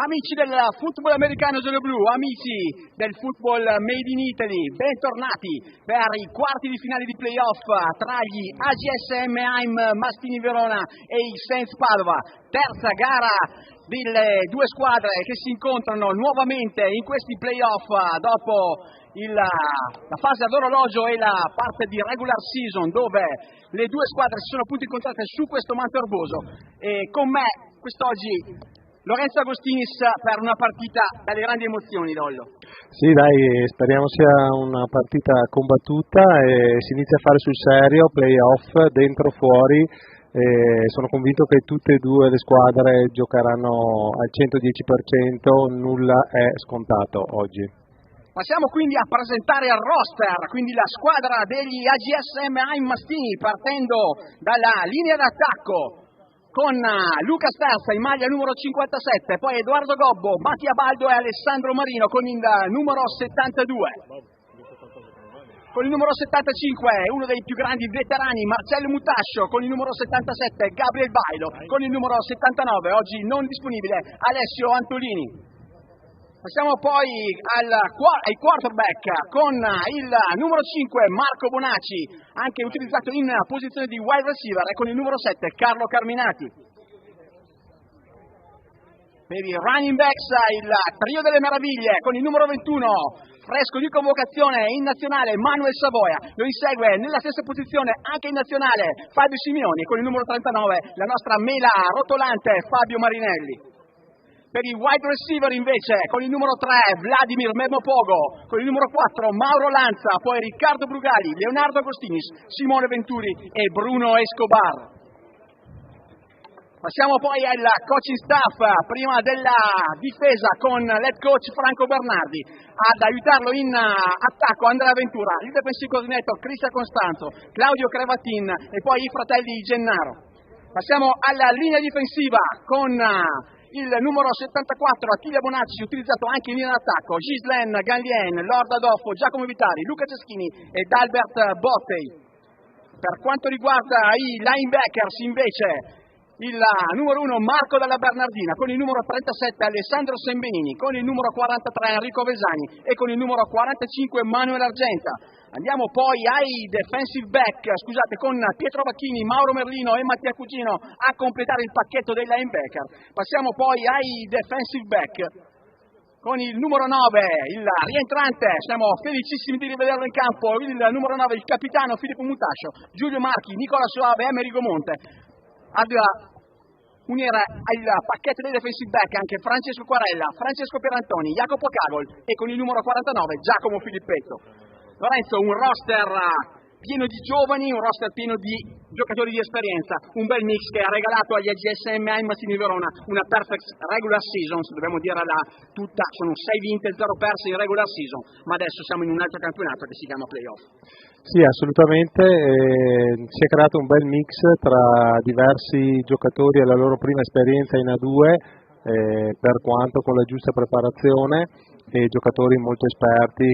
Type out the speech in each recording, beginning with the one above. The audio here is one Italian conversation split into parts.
Amici del football americano giallo-blu, amici del football made in Italy, bentornati per i quarti di finale di playoff tra gli AGS Eimheim Mastini Verona e i Saints Padova. Terza gara delle due squadre che si incontrano nuovamente in questi playoff dopo la fase ad orologio e la parte di regular season, dove le due squadre si sono appunto incontrate su questo manto erboso. E con me quest'oggi Lorenzo Agostinis per una partita dalle grandi emozioni, Lollo. Sì, dai, speriamo sia una partita combattuta e si inizia a fare sul serio, playoff, dentro, fuori. Sono convinto che tutte e due le squadre giocheranno al 110%, nulla è scontato oggi. Passiamo quindi a presentare il roster, quindi la squadra degli AGS Eimheim Mastini, partendo dalla linea d'attacco con Luca Sterza in maglia numero 57, poi Edoardo Gobbo, Mattia Baldo e Alessandro Marino con il numero 72. Con il numero 75 uno dei più grandi veterani, Marcello Mutascio, con il numero 77 Gabriel Bailo, con il numero 79 oggi non disponibile Alessio Antolini. Passiamo poi ai quarterback con il numero 5 Marco Bonacci, anche utilizzato in posizione di wide receiver, e con il numero 7 Carlo Carminati. Per i running backs il trio delle meraviglie con il numero 21 fresco di convocazione in nazionale Manuel Savoia, lo insegue nella stessa posizione anche in nazionale Fabio Simeoni, con il numero 39 la nostra mela rotolante Fabio Marinelli. Per i wide receiver invece con il numero 3 Vladimir Memo Pogo, con il numero 4 Mauro Lanza, poi Riccardo Brugali, Leonardo Agostinis, Simone Venturi e Bruno Escobar. Passiamo poi al coaching staff, prima della difesa con l'head coach Franco Bernardi, ad aiutarlo in attacco Andrea Ventura, il defensive coordinator Cristian Costanzo, Claudio Crevatin e poi i fratelli Gennaro. Passiamo alla linea difensiva con il numero 74 Attilio Bonacci, utilizzato anche in linea d'attacco, Ghislaine Ganlien, Lord Adolfo, Giacomo Vitali, Luca Ceschini ed Albert Bottei. Per quanto riguarda i linebackers invece il numero 1 Marco Dalla Bernardina, con il numero 37 Alessandro Sembenini, con il numero 43 Enrico Vesani e con il numero 45 Manuel Argenta. Andiamo poi ai defensive back, con Pietro Bacchini, Mauro Merlino e Mattia Cugino a completare il pacchetto dei linebacker. Passiamo poi ai defensive back con il numero 9, il rientrante, siamo felicissimi di rivederlo in campo, il numero 9, il capitano Filippo Mutascio, Giulio Marchi, Nicola Soave e Amerigo Monte. Ad unire al pacchetto dei defensive back anche Francesco Quarella, Francesco Pierantoni, Jacopo Cagol e con il numero 49 Giacomo Filippetto. Lorenzo, un roster pieno di giovani, un roster pieno di giocatori di esperienza, un bel mix che ha regalato agli AGS Eimheim Mastini Verona una perfect regular season, dobbiamo dire tutta, sono 6 vinte e 0 perse in regular season, ma adesso siamo in un altro campionato che si chiama playoff. Sì, assolutamente, si è creato un bel mix tra diversi giocatori e la loro prima esperienza in A2, per quanto con la giusta preparazione, e giocatori molto esperti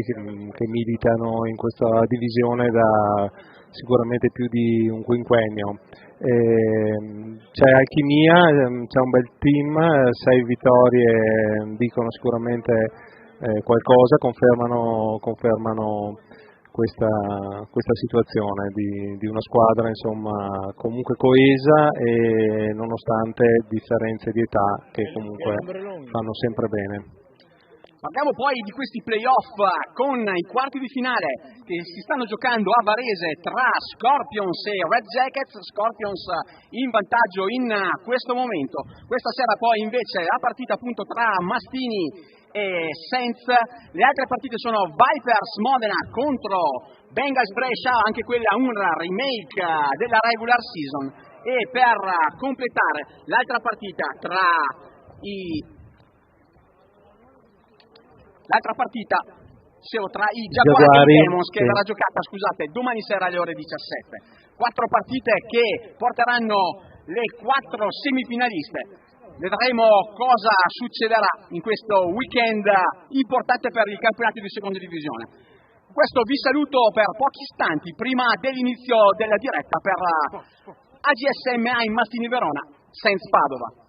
che militano in questa divisione da sicuramente più di un quinquennio. C'è alchimia, c'è un bel team, 6 vittorie dicono sicuramente qualcosa, confermano questa situazione di una squadra insomma comunque coesa e nonostante differenze di età che comunque fanno sempre bene. Parliamo poi di questi playoff con i quarti di finale che si stanno giocando a Varese tra Scorpions e Red Jackets. Scorpions in vantaggio in questo momento. Questa sera poi invece la partita appunto tra Mastini e Saints. Le altre partite sono Vipers Modena contro Bengals Brescia, anche quella un remake della regular season. E per completare l'altra partita tra i Jaguari e Demons che verrà giocata, domani sera alle ore 17. 4 partite che porteranno le 4 semifinaliste. vedremo cosa succederà in questo weekend importante per i campionati di seconda divisione. Questo vi saluto per pochi istanti prima dell'inizio della diretta per AGSM AIM Mastini Verona, Senz Padova.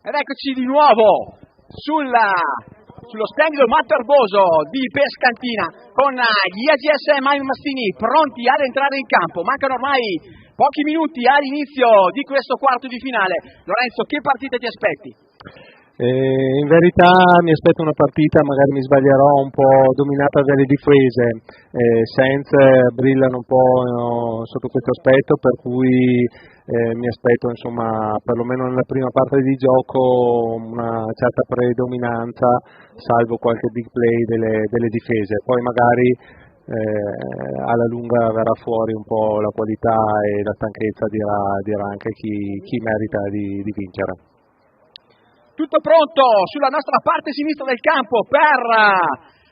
Ed eccoci di nuovo sullo stand Matterboso di Pescantina con gli AGSM AIM Mastini pronti ad entrare in campo. Mancano ormai pochi minuti all'inizio di questo quarto di finale. Lorenzo, che partita ti aspetti? In verità mi aspetto una partita, magari mi sbaglierò, un po' dominata dalle difese. Senz brillano un po' sotto questo aspetto, per cui mi aspetto insomma perlomeno nella prima parte di gioco una certa predominanza, salvo qualche big play delle difese. Poi magari alla lunga verrà fuori un po' la qualità e la stanchezza, dirà anche chi merita di vincere. Tutto pronto sulla nostra parte sinistra del campo per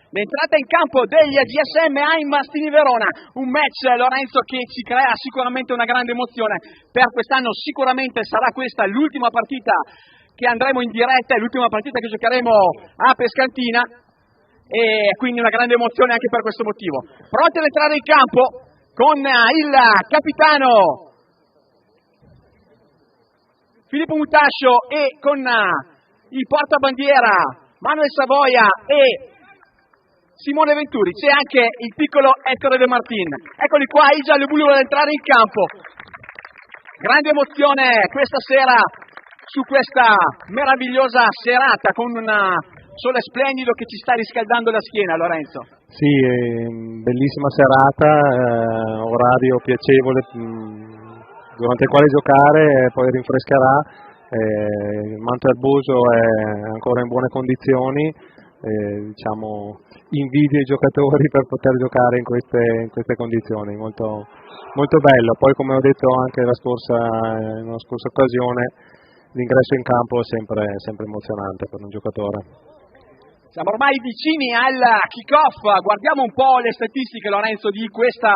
l'entrata in campo degli AGSM AIM Mastini Verona, un match, Lorenzo, che ci crea sicuramente una grande emozione. Per quest'anno sicuramente sarà questa l'ultima partita che andremo in diretta, è l'ultima partita che giocheremo a Pescantina e quindi una grande emozione anche per questo motivo. Pronti ad entrare in campo con il capitano Filippo Mutascio e con il portabandiera Manuel Savoia e Simone Venturi. C'è anche il piccolo Ettore De Martin. Eccoli qua, i giallo-blu ad entrare in campo. Grande emozione questa sera su questa meravigliosa serata con un sole splendido che ci sta riscaldando la schiena, Lorenzo. Sì, bellissima serata, orario piacevole durante il quale giocare, poi rinfrescherà. Il manto erboso è ancora in buone condizioni, invidio i giocatori per poter giocare in queste condizioni, molto, molto bello. Poi, come ho detto anche in una scorsa occasione, l'ingresso in campo è sempre emozionante per un giocatore. Siamo ormai vicini al kick-off, guardiamo un po' le statistiche, Lorenzo, di questa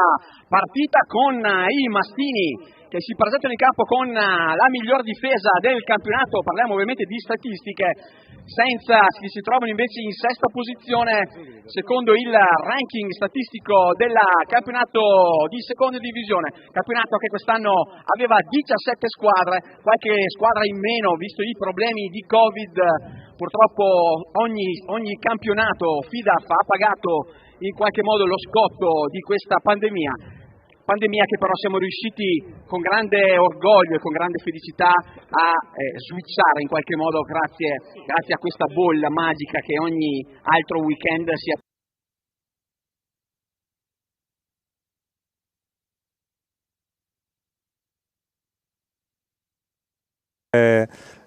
partita con i Mastini che si presentano in campo con la miglior difesa del campionato. Parliamo ovviamente di statistiche, che si trovano invece in sesta posizione secondo il ranking statistico del campionato di seconda divisione, campionato che quest'anno aveva 17 squadre, qualche squadra in meno visto i problemi di Covid. Purtroppo ogni campionato FIDAF ha pagato in qualche modo lo scotto di questa pandemia che però siamo riusciti con grande orgoglio e con grande felicità a switchare in qualche modo grazie a questa bolla magica che ogni altro weekend si è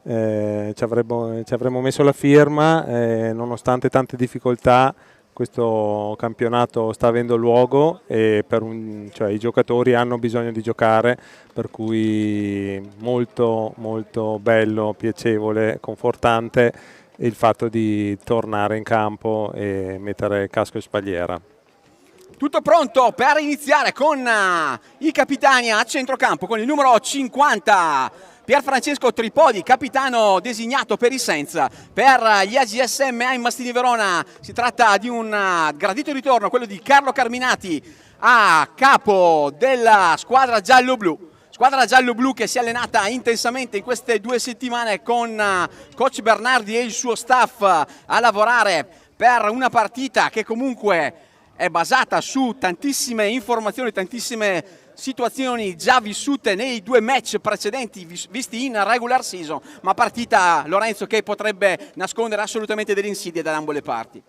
ci avremmo messo la firma, nonostante tante difficoltà. Questo campionato sta avendo luogo e cioè, i giocatori hanno bisogno di giocare, per cui molto molto bello, piacevole, confortante il fatto di tornare in campo e mettere casco e spalliera. Tutto pronto per iniziare con i capitani a centrocampo, con il numero 50 Pierfrancesco Tripodi, capitano designato per i Senza. Per gli AGSM in Mastini Verona si tratta di un gradito ritorno, quello di Carlo Carminati a capo della squadra giallo-blu. Squadra giallo-blu che si è allenata intensamente in queste 2 settimane con coach Bernardi e il suo staff a lavorare per una partita che comunque è basata su tantissime informazioni, tantissime situazioni già vissute nei 2 match precedenti visti in regular season, ma partita, Lorenzo, che potrebbe nascondere assolutamente delle insidie da ambo le parti.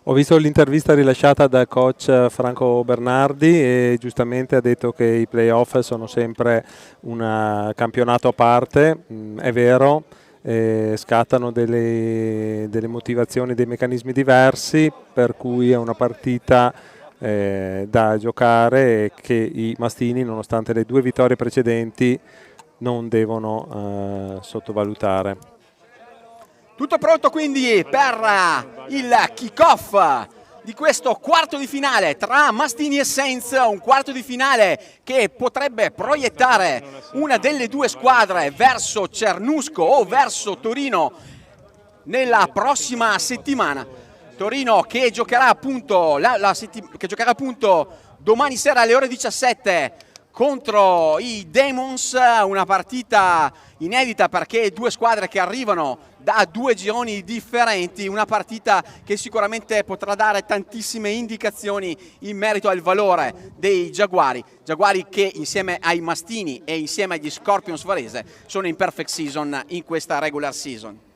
Ho visto l'intervista rilasciata dal coach Franco Bernardi e giustamente ha detto che i playoff sono sempre un campionato a parte, è vero, scattano delle motivazioni, dei meccanismi diversi, per cui è una partita da giocare e che i mastini, nonostante le 2 vittorie precedenti, non devono sottovalutare. Tutto pronto quindi per il kick-off di questo quarto di finale tra Mastini e Saints, un quarto di finale che potrebbe proiettare una delle 2 squadre verso Cernusco o verso Torino nella prossima settimana. Torino che giocherà appunto, domani sera alle ore 17 contro i Demons, una partita inedita perché 2 squadre che arrivano da 2 gironi differenti, una partita che sicuramente potrà dare tantissime indicazioni in merito al valore dei Giaguari che insieme ai Mastini e insieme agli Scorpions Varese sono in perfect season in questa regular season.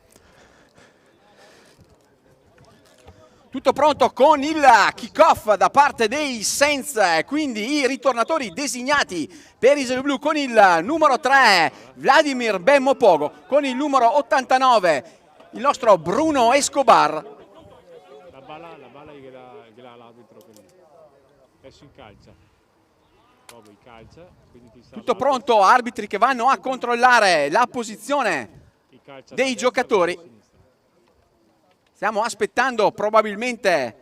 Tutto pronto con il kick-off da parte dei Saints, quindi i ritornatori designati per i gialloblu con il numero 3 Vladimir Bemmo-Pogo, con il numero 89 il nostro Bruno Escobar. La balla gliela l'arbitro, quindi adesso in calcia. Pogo in calcia, quindi ti sta Tutto pronto, arbitri che vanno a controllare la posizione dei giocatori. Stiamo aspettando probabilmente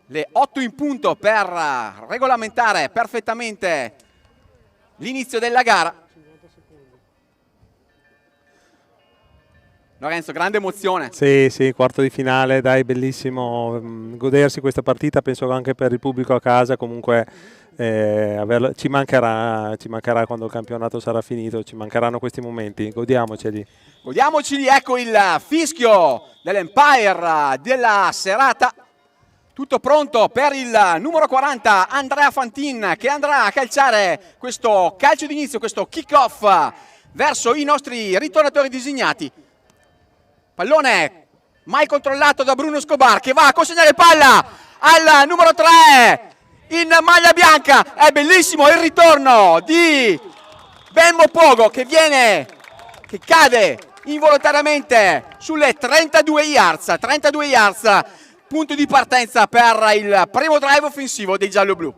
le 8 in punto per regolamentare perfettamente l'inizio della gara. Lorenzo, grande emozione. Sì, quarto di finale, dai, bellissimo godersi questa partita, penso anche per il pubblico a casa, comunque ci mancherà quando il campionato sarà finito, ci mancheranno questi momenti, godiamoceli. Godiamoceli, ecco il fischio dell'Empire della serata. Tutto pronto per il numero 40 Andrea Fantin che andrà a calciare questo calcio d'inizio, questo kick-off verso i nostri ritornatori designati. Pallone mai controllato da Bruno Escobar che va a consegnare palla al numero 3 in maglia bianca. È bellissimo il ritorno di Bemmo-Pogo che cade involontariamente sulle 32 yards, punto di partenza per il primo drive offensivo dei gialloblu.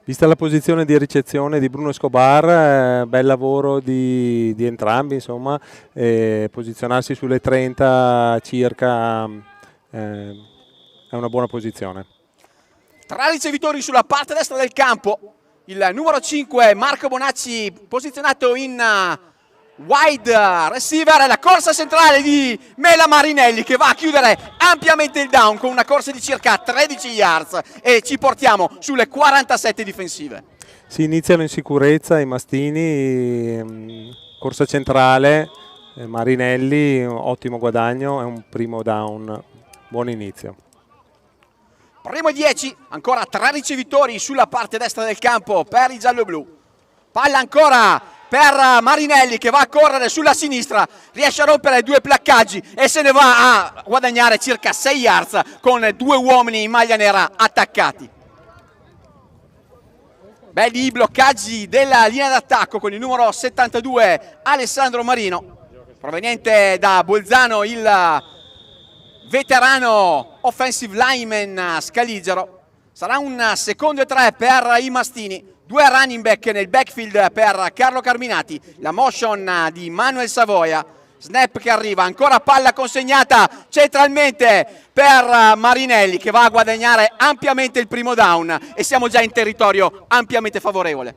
Vista la posizione di ricezione di Bruno Escobar, bel lavoro di entrambi, insomma, posizionarsi sulle 30 circa è una buona posizione. 3 ricevitori sulla parte destra del campo, il numero 5 Marco Bonacci posizionato in wide receiver, è la corsa centrale di Mela Marinelli che va a chiudere ampiamente il down con una corsa di circa 13 yards e ci portiamo sulle 47 difensive. Si iniziano in sicurezza i mastini, corsa centrale, Marinelli, ottimo guadagno, è un primo down, buon inizio. Primo e 10, ancora 3 ricevitori sulla parte destra del campo per i gialloblu. Palla ancora per Marinelli che va a correre sulla sinistra, riesce a rompere 2 placcaggi e se ne va a guadagnare circa 6 yards con 2 uomini in maglia nera attaccati. Belli i bloccaggi della linea d'attacco con il numero 72 Alessandro Marino, proveniente da Bolzano, il veterano offensive lineman scaligero. Sarà un secondo e 3 per i mastini, 2 running back nel backfield per Carlo Carminati, la motion di Manuel Savoia, snap che arriva, ancora palla consegnata centralmente per Marinelli che va a guadagnare ampiamente il primo down e siamo già in territorio ampiamente favorevole.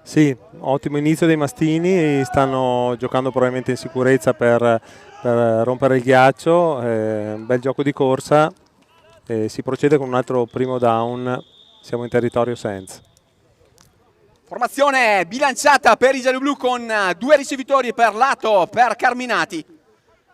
Sì, ottimo inizio dei mastini, stanno giocando probabilmente in sicurezza per rompere il ghiaccio, bel gioco di corsa, si procede con un altro primo down, siamo in territorio sense. Formazione bilanciata per i gialloblu con 2 ricevitori per lato per Carminati.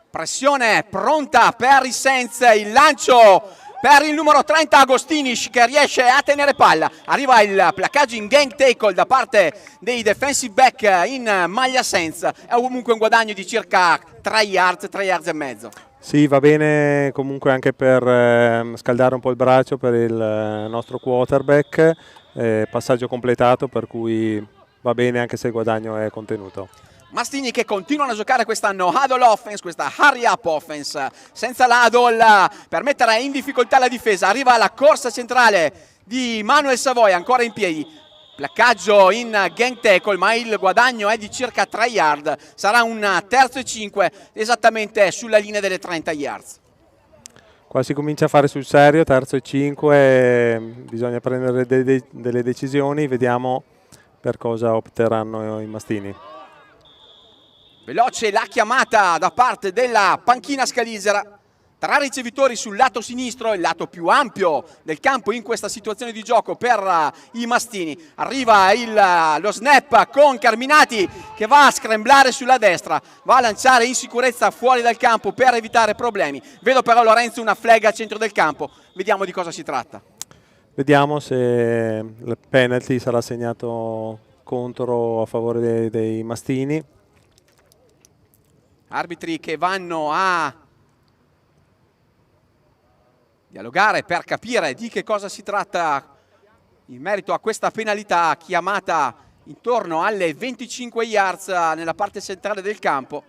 Pressione pronta per i Saints, il lancio per il numero 30 Agostinic che riesce a tenere palla. Arriva il placcaggio in gang tackle da parte dei defensive back in maglia Saints. È comunque un guadagno di circa 3 yards e mezzo. Sì, va bene comunque anche per scaldare un po' il braccio per il nostro quarterback. Passaggio completato, per cui va bene anche se il guadagno è contenuto. Mastini che continuano a giocare questa no huddle offense, questa hurry up offense, senza l'huddle per mettere in difficoltà la difesa. Arriva la corsa centrale di Manuel Savoia, ancora in piedi, placcaggio in gang tackle, ma il guadagno è di circa 3 yard, sarà un terzo e 5 esattamente sulla linea delle 30 yards. Qua si comincia a fare sul serio, terzo e 5, bisogna prendere delle decisioni, vediamo per cosa opteranno i mastini. Veloce la chiamata da parte della panchina scalisera, 3 ricevitori sul lato sinistro, il lato più ampio del campo in questa situazione di gioco per i mastini. Arriva lo snap con Carminati che va a scramblare sulla destra, va a lanciare in sicurezza fuori dal campo per evitare problemi. Vedo però Lorenzo una flag al centro del campo, vediamo di cosa si tratta. Vediamo se il penalty sarà segnato contro o a favore dei mastini. Arbitri che vanno a dialogare per capire di che cosa si tratta in merito a questa penalità chiamata intorno alle 25 yards nella parte centrale del campo.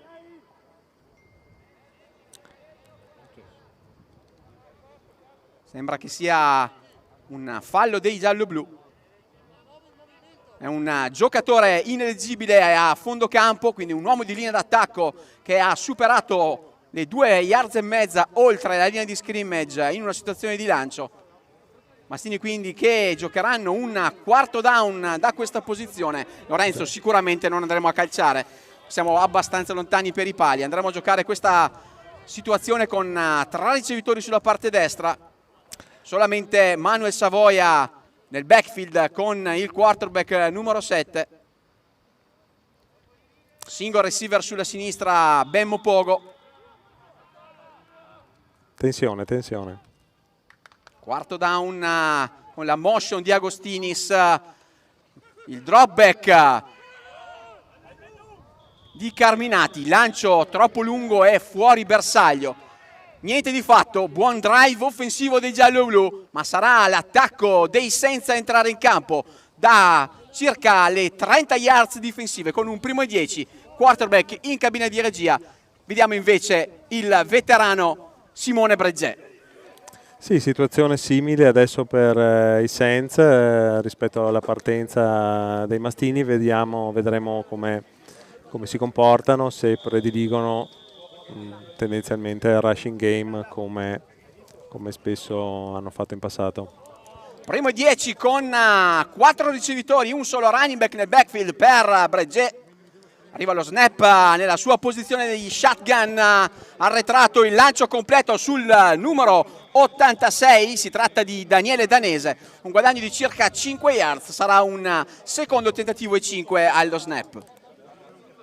Sembra che sia un fallo dei gialloblu. È un giocatore ineleggibile a fondo campo, quindi un uomo di linea d'attacco che ha superato le 2 yards e mezza oltre la linea di scrimmage in una situazione di lancio. Mastini quindi che giocheranno un quarto down da questa posizione. Lorenzo, sicuramente non andremo a calciare, siamo abbastanza lontani per i pali, andremo a giocare questa situazione con 3 ricevitori sulla parte destra, solamente Manuel Savoia nel backfield con il quarterback numero 7. Single receiver sulla sinistra Bemmo Pogo. Tensione, tensione. Quarto down con la motion di Agostinis. Il drop back di Carminati. Lancio troppo lungo e fuori bersaglio. Niente di fatto, buon drive offensivo dei gialloblu, ma sarà l'attacco dei Saints a entrare in campo da circa le 30 yards difensive con un primo e 10, quarterback in cabina di regia. Vediamo invece il veterano Simone Breggè. Sì, situazione simile adesso per i Saints rispetto alla partenza dei mastini, vedremo come si comportano, se prediligono tendenzialmente il rushing game come spesso hanno fatto in passato. Primo e 10 con 4 ricevitori, un solo running back nel backfield per Breggè. Arriva lo snap nella sua posizione degli shotgun arretrato, il lancio completo sul numero 86, si tratta di Daniele Danese, un guadagno di circa 5 yards, sarà un secondo tentativo e 5 allo snap.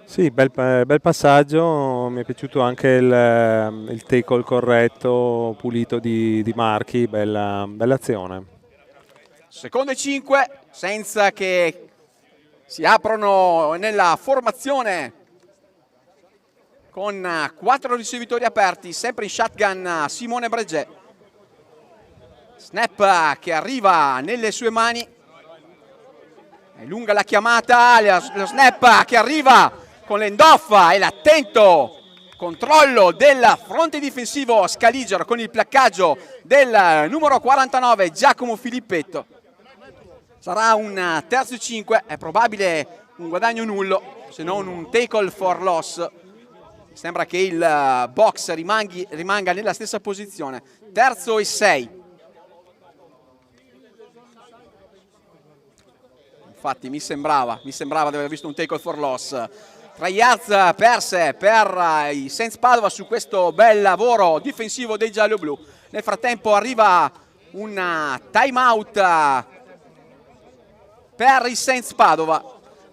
Sì, bel passaggio, mi è piaciuto anche il tackle corretto, pulito di Marchi, bella azione. Secondo e 5, senza che si aprono nella formazione con 4 ricevitori aperti, sempre in shotgun Simone Breggè. Snap che arriva nelle sue mani. È lunga la chiamata, lo snap che arriva con l'end-off e l'attento controllo del fronte difensivo Scaliger con il placcaggio del numero 49 Giacomo Filippetto. Sarà un terzo e 5, è probabile un guadagno nullo, se non un tackle for loss. Sembra che il box rimanga nella stessa posizione. Terzo e 6. Infatti mi sembrava di aver visto un tackle for loss. 3 yards perse per i Saints Padova su questo bel lavoro difensivo dei gialloblu. Nel frattempo arriva un time out per i Saints Padova.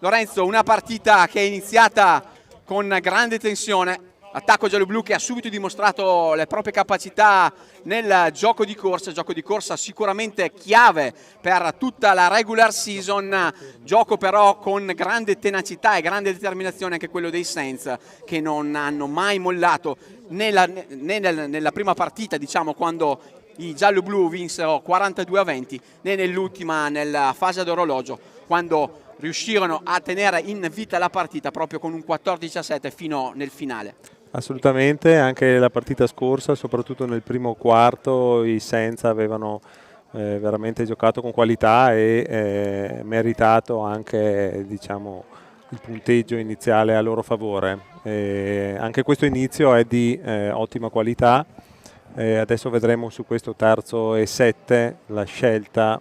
Lorenzo, una partita che è iniziata con grande tensione. Attacco gialloblu che ha subito dimostrato le proprie capacità nel gioco di corsa sicuramente chiave per tutta la regular season, gioco però con grande tenacità e grande determinazione anche quello dei Saints, che non hanno mai mollato né nella prima partita, diciamo, quando i gialloblu vinsero 42-20, né nell'ultima, nella fase ad orologio, quando riuscirono a tenere in vita la partita proprio con un 14-7 fino nel finale. Assolutamente, anche la partita scorsa, soprattutto nel primo quarto, i Saints avevano veramente giocato con qualità e meritato anche, diciamo, il punteggio iniziale a loro favore. Anche questo inizio è di ottima qualità. Adesso vedremo su questo terzo e 7 la scelta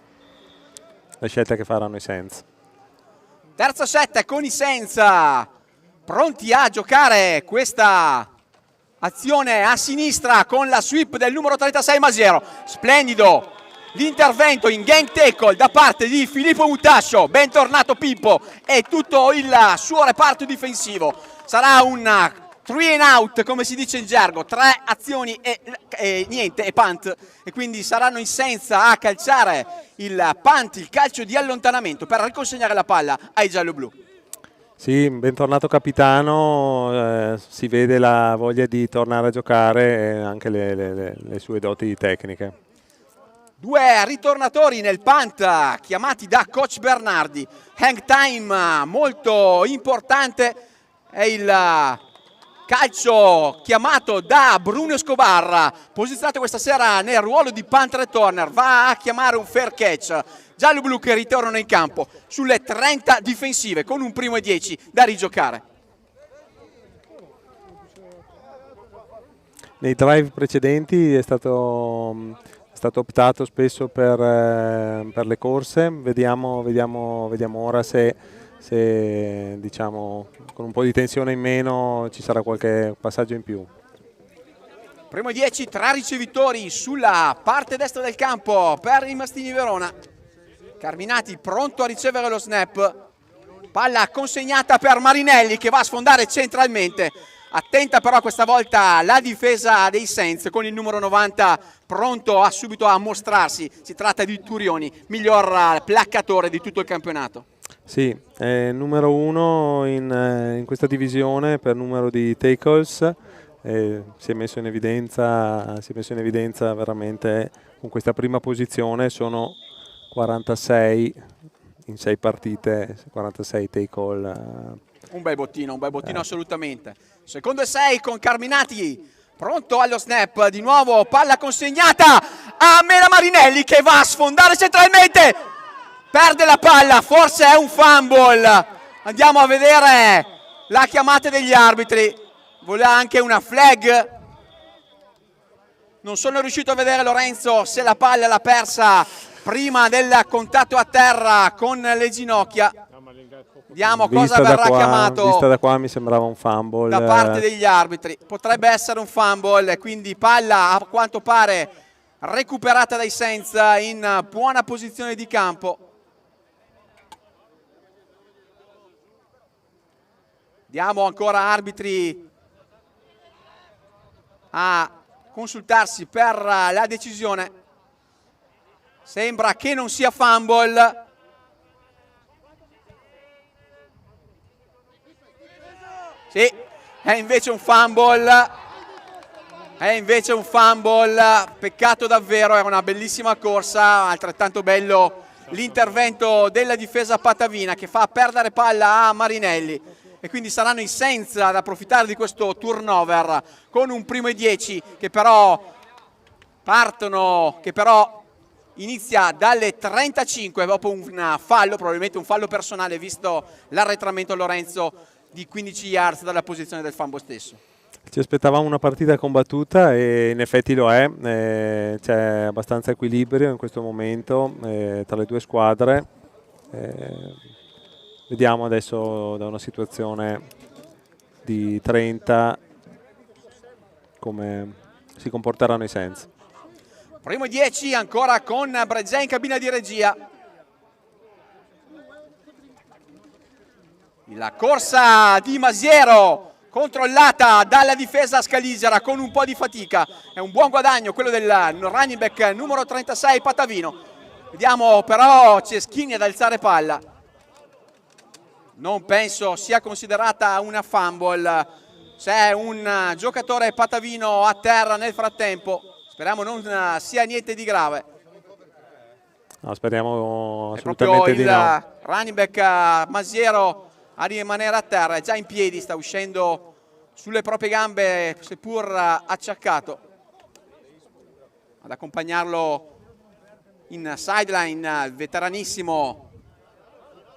che faranno i Saints. Terzo 7 con i Saints pronti a giocare questa azione a sinistra con la sweep del numero 36 Masiero. Splendido l'intervento in gang tackle da parte di Filippo Mutascio. Bentornato Pippo e tutto il suo reparto difensivo. Sarà un 3 and out, come si dice in gergo, 3 azioni e niente, e punt, e quindi saranno i Saints a calciare il punt, il calcio di allontanamento per riconsegnare la palla ai gialloblu. Sì, bentornato capitano, si vede la voglia di tornare a giocare e anche le sue doti tecniche. 2 ritornatori nel punt chiamati da coach Bernardi. Hang time molto importante è il calcio chiamato da Bruno Escobar, posizionato questa sera nel ruolo di punt returner, va a chiamare un fair catch. Gialloblu che ritornano in campo sulle 30 difensive con un primo e 10 da rigiocare. Nei drive precedenti è stato optato spesso per le corse. Vediamo ora se diciamo con un po' di tensione in meno ci sarà qualche passaggio in più. Primo e 10, 3 ricevitori sulla parte destra del campo per i Mastini Verona. Carminati pronto a ricevere lo snap. Palla consegnata per Marinelli che va a sfondare centralmente. Attenta però questa volta la difesa dei Saints con il numero 90 pronto subito a mostrarsi. Si tratta di Turioni, miglior placcatore di tutto il campionato. Sì, è numero 1 in questa divisione per numero di tackles. Si è messo in evidenza veramente con questa prima posizione. Sono 46 in 6 partite, 46 tackle. Un bel bottino assolutamente. Secondo e 6 con Carminati pronto allo snap, di nuovo palla consegnata a Mela Marinelli che va a sfondare centralmente, perde la palla, forse è un fumble. Andiamo a vedere la chiamata degli arbitri, voleva anche una flag. Non sono riuscito a vedere, Lorenzo, se la palla l'ha persa prima del contatto a terra con le ginocchia. Vediamo cosa verrà chiamato. Vista da qua mi sembrava un fumble da parte degli arbitri. Potrebbe essere un fumble, quindi palla a quanto pare recuperata dai Saints in buona posizione di campo. Diamo ancora arbitri a consultarsi per la decisione. Sembra che non sia fumble. Sì, è invece un fumble. Peccato davvero, era una bellissima corsa, altrettanto bello l'intervento della difesa patavina che fa perdere palla a Marinelli, e quindi saranno i Saints ad approfittare di questo turnover con un 1° e 10 che però inizia dalle 35 dopo un fallo, probabilmente un fallo personale visto l'arretramento Lorenzo di 15 yards dalla posizione del fumble stesso. Ci aspettavamo una partita combattuta e in effetti lo è, c'è abbastanza equilibrio in questo momento tra le due squadre. Vediamo adesso da una situazione di 30 come si comporteranno i Saints. 1° e 10 ancora con Bregè in cabina di regia. La corsa di Masiero controllata dalla difesa scaligera con un po' di fatica. È un buon guadagno quello del running back numero 36 Patavino. Vediamo però Ceschini ad alzare palla. Non penso sia considerata una fumble. C'è un giocatore patavino a terra nel frattempo. Speriamo non sia niente di grave. No, speriamo assolutamente di no. È proprio il running back Masiero a rimanere a terra, è già in piedi, sta uscendo sulle proprie gambe seppur acciaccato. Ad accompagnarlo in sideline il veteranissimo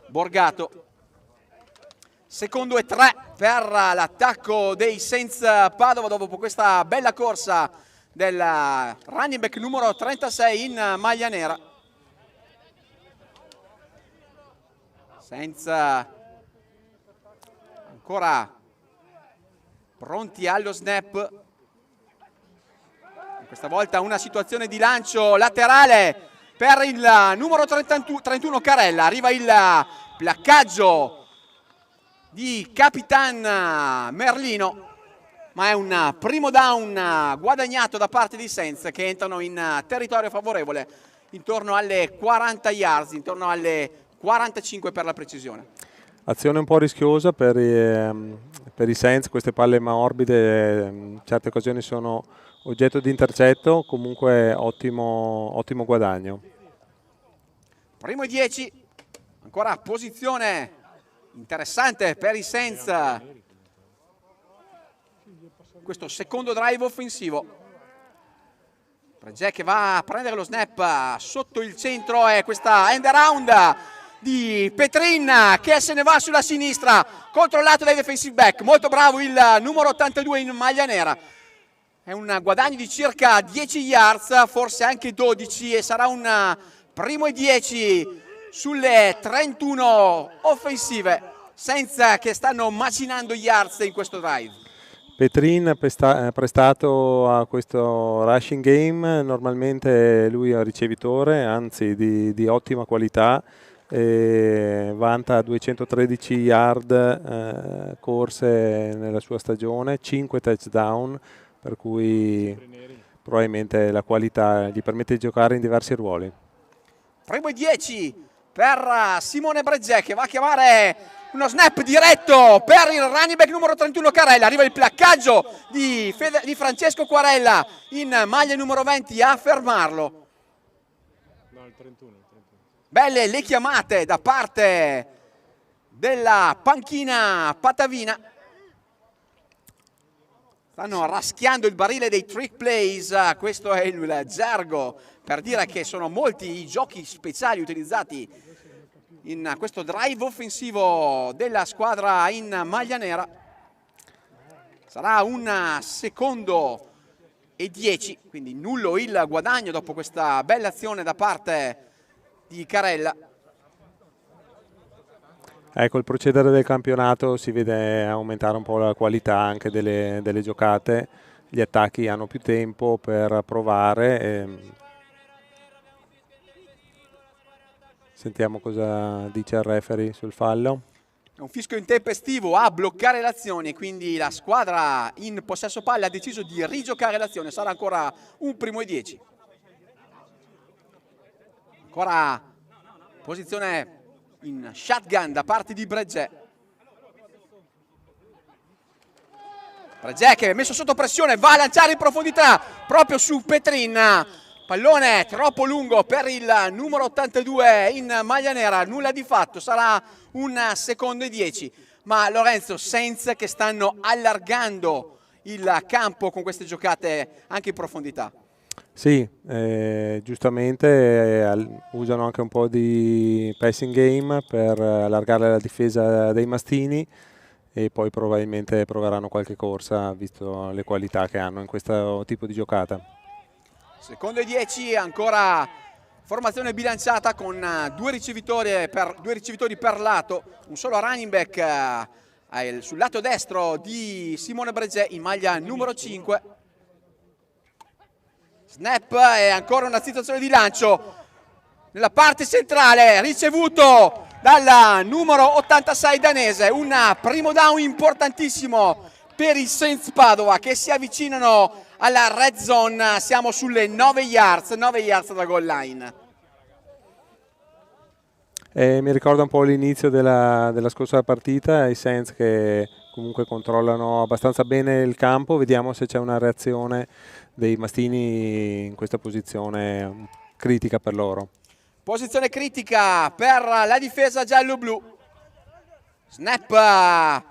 Borgato. 2° e 3 per l'attacco dei Saints Padova dopo questa bella corsa del running back numero 36 in maglia nera. Saints ancora pronti allo snap. Questa volta una situazione di lancio laterale per il numero 31 Carella. Arriva il placcaggio di Capitan Merlino, ma è un primo down guadagnato da parte di Saints che entrano in territorio favorevole intorno alle 40 yards, intorno alle 45 per la precisione. Azione un po' rischiosa per i Saints, queste palle morbide in certe occasioni sono oggetto di intercetto, comunque ottimo guadagno. 1° e 10, ancora posizione interessante per i Saints, questo secondo drive offensivo. Bregè che va a prendere lo snap sotto il centro e questa end around di Petrin che se ne va sulla sinistra, controllato dai defensive back. Molto bravo il numero 82 in maglia nera. È un guadagno di circa 10 yards, forse anche 12, e sarà un 1° e 10 sulle 31 offensive, senza che stanno macinando yards in questo drive. Petrin prestato a questo rushing game, normalmente lui è un ricevitore, anzi di ottima qualità. Vanta 213 yard corse nella sua stagione, 5 touchdown, per cui probabilmente la qualità gli permette di giocare in diversi ruoli. 1° e 10 per Simone Bregè che va a chiamare uno snap diretto per il running back numero 31 Carella. Arriva il placcaggio di Francesco Quarella in maglia numero 20 a fermarlo. No, il 31. Belle le chiamate da parte della panchina patavina. Stanno raschiando il barile dei trick plays, questo è il gergo per dire che sono molti i giochi speciali utilizzati in questo drive offensivo della squadra in maglia nera. Sarà un 2° e 10, quindi nullo il guadagno dopo questa bella azione da parte di Carella. Ecco, il procedere del campionato si vede aumentare un po' la qualità anche delle giocate, gli attacchi hanno più tempo per provare. Sentiamo cosa dice il referee sul fallo. È un fischio intempestivo a bloccare l'azione, quindi la squadra in possesso palla ha deciso di rigiocare l'azione. Sarà ancora un 1° e 10. Ancora posizione in shotgun da parte di Bregè. Bregè che è messo sotto pressione, va a lanciare in profondità proprio su Petrin, Pallone troppo lungo per il numero 82 in maglia nera, nulla di fatto, sarà un secondo e 10. Ma Lorenzo, Saints che stanno allargando il campo con queste giocate anche in profondità. Sì, giustamente usano anche un po' di passing game per allargare la difesa dei mastini e poi probabilmente proveranno qualche corsa visto le qualità che hanno in questo tipo di giocata. Secondo e 10, ancora formazione bilanciata con due ricevitori per lato, un solo running back sul lato destro di Simone Breget in maglia numero 5. Snap e ancora una situazione di lancio nella parte centrale, ricevuto dal numero 86 danese, un primo down importantissimo per i Saints Padova che si avvicinano alla red zone. Siamo sulle 9 yards dalla goal line. Mi ricorda un po' l'inizio della scorsa partita, i Saints che comunque controllano abbastanza bene il campo. Vediamo se c'è una reazione dei mastini in questa posizione critica per loro. Posizione critica per la difesa giallo-blu. Snap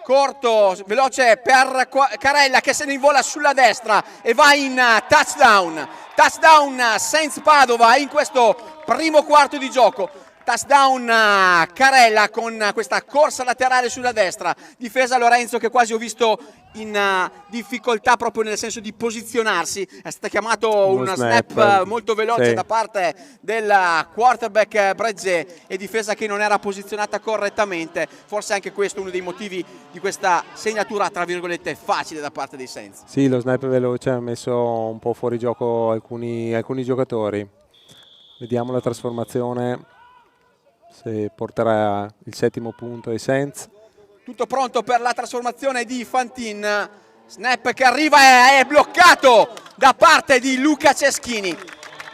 corto, veloce per Carella che se ne invola sulla destra e va in touchdown. Touchdown Saints Padova in questo primo quarto di gioco. Touchdown Carella con questa corsa laterale sulla destra. Difesa Lorenzo che quasi ho visto in difficoltà proprio nel senso di posizionarsi. È stato chiamato uno snap molto veloce, sì, da parte del quarterback Breget e difesa che non era posizionata correttamente. Forse anche questo è uno dei motivi di questa segnatura tra virgolette facile da parte dei Saints. Sì, lo snap veloce ha messo un po' fuori gioco alcuni giocatori. Vediamo la trasformazione, se porterà il settimo punto ai Saints. Tutto pronto per la trasformazione di Fantin. Snap che arriva e è bloccato da parte di Luca Ceschini.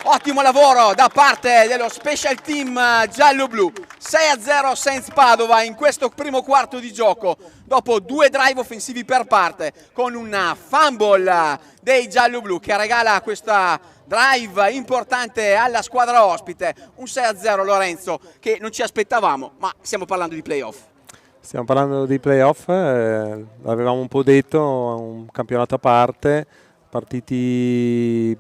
Ottimo lavoro da parte dello special team giallo-blu. 6-0 Saints Padova in questo primo quarto di gioco, dopo due drive offensivi per parte, con un fumble dei giallo-blu che regala questa drive importante alla squadra ospite. Un 6-0 Lorenzo che non ci aspettavamo, ma stiamo parlando di playoff. Stiamo parlando di playoff, l'avevamo un po' detto, un campionato a parte, partiti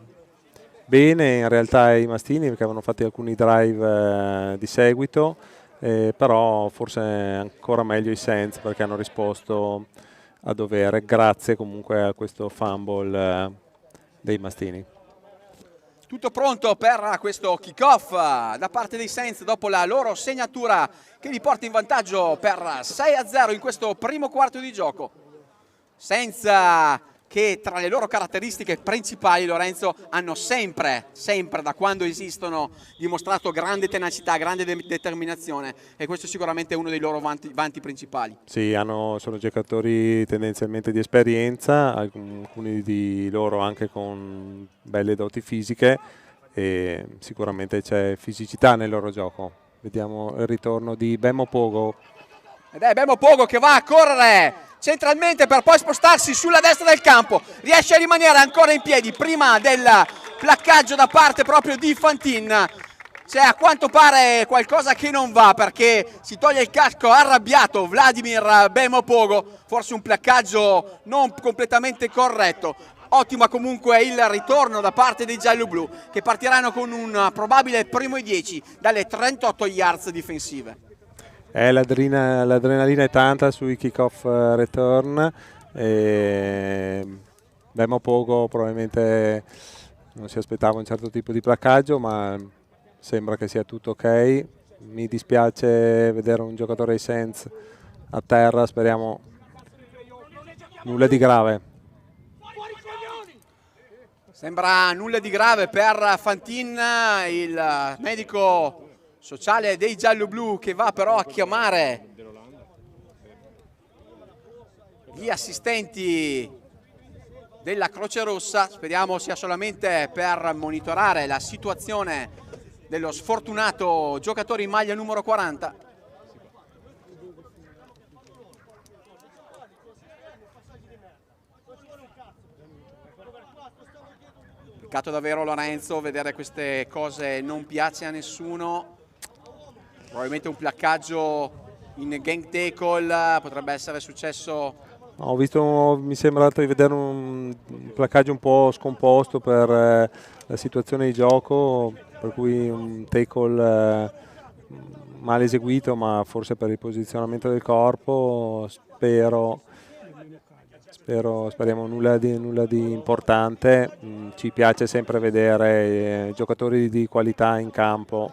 bene in realtà i mastini perché avevano fatto alcuni drive di seguito, però forse ancora meglio i Saints perché hanno risposto a dovere, grazie comunque a questo fumble dei mastini. Tutto pronto per questo kick-off da parte dei Saints dopo la loro segnatura che li porta in vantaggio per 6-0 in questo primo quarto di gioco. Saints che tra le loro caratteristiche principali, Lorenzo, hanno sempre da quando esistono dimostrato grande tenacità, grande determinazione, e questo è sicuramente uno dei loro vanti principali. Sì, sono giocatori tendenzialmente di esperienza, alcuni di loro anche con belle doti fisiche e sicuramente c'è fisicità nel loro gioco. Vediamo il ritorno di Bemo Pogo. Ed è Bemo Pogo che va a correre centralmente per poi spostarsi sulla destra del campo, riesce a rimanere ancora in piedi prima del placcaggio da parte proprio di Fantin. C'è a quanto pare qualcosa che non va perché si toglie il casco arrabbiato Vladimir Bemo Pogo, forse un placcaggio non completamente corretto. Ottima comunque il ritorno da parte dei giallo-blu che partiranno con un probabile primo e 10 dalle 38 yards difensive. L'adrenalina è tanta sui kick-off return. Bemo Pogo probabilmente non si aspettava un certo tipo di placcaggio, ma sembra che sia tutto ok. Mi dispiace vedere un giocatore dei Saints a terra, speriamo nulla di grave. Sembra nulla di grave per Fantin, il medico sociale dei giallo-blu, che va però a chiamare gli assistenti della Croce Rossa. Speriamo sia solamente per monitorare la situazione dello sfortunato giocatore in maglia numero 40. Peccato davvero, Lorenzo, vedere queste cose non piace a nessuno. Probabilmente un placcaggio in gang tackle potrebbe essere successo. Ho visto, mi sembra di vedere un placcaggio un po' scomposto per la situazione di gioco, per cui un tackle mal eseguito, ma forse per il posizionamento del corpo. Speriamo nulla di importante. Ci piace sempre vedere giocatori di qualità in campo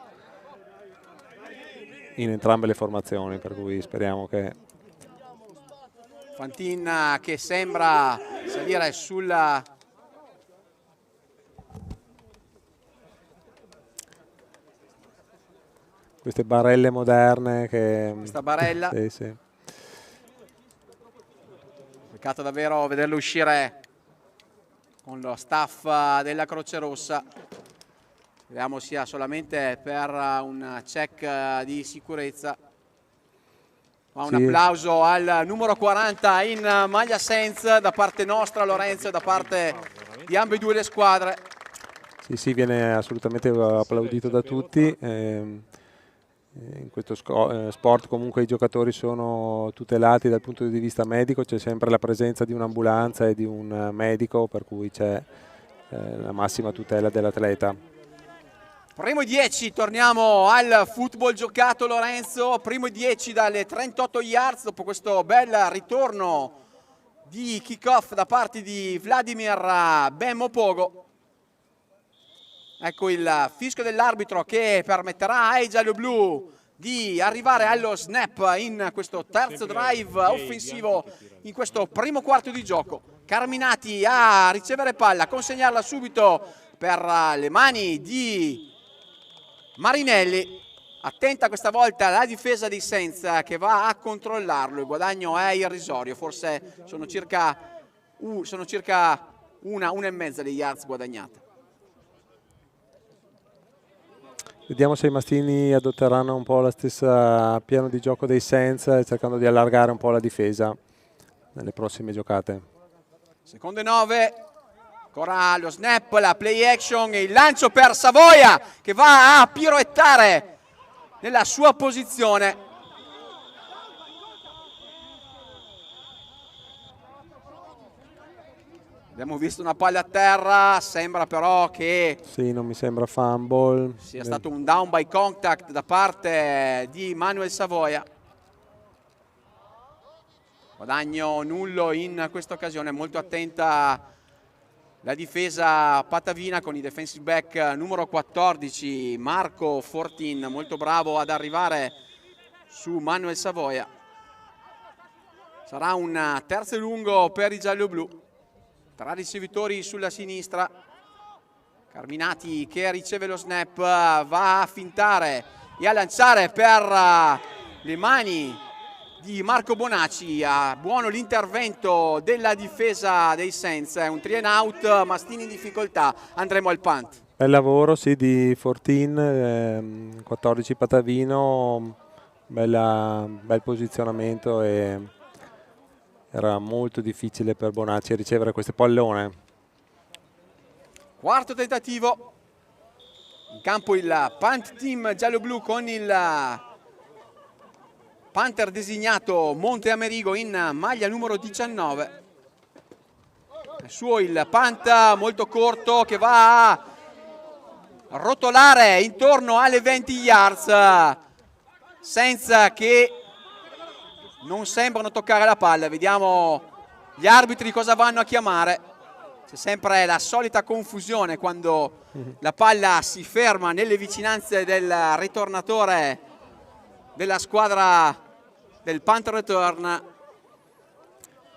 in entrambe le formazioni, per cui speriamo che Fantin che sembra salire sulla queste barelle moderne che questa barella. sì. Peccato davvero vederlo uscire con lo staff della Croce Rossa. Speriamo sia solamente per un check di sicurezza. Ma un applauso al numero 40 in maglia Saints da parte nostra, Lorenzo, e da parte di ambedue le squadre. Sì, viene assolutamente applaudito da tutti. In questo sport comunque i giocatori sono tutelati dal punto di vista medico, c'è sempre la presenza di un'ambulanza e di un medico, per cui c'è la massima tutela dell'atleta. Primo 10, torniamo al football giocato, Lorenzo. Primo 10 dalle 38 yards dopo questo bel ritorno di kick-off da parte di Vladimir Bemmo Pogo. Ecco il fischio dell'arbitro che permetterà ai gialloblu di arrivare allo snap in questo terzo drive offensivo in questo primo quarto di gioco. Carminati a ricevere palla, consegnarla subito per le mani di Marinelli. Attenta questa volta la difesa dei Saints che va a controllarlo. Il guadagno è irrisorio, forse sono circa una e mezza di yards guadagnate. Vediamo se i mastini adotteranno un po' la stessa piano di gioco dei Saints, cercando di allargare un po' la difesa nelle prossime giocate. Secondo e 9, ancora lo snap, la play action e il lancio per Savoia che va a piroettare nella sua posizione. Abbiamo visto una palla a terra, sembra però che sì, non mi sembra fumble, sia stato un down by contact da parte di Manuel Savoia. Guadagno nullo in questa occasione, molto attenta la difesa patavina con i defensive back numero 14 Marco Fortin, molto bravo ad arrivare su Manuel Savoia. Sarà un terzo e lungo per i gialloblu. 3 ricevitori sulla sinistra. Carminati che riceve lo snap, va a fintare e a lanciare per le mani di Marco Bonacci. Buono l'intervento della difesa dei Saints, è un 3 and out, Mastini in difficoltà, andremo al punt. Bel lavoro sì di Fortin, 14 Patavino, bel posizionamento e era molto difficile per Bonacci ricevere questo pallone. Quarto tentativo, in campo il punt team giallo-blu con il punter designato Monte Amerigo in maglia numero 19. È suo il punt molto corto che va a rotolare intorno alle 20 yards senza che non sembrano toccare la palla. Vediamo gli arbitri cosa vanno a chiamare. C'è sempre la solita confusione quando la palla si ferma nelle vicinanze del ritornatore della squadra del punt return.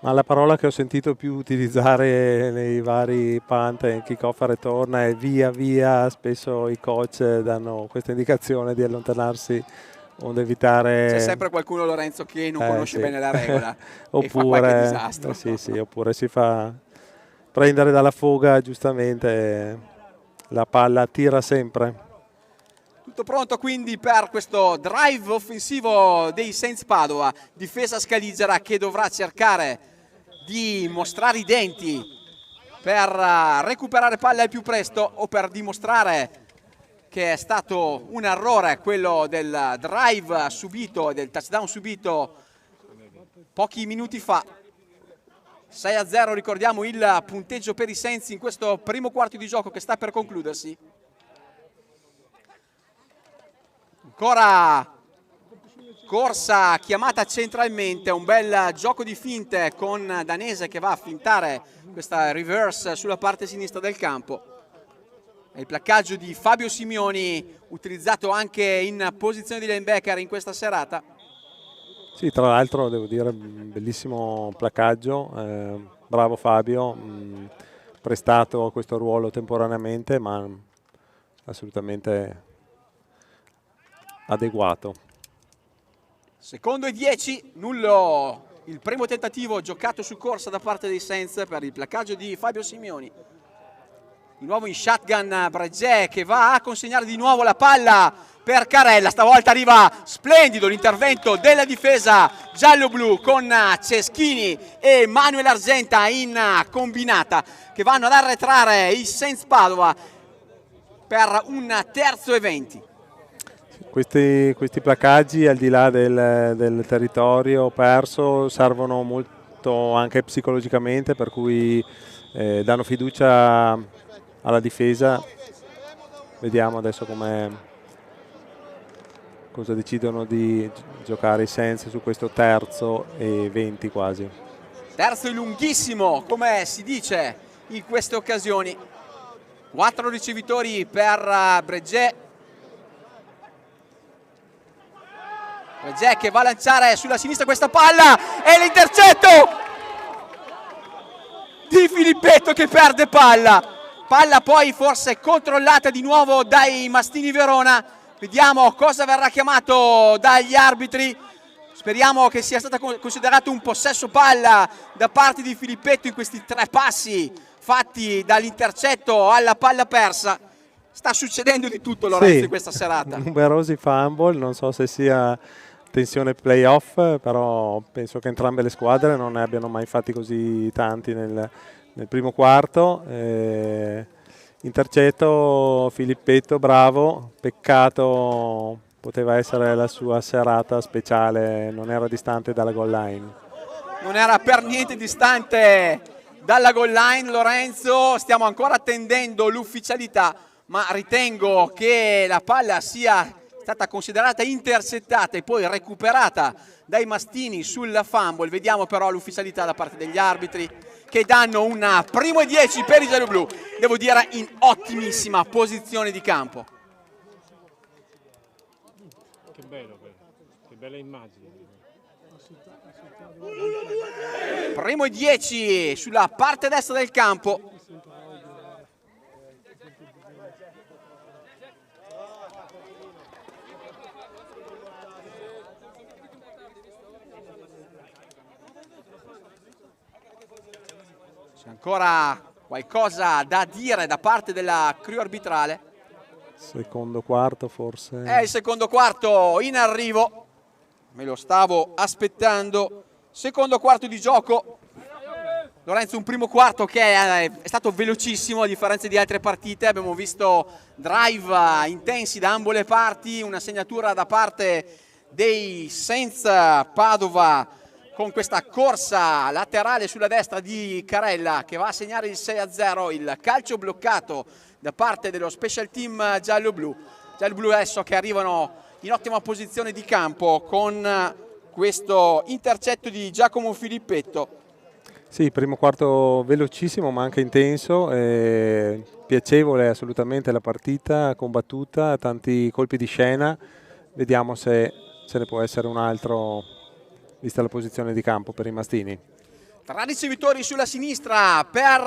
Ma la parola che ho sentito più utilizzare nei vari punt e kick-off a return è via. Spesso i coach danno questa indicazione di allontanarsi onde evitare. C'è sempre qualcuno, Lorenzo, che non conosce bene la regola oppure, e fa qualche disastro. Sì, oppure si fa prendere dalla foga, giustamente la palla tira sempre. Tutto pronto quindi per questo drive offensivo dei Saints Padova. Difesa scaligera che dovrà cercare di mostrare i denti per recuperare palle al più presto o per dimostrare che è stato un errore quello del drive subito, del touchdown subito pochi minuti fa. 6-0, ricordiamo il punteggio per i Saints in questo primo quarto di gioco che sta per concludersi. Ancora corsa chiamata centralmente, un bel gioco di finte con Danese che va a fintare questa reverse sulla parte sinistra del campo. Il placcaggio di Fabio Simioni, utilizzato anche in posizione di linebacker in questa serata. Sì, tra l'altro devo dire un bellissimo placcaggio, bravo Fabio, prestato a questo ruolo temporaneamente ma assolutamente adeguato. Secondo e 10, nullo il primo tentativo giocato su corsa da parte dei Saints per il placcaggio di Fabio Simioni. Di nuovo in shotgun Bregè che va a consegnare di nuovo la palla per Carella, stavolta arriva splendido l'intervento della difesa giallo-blu con Ceschini e Manuel Argenta in combinata che vanno ad arretrare i Saints Padova per un terzo e 20. Questi placcaggi, al di là del territorio perso, servono molto anche psicologicamente, per cui danno fiducia alla difesa. Vediamo adesso cosa decidono di giocare i Saints su questo terzo e 20 quasi. Terzo e lunghissimo, come si dice in queste occasioni. 4 ricevitori per Bregè. Bregè che va a lanciare sulla sinistra questa palla e l'intercetto di Filippetto che perde palla. Palla poi forse controllata di nuovo dai Mastini Verona. Vediamo cosa verrà chiamato dagli arbitri. Speriamo che sia stato considerato un possesso palla da parte di Filippetto in questi 3 passi fatti dall'intercetto alla palla persa. Sta succedendo di tutto, Lorenzo, sì, in questa serata. Numerosi fumble, non so se sia tensione playoff, però penso che entrambe le squadre non ne abbiano mai fatti così tanti nel primo quarto. Intercetto Filippetto, bravo, peccato, poteva essere la sua serata speciale, non era distante dalla goal line. Non era per niente distante dalla goal line, Lorenzo, stiamo ancora attendendo l'ufficialità, ma ritengo che la palla sia stata considerata intercettata e poi recuperata dai Mastini sulla fumble. Vediamo però l'ufficialità da parte degli arbitri che danno un primo e 10 per i gialloblu, devo dire in ottimissima posizione di campo. Che bello, che bella immagine. Primo e 10 sulla parte destra del campo. C'è ancora qualcosa da dire da parte della crew arbitrale. Secondo quarto forse. È il secondo quarto in arrivo. Me lo stavo aspettando. Secondo quarto di gioco. Lorenzo, un primo quarto che è stato velocissimo a differenza di altre partite. Abbiamo visto drive intensi da ambo le parti, una segnatura da parte dei Saints Padova con questa corsa laterale sulla destra di Carella che va a segnare il 6-0, il calcio bloccato da parte dello special team giallo-blu. Giallo-blu adesso che arrivano in ottima posizione di campo con questo intercetto di Giacomo Filippetto. Sì, primo quarto velocissimo ma anche intenso, piacevole assolutamente la partita, combattuta, tanti colpi di scena. Vediamo se ce ne può essere un altro vista la posizione di campo per i Mastini. 3 ricevitori sulla sinistra per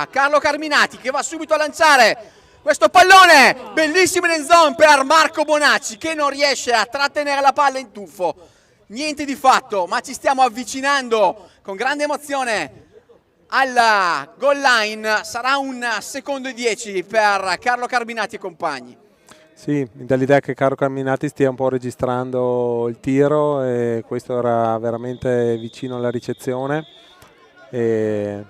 Carlo Carminati che va subito a lanciare questo pallone bellissimo in end zone per Marco Bonacci che non riesce a trattenere la palla in tuffo. Niente di fatto, ma ci stiamo avvicinando con grande emozione alla goal line. Sarà un secondo e 10 per Carlo Carminati e compagni. Sì, dall'idea che Carlo Carminati stia un po' registrando il tiro e questo era veramente vicino alla ricezione. E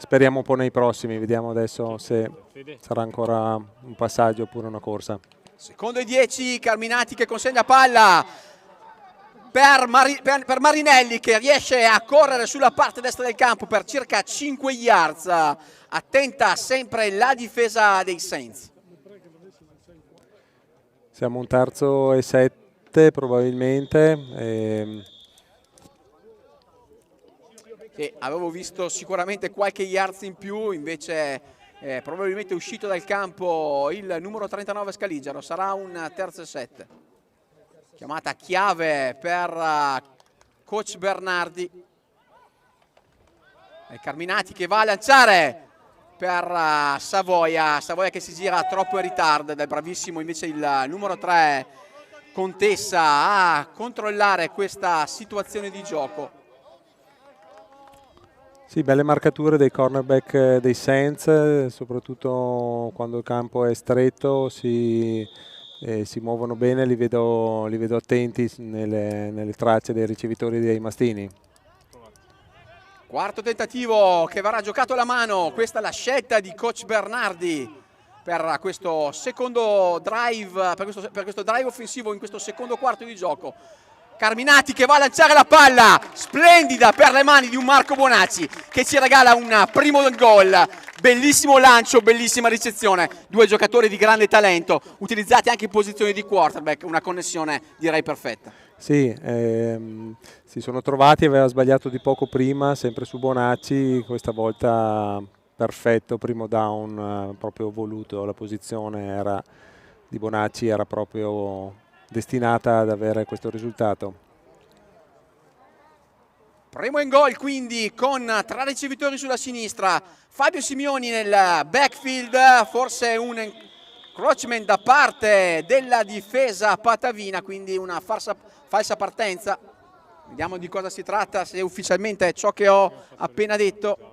speriamo un po' nei prossimi, vediamo adesso se sarà ancora un passaggio oppure una corsa. Secondo i 10, Carminati che consegna palla per Marinelli, che riesce a correre sulla parte destra del campo per circa 5 yards. Attenta sempre la difesa dei Saints. Siamo un terzo e 7 probabilmente. Avevo visto sicuramente qualche yards in più, invece probabilmente è uscito dal campo il numero 39 Scaligero. Sarà un terzo e 7. Chiamata chiave per coach Bernardi. E Carminati che va a lanciare per Savoia che si gira troppo in ritardo, ed è bravissimo invece il numero 3 Contessa a controllare questa situazione di gioco. Sì, belle marcature dei cornerback dei Saints, soprattutto quando il campo è stretto si muovono bene, li vedo attenti nelle tracce dei ricevitori dei Mastini. Quarto tentativo che verrà giocato alla mano, questa è la scelta di coach Bernardi per questo secondo drive, per questo drive offensivo in questo secondo quarto di gioco. Carminati che va a lanciare la palla, splendida per le mani di un Marco Bonacci che ci regala un primo gol. Bellissimo lancio, bellissima ricezione, due giocatori di grande talento utilizzati anche in posizione di quarterback, una connessione direi perfetta. Sì, si sono trovati, aveva sbagliato di poco prima, sempre su Bonacci, questa volta perfetto, primo down proprio voluto, la posizione di Bonacci era proprio destinata ad avere questo risultato. Primo in gol quindi con 3 ricevitori sulla sinistra, Fabio Simioni nel backfield, forse un encroachment da parte della difesa patavina, quindi una falsa partenza. Vediamo di cosa si tratta, se ufficialmente è ciò che ho appena detto.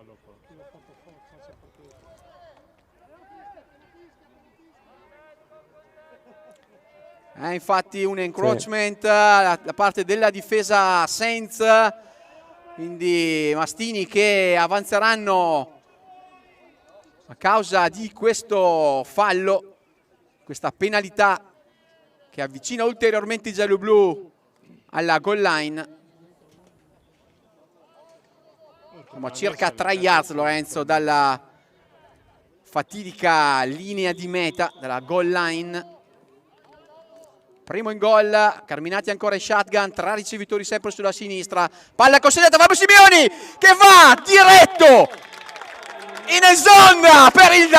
Infatti un encroachment da parte della difesa Saints, quindi Mastini che avanzeranno a causa di questo fallo, questa penalità che avvicina ulteriormente i gialloblu alla goal line. Siamo a circa 3 yards, Lorenzo, dalla fatidica linea di meta, dalla goal line. Primo in gol, Carminati ancora in shotgun, 3 ricevitori sempre sulla sinistra, palla consegnata a Fabio Simioni che va diretto in zona per il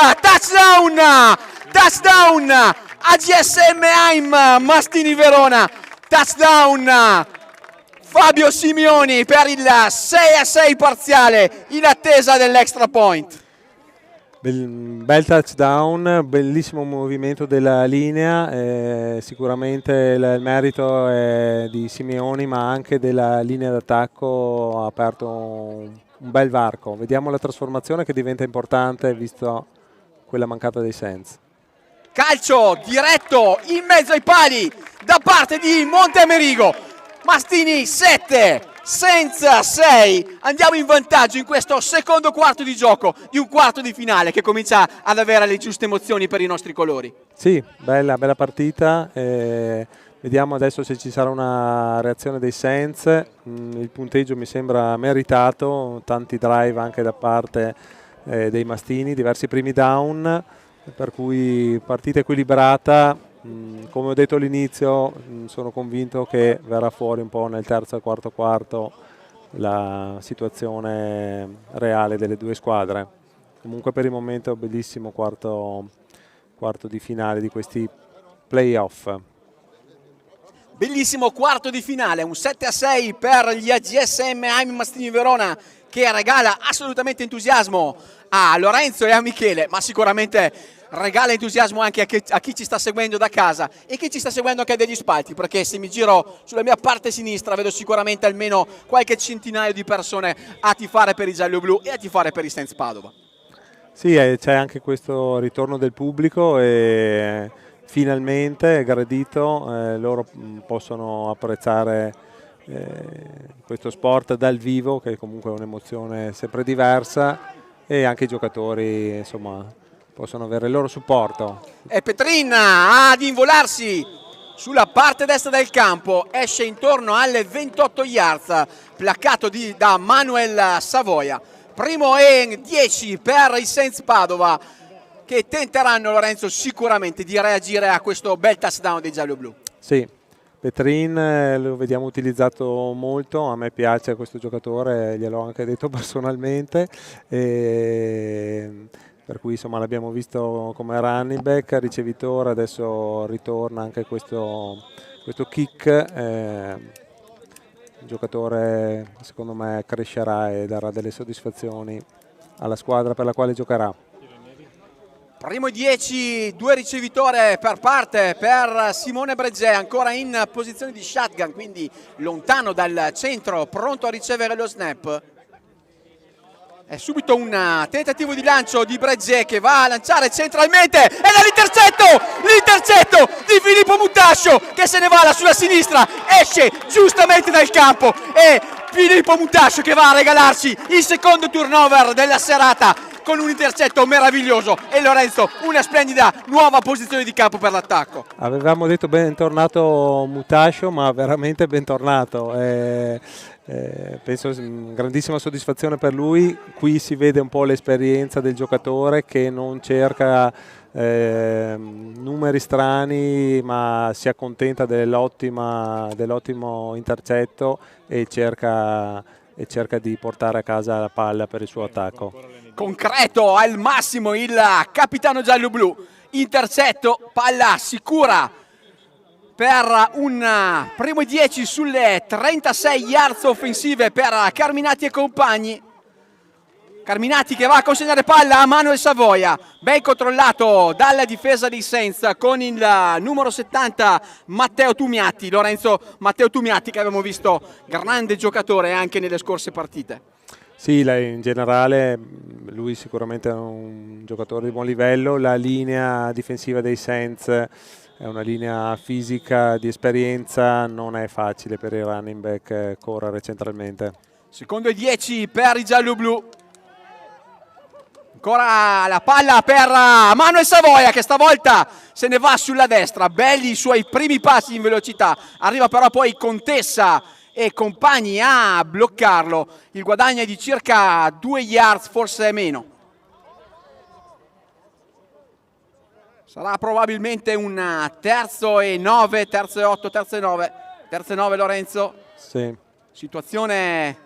touchdown AGSM Heim Mastini Verona, touchdown Fabio Simioni per il 6-6 parziale in attesa dell'extra point. Bel touchdown, bellissimo movimento della linea, sicuramente il merito è di Simioni, ma anche della linea d'attacco ha aperto un bel varco. Vediamo la trasformazione che diventa importante visto quella mancata dei Saints. Calcio diretto in mezzo ai pali da parte di Montemerigo, Mastini 7. Senza 6, andiamo in vantaggio in questo secondo quarto di gioco di un quarto di finale che comincia ad avere le giuste emozioni per i nostri colori. Sì, bella partita, vediamo adesso se ci sarà una reazione dei Saints. Il punteggio mi sembra meritato, tanti drive anche da parte dei Mastini, diversi primi down, per cui partita equilibrata. Come ho detto all'inizio, sono convinto che verrà fuori un po' nel terzo e quarto quarto la situazione reale delle due squadre. Comunque per il momento bellissimo quarto di finale di questi playoff. Bellissimo quarto di finale, un 7-6 per gli AGSM Heim Mastini Verona che regala assolutamente entusiasmo a Lorenzo e a Michele, ma sicuramente regala entusiasmo anche a chi ci sta seguendo da casa e chi ci sta seguendo anche dagli spalti, perché se mi giro sulla mia parte sinistra vedo sicuramente almeno qualche centinaio di persone a tifare per i gialloblu e a tifare per i Saints Padova. Sì, c'è anche questo ritorno del pubblico e finalmente è gradito, loro possono apprezzare questo sport dal vivo, che comunque è un'emozione sempre diversa. e anche i giocatori insomma possono avere il loro supporto. E Petrin ad involarsi sulla parte destra del campo, esce intorno alle 28 yards, placcato da Manuel Savoia. Primo e 10 per i Saints Padova, che tenteranno, Lorenzo, sicuramente di reagire a questo bel touchdown dei gialloblu. Sì, Petrin lo vediamo utilizzato molto, a me piace questo giocatore, gliel'ho anche detto personalmente, per cui insomma l'abbiamo visto come running back, ricevitore, adesso ritorna anche questo kick. Il giocatore secondo me crescerà e darà delle soddisfazioni alla squadra per la quale giocherà. Primo 10, 2 ricevitore per parte per Simone Bregè, ancora in posizione di shotgun, quindi lontano dal centro, pronto a ricevere lo snap. È subito un tentativo di lancio di Bregè che va a lanciare centralmente ed è l'intercetto di Filippo Mutascio che se ne va sulla sinistra, esce giustamente dal campo e Filippo Mutascio che va a regalarci il secondo turnover della serata con un intercetto meraviglioso. E Lorenzo, una splendida nuova posizione di campo per l'attacco. Avevamo detto bentornato Mutascio, ma veramente bentornato. Penso grandissima soddisfazione per lui. Qui si vede un po' l'esperienza del giocatore che non cerca numeri strani, ma si accontenta dell'ottimo intercetto e cerca di portare a casa la palla per il suo attacco. Concreto al massimo il capitano giallo-blu, intercetto, palla sicura per un primo 10 sulle 36 yards offensive per Carminati e compagni. Carminati che va a consegnare palla a Manuel Savoia, ben controllato dalla difesa dei Saints con il numero 70 Matteo Tumiati. Lorenzo, Matteo Tumiati che abbiamo visto grande giocatore anche nelle scorse partite. Sì, in generale lui sicuramente è un giocatore di buon livello. La linea difensiva dei Saints è una linea fisica di esperienza, non è facile per i running back correre centralmente. Secondo e 10 per i giallo-blu. Ancora la palla per Manuel Savoia che stavolta se ne va sulla destra. Belli i suoi primi passi in velocità. Arriva però poi Contessa e compagni a bloccarlo. Il guadagno è di circa 2 yards, forse meno. Sarà probabilmente un terzo e 9, terzo e 8, terzo e 9. Terzo e 9 Lorenzo. Sì. Situazione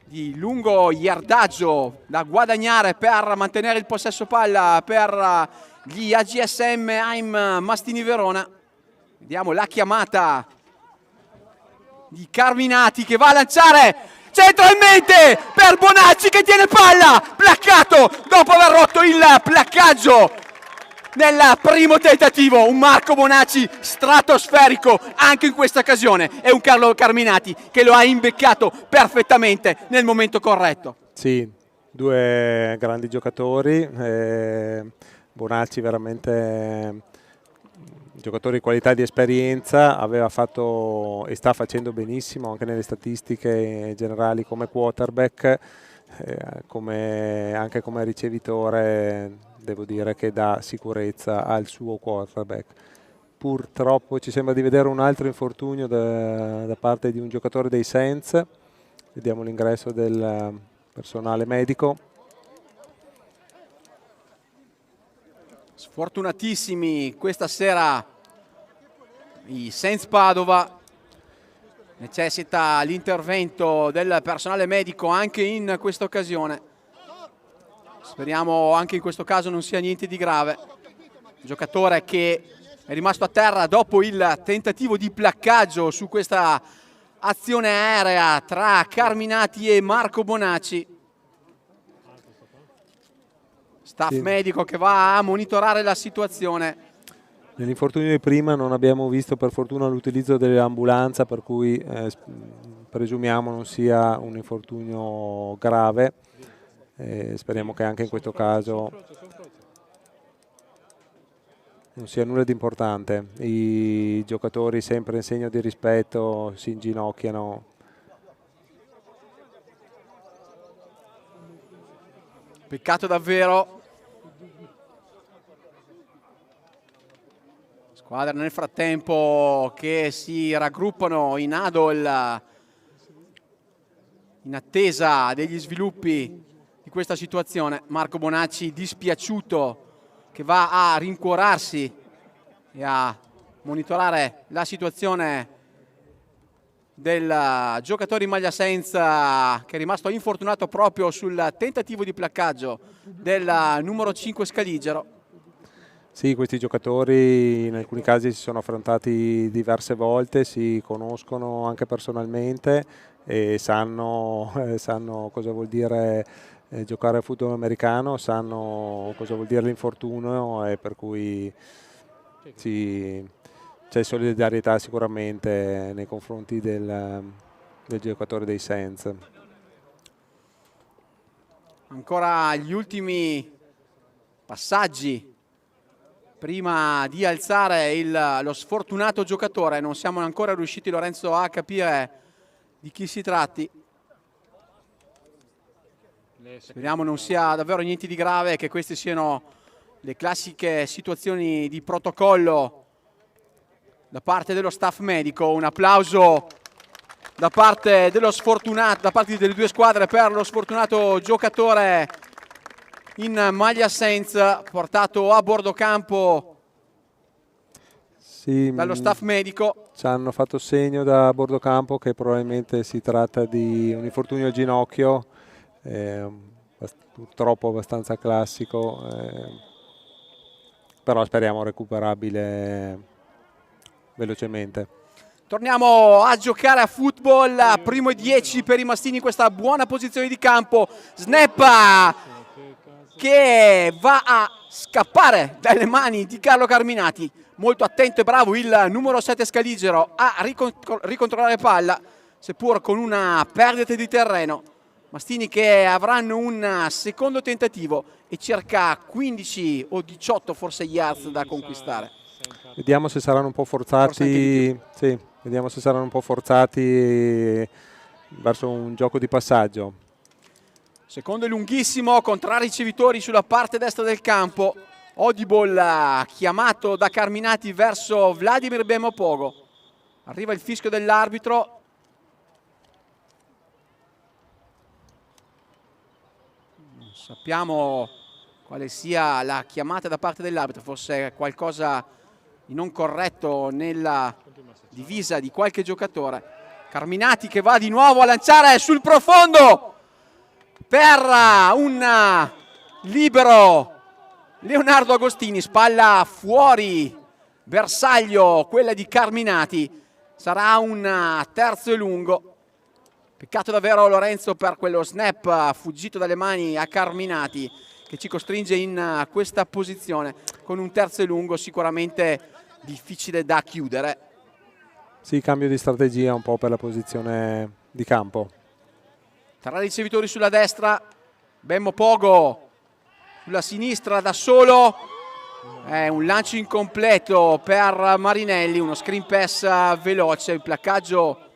di lungo yardaggio da guadagnare per mantenere il possesso palla per gli AGSM Aim Mastini Verona. Vediamo la chiamata di Carminati che va a lanciare centralmente per Bonacci che tiene palla, placcato dopo aver rotto il placcaggio nel primo tentativo. Un Marco Bonacci stratosferico anche in questa occasione e un Carlo Carminati che lo ha imbeccato perfettamente nel momento corretto. Sì, due grandi giocatori, Bonacci veramente giocatore di qualità e di esperienza, aveva fatto e sta facendo benissimo anche nelle statistiche generali come quarterback, anche come ricevitore devo dire che dà sicurezza al suo quarterback. Purtroppo ci sembra di vedere un altro infortunio da parte di un giocatore dei Saints. Vediamo l'ingresso del personale medico. Sfortunatissimi questa sera i Saints Padova, necessita l'intervento del personale medico anche in questa occasione. Speriamo anche in questo caso non sia niente di grave. Giocatore che è rimasto a terra dopo il tentativo di placcaggio su questa azione aerea tra Carminati e Marco Bonacci. Staff medico che va a monitorare la situazione. Nell'infortunio di prima non abbiamo visto per fortuna l'utilizzo dell'ambulanza, per cui presumiamo non sia un infortunio grave. Speriamo che anche in questo caso non sia nulla di importante. I giocatori sempre in segno di rispetto si inginocchiano. Peccato davvero. Squadre nel frattempo che si raggruppano in huddle in attesa degli sviluppi di questa situazione. Marco Bonacci dispiaciuto, che va a rincuorarsi e a monitorare la situazione del giocatore in maglia senza, che è rimasto infortunato proprio sul tentativo di placcaggio del numero 5 Scaligero. Sì, questi giocatori in alcuni casi si sono affrontati diverse volte, si conoscono anche personalmente e sanno cosa vuol dire giocare a football americano, sanno cosa vuol dire l'infortunio, e per cui c'è solidarietà sicuramente nei confronti del giocatore dei Saints. Ancora gli ultimi passaggi prima di alzare lo sfortunato giocatore. Non siamo ancora riusciti, Lorenzo, a capire di chi si tratti. Speriamo non sia davvero niente di grave, che queste siano le classiche situazioni di protocollo da parte dello staff medico. Un applauso da parte delle due squadre per lo sfortunato giocatore in maglia senza, portato a bordo campo dallo staff medico. Ci hanno fatto segno da bordo campo che probabilmente si tratta di un infortunio al ginocchio, purtroppo abbastanza classico, però speriamo recuperabile velocemente. Torniamo a giocare a football, primo e 10 per i Mastini in questa buona posizione di campo. Snap che va a scappare dalle mani di Carlo Carminati. Molto attento e bravo il numero 7 Scaligero a ricontrollare palla, seppur con una perdita di terreno. Mastini che avranno un secondo tentativo e circa 15 o 18 forse yards da conquistare. Vediamo se saranno un po' forzati, sì, vediamo se saranno un po' forzati verso un gioco di passaggio. Secondo è lunghissimo, con 3 ricevitori sulla parte destra del campo. Audible chiamato da Carminati verso Vladimir Bemopogo. Arriva il fischio dell'arbitro. Non sappiamo quale sia la chiamata da parte dell'arbitro, forse qualcosa di non corretto nella divisa di qualche giocatore. Carminati che va di nuovo a lanciare sul profondo per un libero Leonardo Agostini. Spalla fuori bersaglio quella di Carminati. Sarà un terzo e lungo. Peccato davvero, Lorenzo, per quello snap fuggito dalle mani a Carminati, che ci costringe in questa posizione con un terzo e lungo sicuramente difficile da chiudere. Sì, cambio di strategia un po' per la posizione di campo. 3 ricevitori sulla destra, Bemopogo sulla sinistra da solo, è un lancio incompleto per Marinelli, uno screen pass veloce, il placcaggio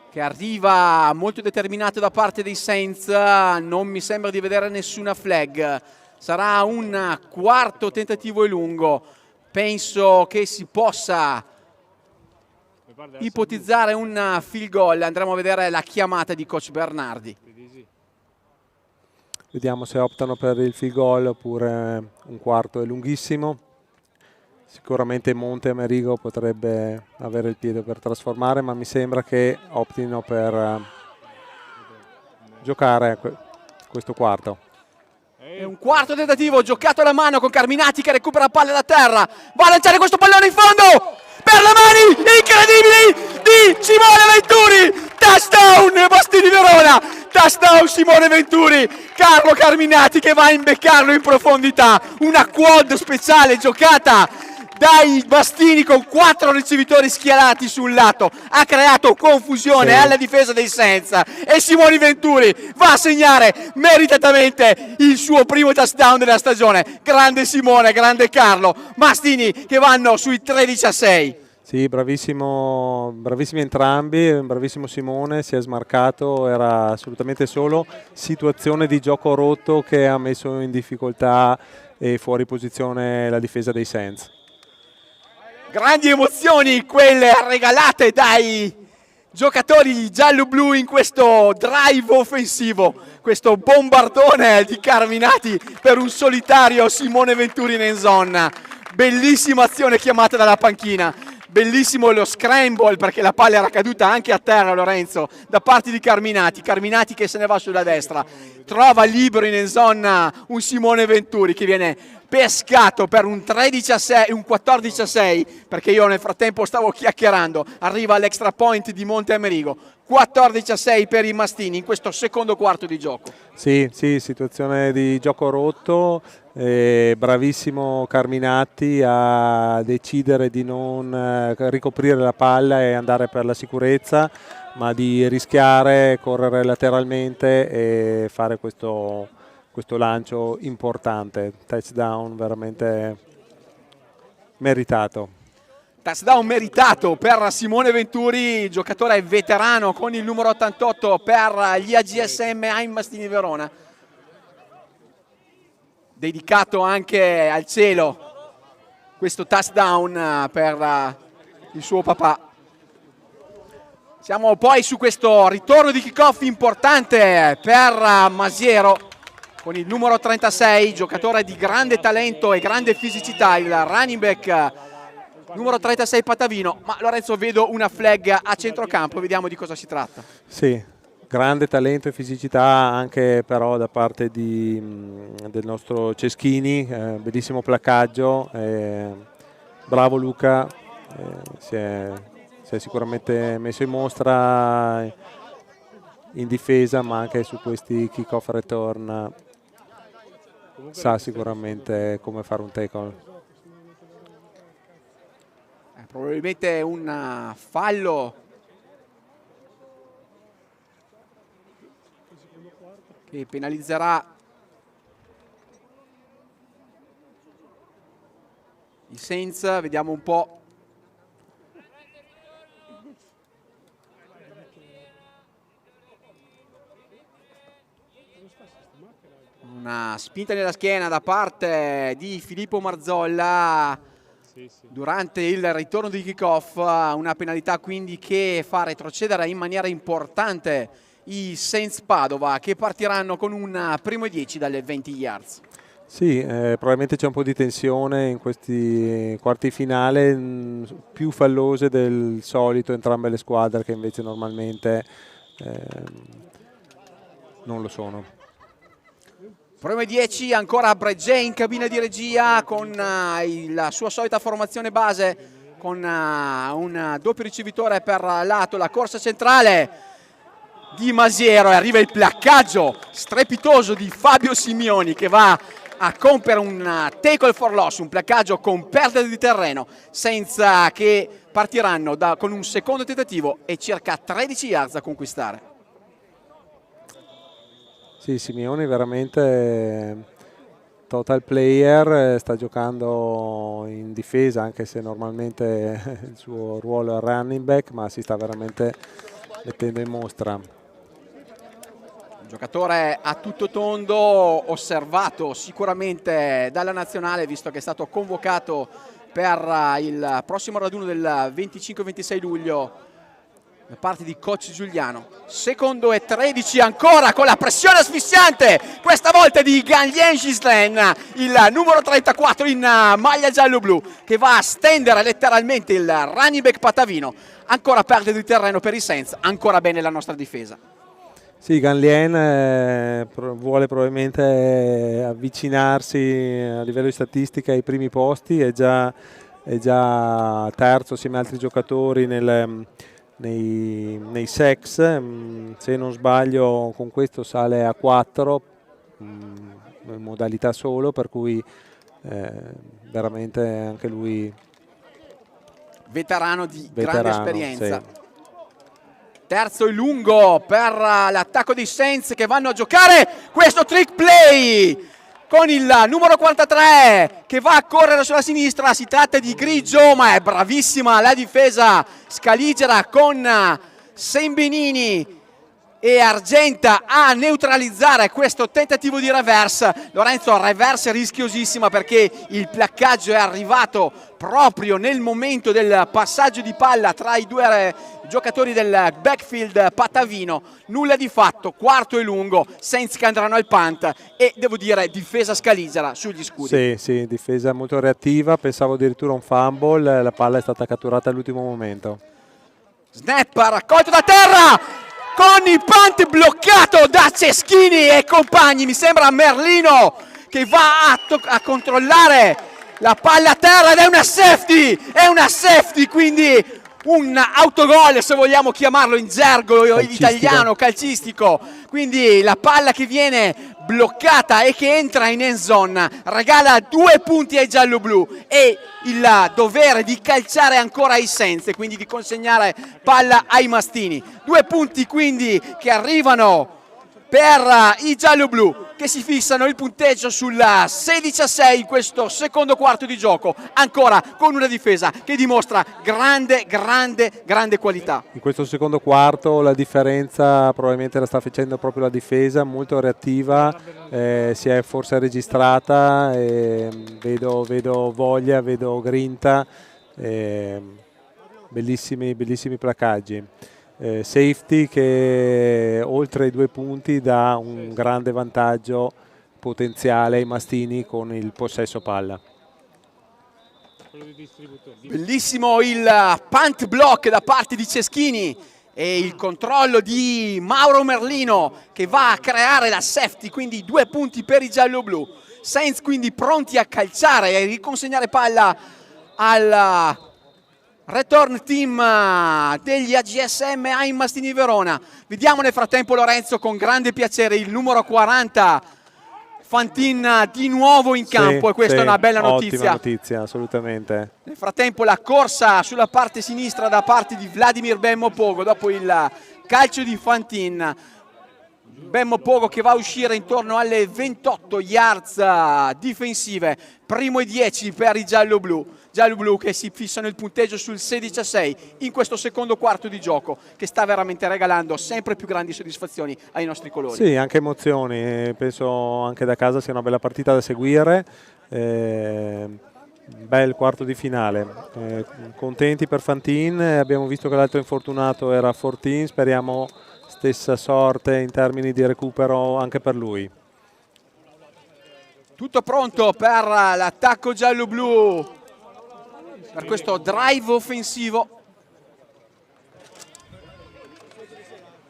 che arriva molto determinato da parte dei Saints. Non mi sembra di vedere nessuna flag, sarà un quarto tentativo e lungo. Penso che si possa ipotizzare un field goal. Andremo a vedere la chiamata di coach Bernardi. Vediamo se optano per il field goal oppure un quarto è lunghissimo. Sicuramente Monte Amerigo potrebbe avere il piede per trasformare, ma mi sembra che optino per giocare questo quarto. È un quarto tentativo giocato alla mano con Carminati che recupera palla da terra. Va a lanciare questo pallone in fondo per le mani incredibili di Simone Venturi. Touchdown Mastini Verona. Touchdown Simone Venturi. Carlo Carminati che va a imbeccarlo in profondità. Una quad speciale giocata dai Bastini con 4 ricevitori schierati sul lato. Ha creato confusione alla difesa dei Senza e Simone Venturi va a segnare meritatamente il suo primo touchdown della stagione. Grande Simone, grande Carlo. Bastini che vanno sui 13-6. Sì, bravissimi entrambi, bravissimo Simone, si è smarcato, era assolutamente solo, situazione di gioco rotto che ha messo in difficoltà e fuori posizione la difesa dei Saints. Grandi emozioni quelle regalate dai giocatori giallo-blu in questo drive offensivo, questo bombardone di Carminati per un solitario Simone Venturi in end zone. Bellissima azione chiamata dalla panchina, bellissimo lo scramble perché la palla era caduta anche a terra, Lorenzo, da parte di Carminati che se ne va sulla destra, trova libero in end zone un Simone Venturi che viene pescato per un 13-6, un 14-6, perché io nel frattempo stavo chiacchierando, arriva l'extra point di Monte Amerigo, 14-6 per i Mastini in questo secondo quarto di gioco. Sì, situazione di gioco rotto, bravissimo Carminati a decidere di non ricoprire la palla e andare per la sicurezza, ma di rischiare, correre lateralmente e fare questo lancio importante, touchdown veramente meritato. Touchdown meritato per Simone Venturi, giocatore veterano con il numero 88 per gli AGSM Aim Mastini Verona. Dedicato anche al cielo questo touchdown per il suo papà. Siamo poi su questo ritorno di kickoff importante per Masiero con il numero 36, giocatore di grande talento e grande fisicità, il running back numero 36 Patavino. Ma Lorenzo, vedo una flag a centrocampo, vediamo di cosa si tratta. Sì, grande talento e fisicità anche però da parte del nostro Ceschini, bellissimo placcaggio, bravo Luca, si è sicuramente messo in mostra in difesa, ma anche su questi kick-off return sa sicuramente come fare un tackle. Probabilmente un fallo che penalizzerà i Saints, vediamo un po'. Una spinta nella schiena da parte di Filippo Marzolla durante il ritorno di kickoff, una penalità quindi che fa retrocedere in maniera importante i Saints Padova, che partiranno con un primo e 10 dalle 20 yards. Sì, probabilmente c'è un po' di tensione in questi quarti finale, più fallose del solito entrambe le squadre, che invece normalmente non lo sono. Primo e 10, ancora Bregè in cabina di regia con la sua solita formazione base, con un doppio ricevitore per lato, la corsa centrale di Masiero e arriva il placcaggio strepitoso di Fabio Simioni che va a compiere un tackle for loss, un placcaggio con perdita di terreno, senza che partiranno con un secondo tentativo e circa 13 yards da conquistare. Sì, Simeone veramente total player, sta giocando in difesa anche se normalmente il suo ruolo è running back, ma si sta veramente mettendo in mostra. Un giocatore a tutto tondo, osservato sicuramente dalla nazionale visto che è stato convocato per il prossimo raduno del 25-26 luglio da parte di coach Giuliano. Secondo e 13 ancora con la pressione asfissiante, questa volta di Ganlien Gislen, il numero 34 in maglia giallo-blu, che va a stendere letteralmente il running back Patavino. Ancora perdita di terreno per i Saints, ancora bene la nostra difesa. Sì, Ganlien vuole probabilmente avvicinarsi a livello di statistica ai primi posti, è già terzo assieme ad altri giocatori nei sacks, se non sbaglio con questo sale a 4 in modalità solo, per cui veramente anche lui veterano di grande esperienza. Sì. Terzo e lungo per l'attacco dei Saints che vanno a giocare questo trick play con il numero 43 che va a correre sulla sinistra. Si tratta di Grigio, ma è bravissima la difesa scaligera con Sembenini e Argenta a neutralizzare questo tentativo di reverse. Lorenzo, reverse rischiosissima perché il placcaggio è arrivato proprio nel momento del passaggio di palla tra i due giocatori del backfield patavino. Nulla di fatto, quarto e lungo, Saints che andranno al punt e devo dire difesa scaligera sugli scudi. Sì, difesa molto reattiva, pensavo addirittura un fumble, la palla è stata catturata all'ultimo momento. Snap raccolto da terra con il punt bloccato da Ceschini e compagni. Mi sembra Merlino che va a controllare la palla a terra ed è una safety, quindi un autogol se vogliamo chiamarlo in gergo italiano calcistico. Quindi la palla che viene bloccata e che entra in end zone regala 2 punti ai giallo-blu e il dovere di calciare ancora i Saints e quindi di consegnare palla ai mastini. 2 punti quindi che arrivano per i giallo-blu che si fissano il punteggio sul 16-6 in questo secondo quarto di gioco, ancora con una difesa che dimostra grande qualità. In questo secondo quarto la differenza probabilmente la sta facendo proprio la difesa, molto reattiva, si è forse registrata, vedo voglia, vedo grinta, bellissimi placcaggi. Safety che oltre i 2 punti dà un grande vantaggio potenziale ai mastini con il possesso palla. Bellissimo il punt block da parte di Ceschini e il controllo di Mauro Merlino che va a creare la safety, quindi 2 punti per i giallo-blu. Saints quindi pronti a calciare e riconsegnare palla al return team degli AGSM ai Mastini Verona. Vediamo nel frattempo Lorenzo con grande piacere il numero 40 Fantin di nuovo in campo e questa è una bella notizia. Ottima notizia, assolutamente. Nel frattempo la corsa sulla parte sinistra da parte di Vladimir Bemmo-Pogo dopo il calcio di Fantin. Bemmo-Pogo che va a uscire intorno alle 28 yards difensive, primo e 10 per i giallo-blu che si fissano il punteggio sul 16-6 in questo secondo quarto di gioco che sta veramente regalando sempre più grandi soddisfazioni ai nostri colori. Sì, anche emozioni, penso anche da casa sia una bella partita da seguire, bel quarto di finale, contenti per Fantin, abbiamo visto che l'altro infortunato era Fortin, speriamo stessa sorte in termini di recupero anche per lui. Tutto pronto per l'attacco giallo-blu, per questo drive offensivo.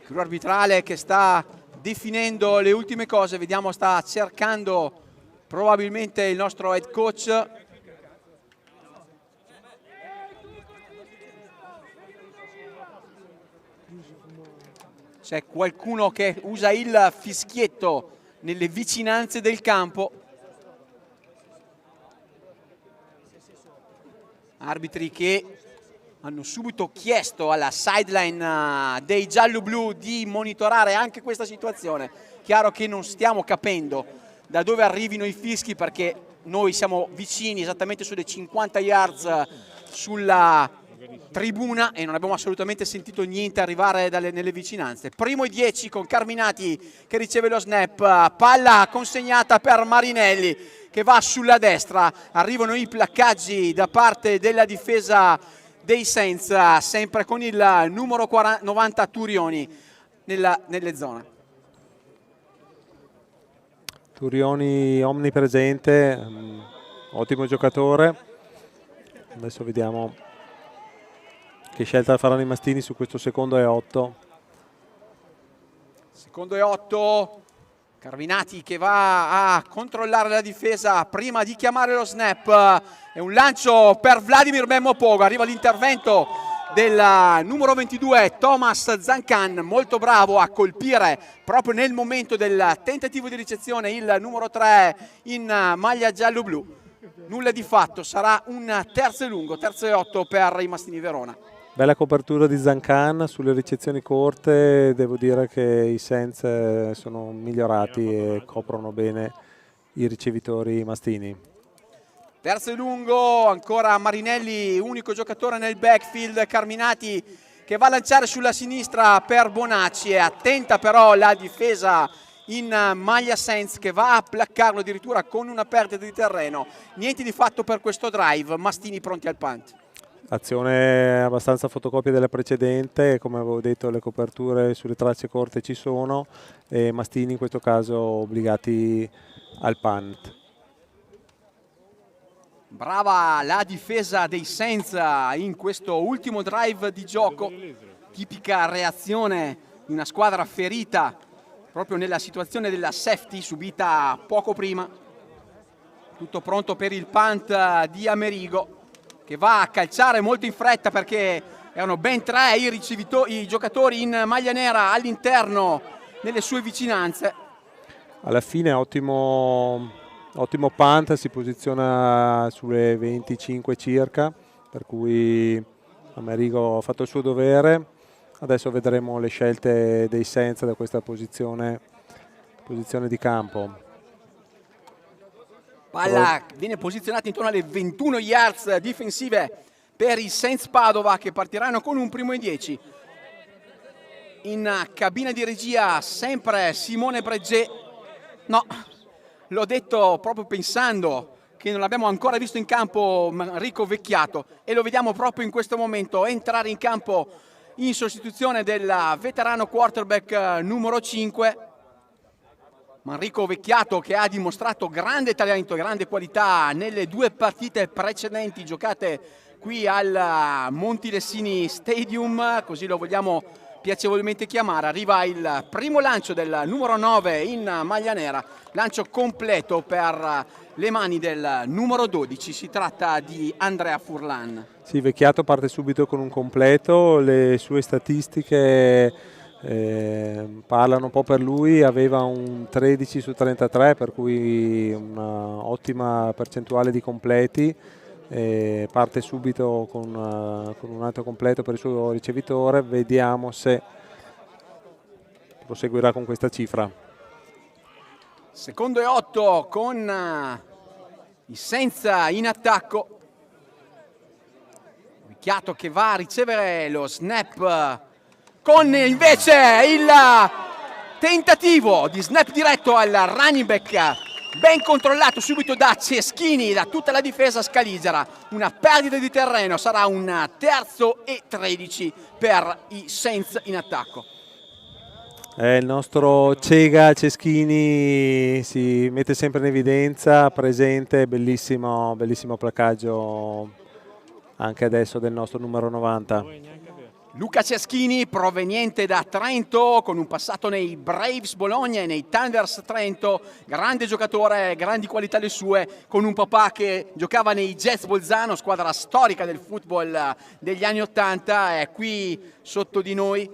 Crew arbitrale che sta definendo le ultime cose, vediamo sta cercando probabilmente il nostro head coach. C'è qualcuno che usa il fischietto nelle vicinanze del campo. Arbitri che hanno subito chiesto alla sideline dei giallo-blu di monitorare anche questa situazione. Chiaro che non stiamo capendo da dove arrivino i fischi perché noi siamo vicini esattamente sulle 50 yards sulla tribuna e non abbiamo assolutamente sentito niente arrivare nelle vicinanze. Primo e 10 con Carminati che riceve lo snap, palla consegnata per Marinelli che va sulla destra, arrivano i placcaggi da parte della difesa dei Saints, sempre con il numero 90 Turioni nelle zone. Turioni omnipresente, ottimo giocatore. Adesso vediamo che scelta faranno i mastini su questo secondo e 8. Secondo e 8, Carminati che va a controllare la difesa prima di chiamare lo snap. È un lancio per Vladimir Bemmo-Pogo, arriva l'intervento del numero 22 Thomas Zancan, molto bravo a colpire proprio nel momento del tentativo di ricezione il numero 3 in maglia giallo-blu. Nulla di fatto, sarà un terzo e lungo, terzo e 8 per i Mastini Verona. Bella copertura di Zancan sulle ricezioni corte, devo dire che i Saints sono migliorati e coprono bene i ricevitori mastini. Terzo e lungo, ancora Marinelli, unico giocatore nel backfield. Carminati che va a lanciare sulla sinistra per Bonacci, è attenta però la difesa in maglia Saints che va a placcarlo addirittura con una perdita di terreno. Niente di fatto per questo drive, Mastini pronti al punt. Azione abbastanza fotocopia della precedente, come avevo detto le coperture sulle tracce corte ci sono e Mastini in questo caso obbligati al punt. Brava la difesa dei Saints in questo ultimo drive di gioco, tipica reazione di una squadra ferita proprio nella situazione della safety subita poco prima. Tutto pronto per il punt di Amerigo che va a calciare molto in fretta perché erano ben 3 i giocatori in maglia nera all'interno nelle sue vicinanze. Alla fine ottimo punt, si posiziona sulle 25 circa, per cui Amerigo ha fatto il suo dovere. Adesso vedremo le scelte dei Saints da questa posizione di campo. Palla viene posizionata intorno alle 21 yards difensive per i Saints Padova che partiranno con un 1° e 10. In cabina di regia sempre Simone Bregget. No, l'ho detto proprio pensando che non l'abbiamo ancora visto in campo Enrico Vecchiato e lo vediamo proprio in questo momento entrare in campo in sostituzione del veterano quarterback numero 5. Enrico Vecchiato che ha dimostrato grande talento, grande qualità nelle 2 partite precedenti giocate qui al Montilessini Stadium, così lo vogliamo piacevolmente chiamare. Arriva il primo lancio del numero 9 in maglia nera, lancio completo per le mani del numero 12, si tratta di Andrea Furlan. Sì, Vecchiato parte subito con un completo, le sue statistiche parlano un po' per lui, aveva un 13 su 33, per cui un'ottima percentuale di completi. Parte subito con un altro completo per il suo ricevitore, vediamo se proseguirà con questa cifra. Secondo e 8 con i Saints in attacco. Vecchiato che va a ricevere lo snap con invece il tentativo di snap diretto al running back ben controllato subito da Ceschini, da tutta la difesa scaligera. Una perdita di terreno, sarà un 3° e 13 per i Saints in attacco. Il nostro Cega Ceschini si mette sempre in evidenza, presente, bellissimo placcaggio anche adesso del nostro numero 90. Luca Ceschini, proveniente da Trento, con un passato nei Braves Bologna e nei Thunders Trento, grande giocatore, grandi qualità le sue, con un papà che giocava nei Jets Bolzano, squadra storica del football degli anni 80, è qui sotto di noi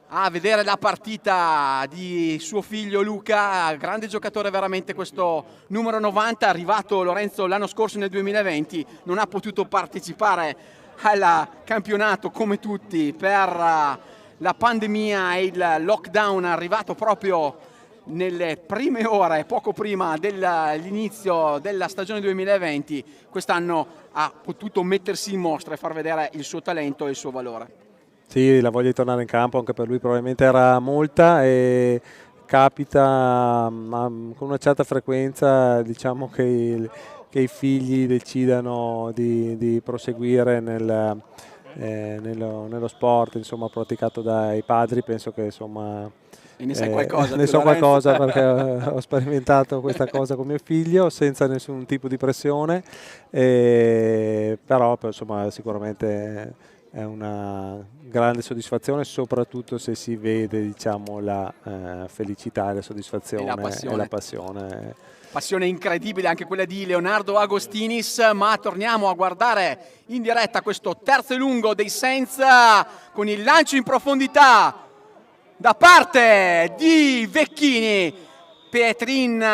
a vedere la partita di suo figlio Luca, grande giocatore veramente questo numero 90, arrivato Lorenzo l'anno scorso nel 2020, non ha potuto partecipare al campionato come tutti per la pandemia e il lockdown arrivato proprio nelle prime ore, poco prima dell'inizio della stagione 2020. Quest'anno ha potuto mettersi in mostra e far vedere il suo talento e il suo valore. Sì, la voglia di tornare in campo anche per lui probabilmente era molta e capita con una certa frequenza, diciamo, che i figli decidano di proseguire nello sport, insomma, praticato dai padri. Penso che insomma ne sai qualcosa, ne so qualcosa perché ho sperimentato questa cosa con mio figlio senza nessun tipo di pressione, però insomma sicuramente è una grande soddisfazione, soprattutto se si vede, diciamo, la felicità, la soddisfazione e la passione. Passione incredibile anche quella di Leonardo Agostinis, ma torniamo a guardare in diretta questo terzo e lungo dei Saints con il lancio in profondità da parte di Vecchini. Pietrin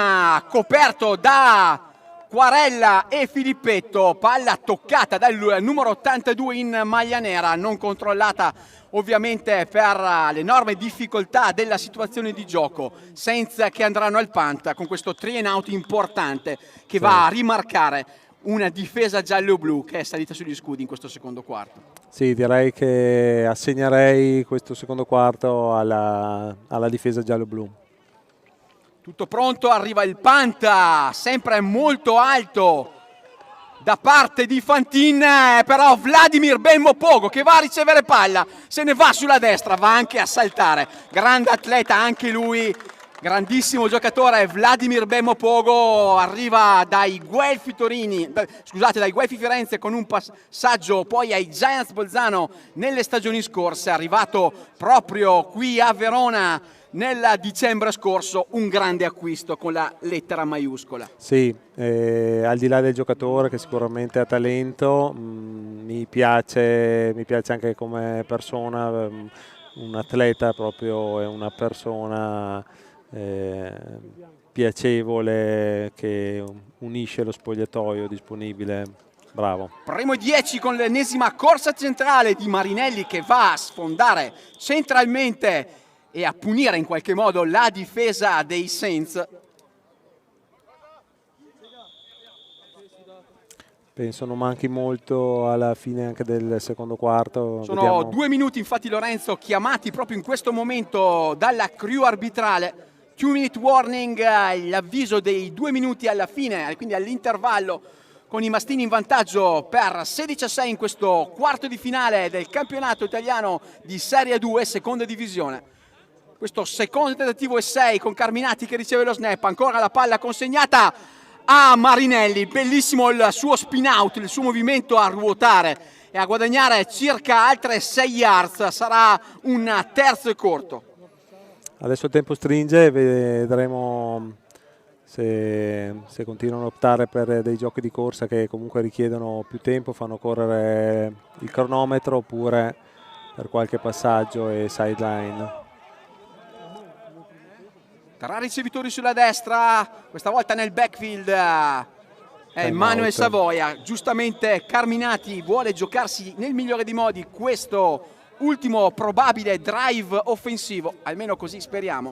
coperto da Quarella e Filippetto, palla toccata dal numero 82 in maglia nera, non controllata ovviamente per l'enorme difficoltà della situazione di gioco. Saints che andranno al punt con questo 3 and out importante che va a rimarcare una difesa giallo-blu che è salita sugli scudi in questo secondo quarto. Sì, direi che assegnerei questo secondo quarto alla difesa giallo-blu. Tutto pronto, arriva il punt, sempre molto alto da parte di Fantin, però Vladimir Belmopogo che va a ricevere palla, se ne va sulla destra, va anche a saltare, grande atleta anche lui, grandissimo giocatore. Vladimir Belmopogo arriva dai Guelfi Firenze con un passaggio poi ai Giants Bolzano nelle stagioni scorse, è arrivato proprio qui a Verona nel dicembre scorso, un grande acquisto con la lettera maiuscola. Sì, al di là del giocatore che sicuramente ha talento, mi piace anche come persona, un atleta proprio, è una persona piacevole che unisce lo spogliatoio disponibile. Bravo. Primo e 10 con l'ennesima corsa centrale di Marinelli che va a sfondare centralmente e a punire in qualche modo la difesa dei Saints. Penso non manchi molto alla fine anche del secondo quarto. Sono Vediamo. 2 minuti infatti, Lorenzo, chiamati proprio in questo momento dalla crew arbitrale. 2-minute warning, l'avviso dei 2 minuti alla fine, quindi all'intervallo, con i mastini in vantaggio per 16-6 in questo quarto di finale del campionato italiano di Serie 2, seconda divisione. Questo secondo tentativo e 6 con Carminati che riceve lo snap, ancora la palla consegnata a Marinelli, bellissimo il suo spin out, il suo movimento a ruotare e a guadagnare circa altre 6 yards, sarà un terzo e corto. Adesso il tempo stringe, vedremo se continuano a optare per dei giochi di corsa che comunque richiedono più tempo, fanno correre il cronometro, oppure per qualche passaggio e sideline. 3 ricevitori sulla destra, questa volta nel backfield è Manuel Savoia. Giustamente Carminati vuole giocarsi nel migliore dei modi questo ultimo probabile drive offensivo, almeno così speriamo.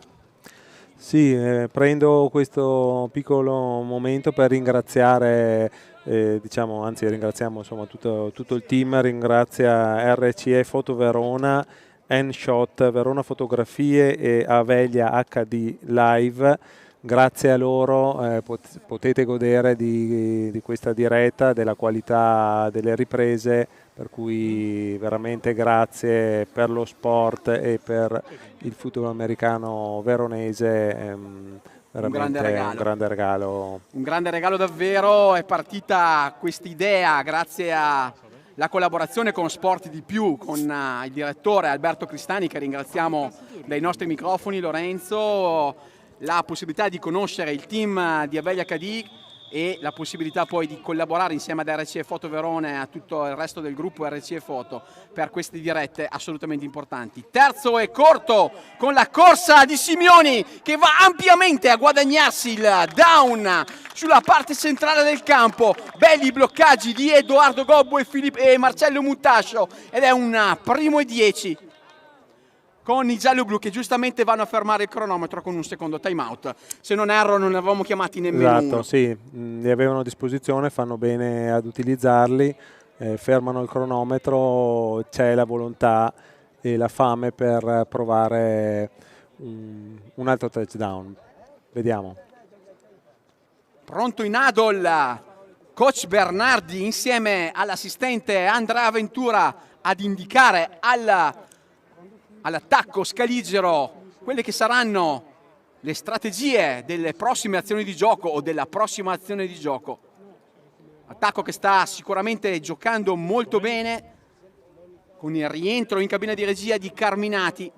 Sì, prendo questo piccolo momento per ringraziare, ringraziamo insomma tutto il team, ringrazia RCE Foto Verona, N-Shot Verona Fotografie e Avelia HD Live. Grazie a loro potete godere di questa diretta, della qualità delle riprese, per cui veramente grazie per lo sport e per il football americano veronese. Veramente un grande regalo. Un grande regalo davvero, è partita questa idea grazie alla collaborazione con Sport di Più, con il direttore Alberto Cristani, che ringraziamo dai nostri microfoni, Lorenzo, la possibilità di conoscere il team di Avelia HD e la possibilità poi di collaborare insieme ad RCE Foto Verona e a tutto il resto del gruppo RCE Foto per queste dirette assolutamente importanti. Terzo e corto con la corsa di Simioni che va ampiamente a guadagnarsi il down sulla parte centrale del campo. Belli bloccaggi di Edoardo Gobbo e Marcello Mutascio ed è un primo e 10 con i giallo-blu che giustamente vanno a fermare il cronometro con un secondo timeout. Se non erro non ne avevamo chiamati nemmeno uno. Sì, li avevano a disposizione, fanno bene ad utilizzarli, fermano il cronometro, c'è la volontà e la fame per provare un altro touchdown. Vediamo. Pronto in huddle coach Bernardi insieme all'assistente Andrea Ventura ad indicare all'attacco scaligero quelle che saranno le strategie delle prossime azioni di gioco o della prossima azione di gioco. Attacco che sta sicuramente giocando molto bene con il rientro in cabina di regia di Carminati,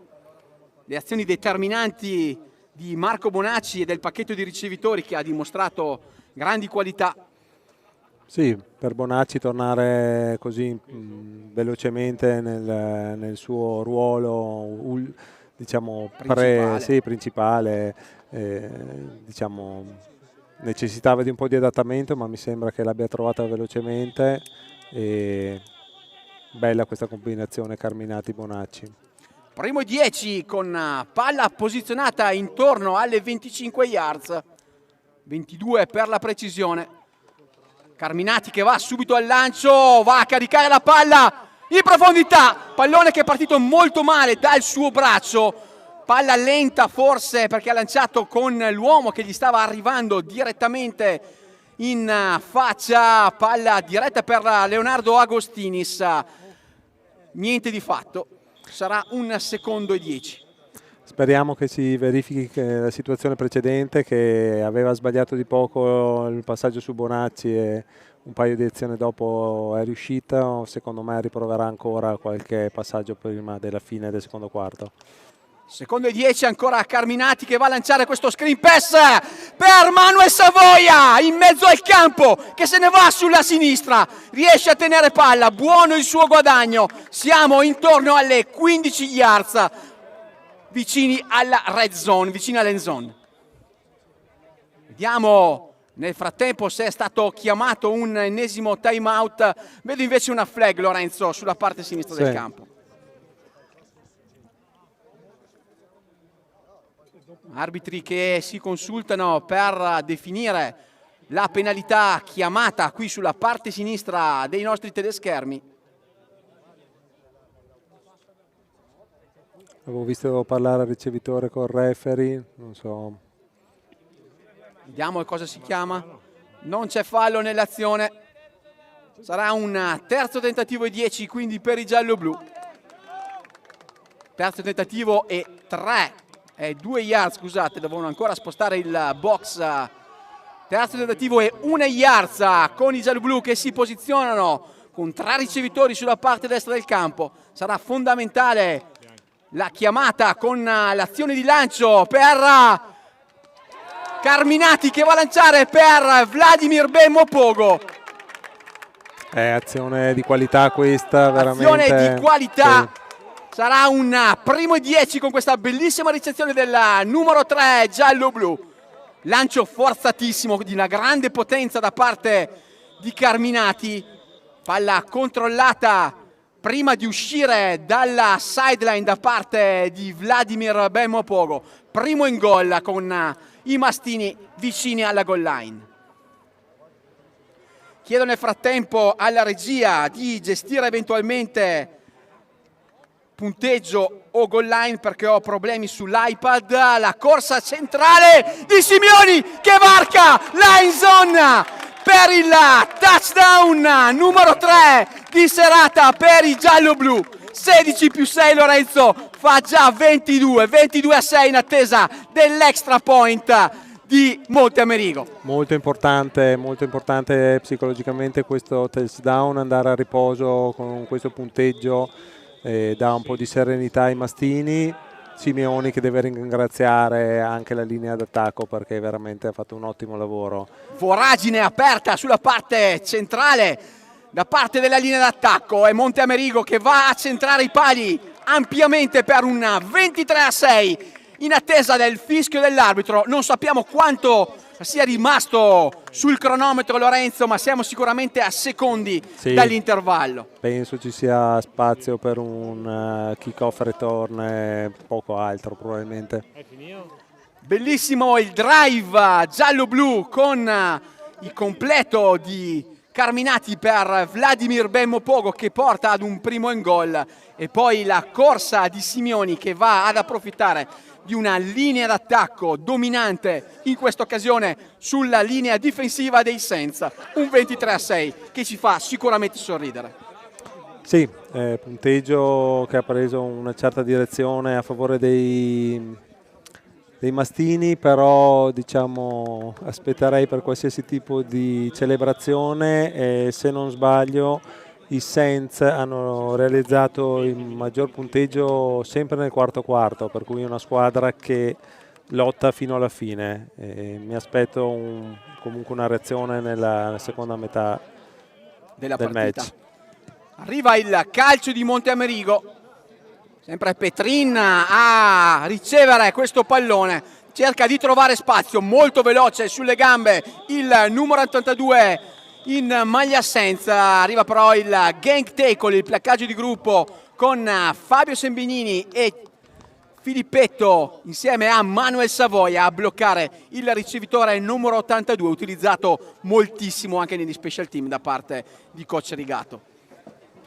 le azioni determinanti di Marco Bonacci e del pacchetto di ricevitori che ha dimostrato grandi qualità. Sì, per Bonacci tornare così velocemente nel suo ruolo principale, necessitava di un po' di adattamento, ma mi sembra che l'abbia trovata velocemente e bella questa combinazione Carminati-Bonacci. Primo 10 con palla posizionata intorno alle 25 yards, 22 per la precisione. Carminati che va subito al lancio, va a caricare la palla in profondità, pallone che è partito molto male dal suo braccio, palla lenta forse perché ha lanciato con l'uomo che gli stava arrivando direttamente in faccia, palla diretta per Leonardo Agostinis, niente di fatto, sarà un secondo e 10. Speriamo che si verifichi la situazione precedente, che aveva sbagliato di poco il passaggio su Bonacci e un paio di azioni dopo è riuscita. Secondo me riproverà ancora qualche passaggio prima della fine del secondo quarto. Secondo e 10 ancora Carminati che va a lanciare questo screen pass per Manuel Savoia in mezzo al campo, che se ne va sulla sinistra, riesce a tenere palla, buono il suo guadagno, siamo intorno alle 15 yards, vicini alla red zone, vicini all'end zone. Vediamo nel frattempo se è stato chiamato un ennesimo time out. Vedo invece una flag, Lorenzo, sulla parte sinistra del campo. Arbitri che si consultano per definire la penalità chiamata qui sulla parte sinistra dei nostri teleschermi. Avevo visto parlare al ricevitore col referee, non so. Vediamo cosa si chiama. Non c'è fallo nell'azione. Sarà un terzo tentativo e 10 quindi per i giallo-blu. Terzo tentativo e 2 yards, scusate, devono ancora spostare il box. Terzo tentativo e 1 yards con i giallo-blu che si posizionano con 3 ricevitori sulla parte destra del campo. Sarà fondamentale la chiamata con l'azione di lancio per Carminati che va a lanciare per Vladimir Bemopogo. È azione di qualità questa, veramente. Azione di qualità. Sì. Sarà un primo e 10 con questa bellissima ricezione del numero 3 giallo-blu. Lancio forzatissimo di una grande potenza da parte di Carminati. Palla controllata prima di uscire dalla sideline da parte di Vladimir Bemopogo. Primo in gol con i mastini vicini alla goal line. Chiedo nel frattempo alla regia di gestire eventualmente punteggio o goal line perché ho problemi sull'iPad. La corsa centrale di Simioni che varca la end zone per il touchdown numero 3 di serata per i giallo-blu. 16 più 6 Lorenzo fa già 22 a 6 in attesa dell'extra point di Monteamerigo. Molto importante psicologicamente questo touchdown, andare a riposo con questo punteggio dà un po' di serenità ai mastini. Simeoni che deve ringraziare anche la linea d'attacco perché veramente ha fatto un ottimo lavoro. Voragine aperta sulla parte centrale da parte della linea d'attacco, è Monteamerigo che va a centrare i pali ampiamente per un 23-6 in attesa del fischio dell'arbitro. Non sappiamo quanto sia rimasto sul cronometro Lorenzo, ma siamo sicuramente a secondi dall'intervallo. Penso ci sia spazio per un kick-off return e poco altro probabilmente. Bellissimo il drive giallo-blu con il completo di Carminati per Vladimir Bemopogo che porta ad un primo in gol e poi la corsa di Simioni che va ad approfittare di una linea d'attacco dominante in questa occasione sulla linea difensiva dei Saints. Un 23-6 che ci fa sicuramente sorridere. Sì, punteggio che ha preso una certa direzione a favore dei mastini, però diciamo aspetterei per qualsiasi tipo di celebrazione e se non sbaglio i Saints hanno realizzato il maggior punteggio sempre nel quarto quarto, per cui è una squadra che lotta fino alla fine. Mi aspetto comunque una reazione nella seconda metà della del partita. match. Arriva il calcio di Monteamerigo, sempre Petrin a ricevere questo pallone, cerca di trovare spazio, molto veloce sulle gambe il numero 82 in maglia senza. Arriva però il gang tackle, il placcaggio di gruppo con Fabio Sembinini e Filippetto insieme a Manuel Savoia a bloccare il ricevitore numero 82, utilizzato moltissimo anche negli special team da parte di coach Rigato.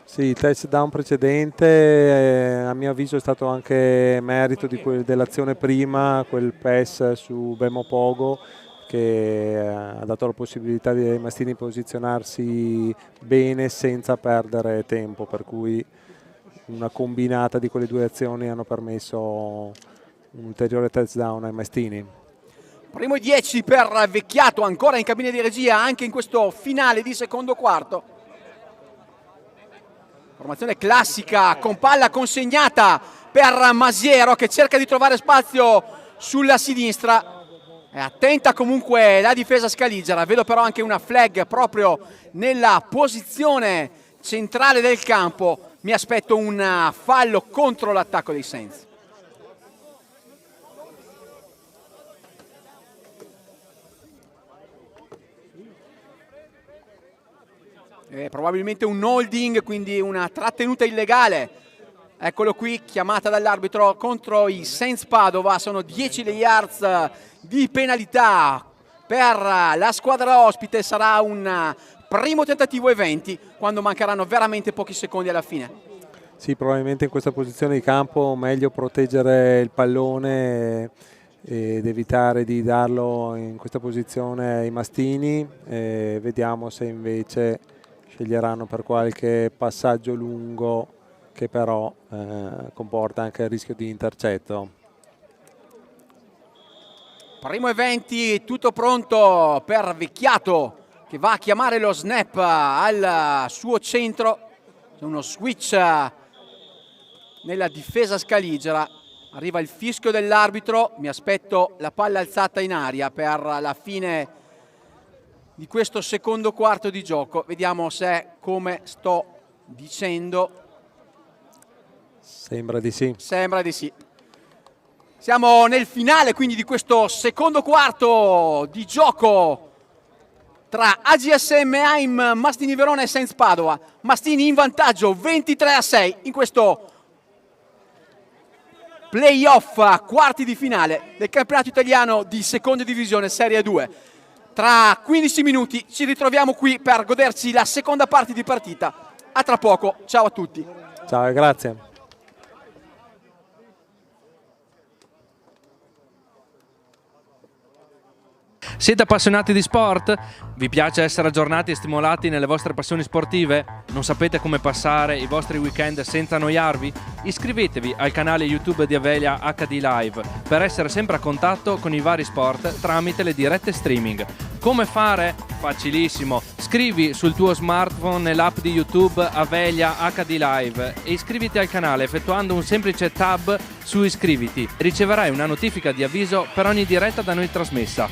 Sì, il touchdown precedente a mio avviso è stato anche merito dell'azione prima, quel pass su Bemo Pogo che ha dato la possibilità ai Mastini di posizionarsi bene senza perdere tempo, per cui una combinata di quelle due azioni hanno permesso un ulteriore touchdown ai Mastini. Primo e 10 per Vecchiato, ancora in cabina di regia anche in questo finale di secondo quarto. Formazione classica con palla consegnata per Masiero che cerca di trovare spazio sulla sinistra. È attenta comunque la difesa scaligera, vedo però anche una flag proprio nella posizione centrale del campo. Mi aspetto un fallo contro l'attacco dei Saints. Probabilmente un holding, quindi una trattenuta illegale. Eccolo qui, chiamata dall'arbitro contro i Saints Padova. Sono 10 le yards di penalità per la squadra ospite. Sarà un primo tentativo e 20 quando mancheranno veramente pochi secondi alla fine. Sì, probabilmente in questa posizione di campo meglio proteggere il pallone ed evitare di darlo in questa posizione ai Mastini. Vediamo se invece sceglieranno per qualche passaggio lungo che però comporta anche il rischio di intercetto. Primo e 20, tutto pronto per Vecchiato che va a chiamare lo snap al suo centro. C'è uno switch nella difesa scaligera. Arriva il fischio dell'arbitro, mi aspetto la palla alzata in aria per la fine di questo secondo quarto di gioco. Vediamo se, come sto dicendo, sembra di sì. Sembra di sì. Siamo nel finale quindi di questo secondo quarto di gioco tra AGSM Haim, Mastini Verona e Saints Padova. Mastini in vantaggio 23-6 in questo playoff quarti di finale del campionato italiano di seconda divisione Serie 2. Tra 15 minuti ci ritroviamo qui per goderci la seconda parte di partita. A tra poco, ciao a tutti. Ciao e grazie. Siete appassionati di sport? Vi piace essere aggiornati e stimolati nelle vostre passioni sportive? Non sapete come passare i vostri weekend senza annoiarvi? Iscrivetevi al canale YouTube di Avelia HD Live per essere sempre a contatto con i vari sport tramite le dirette streaming. Come fare? Facilissimo. Scrivi sul tuo smartphone nell'app di YouTube Avelia HD Live e iscriviti al canale effettuando un semplice tab su Iscriviti. Riceverai una notifica di avviso per ogni diretta da noi trasmessa.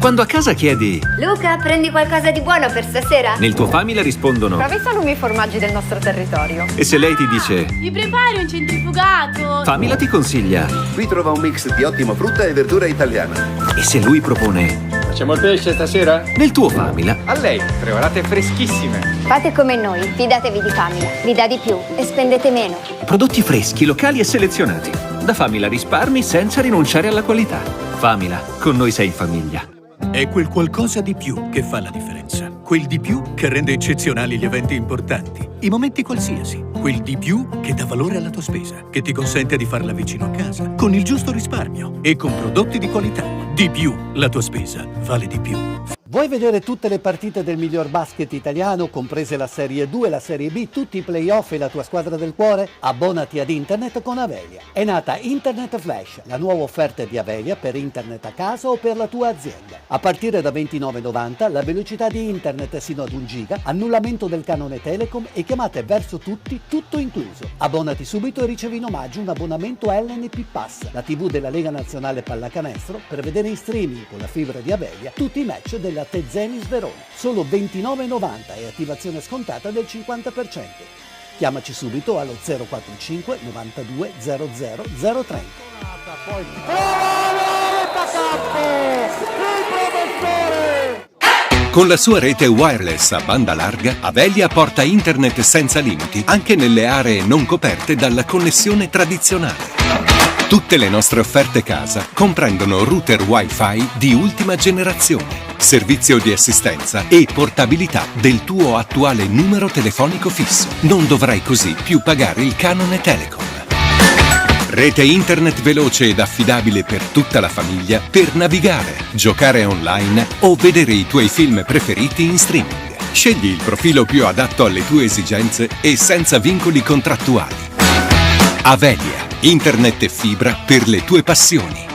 Quando a casa chiedi Luca, prendi qualcosa di buono per stasera? nel tuo Famila rispondono Provi i salumi formaggi del nostro territorio. e se lei ti dice Mi prepari un centrifugato? Famila ti consiglia Qui trova un mix di ottima frutta e verdura italiana. e se lui propone Facciamo il pesce stasera? nel tuo Famila A lei, 3 orate freschissime. Fate come noi, fidatevi di Famila. Vi dà di più e spendete meno. prodotti freschi, locali e selezionati. Da Famila risparmi senza rinunciare alla qualità. Famila, con noi sei in famiglia. È quel qualcosa di più che fa la differenza. Quel di più che rende eccezionali gli eventi importanti, i momenti qualsiasi. Quel di più che dà valore alla tua spesa, che ti consente di farla vicino a casa, con il giusto risparmio e con prodotti di qualità. Di più, la tua spesa vale di più. Vuoi vedere tutte le partite del miglior basket italiano, comprese la Serie 2 e la Serie B, tutti i playoff e la tua squadra del cuore? Abbonati ad Internet con Avelia. È nata Internet Flash, la nuova offerta di Avelia per Internet a casa o per la tua azienda. A partire da €29,90 la velocità di Internet sino ad 1 giga, annullamento del canone Telecom e chiamate verso tutti, tutto incluso. Abbonati subito e ricevi in omaggio un abbonamento LNP Pass, la TV della Lega Nazionale Pallacanestro, per vedere in streaming con la fibra di Avelia tutti i match della Tezzenis Verona. Solo €29,90 e attivazione scontata del 50%. Chiamaci subito allo 045 92 00 030. Con la sua rete wireless a banda larga, Avelia porta internet senza limiti anche nelle aree non coperte dalla connessione tradizionale. Tutte le nostre offerte casa comprendono router Wi-Fi di ultima generazione, servizio di assistenza e portabilità del tuo attuale numero telefonico fisso. Non dovrai così più pagare il canone Telecom. Rete internet veloce ed affidabile per tutta la famiglia per navigare, giocare online o vedere i tuoi film preferiti in streaming. Scegli il profilo più adatto alle tue esigenze e senza vincoli contrattuali. Avelia, internet e fibra per le tue passioni.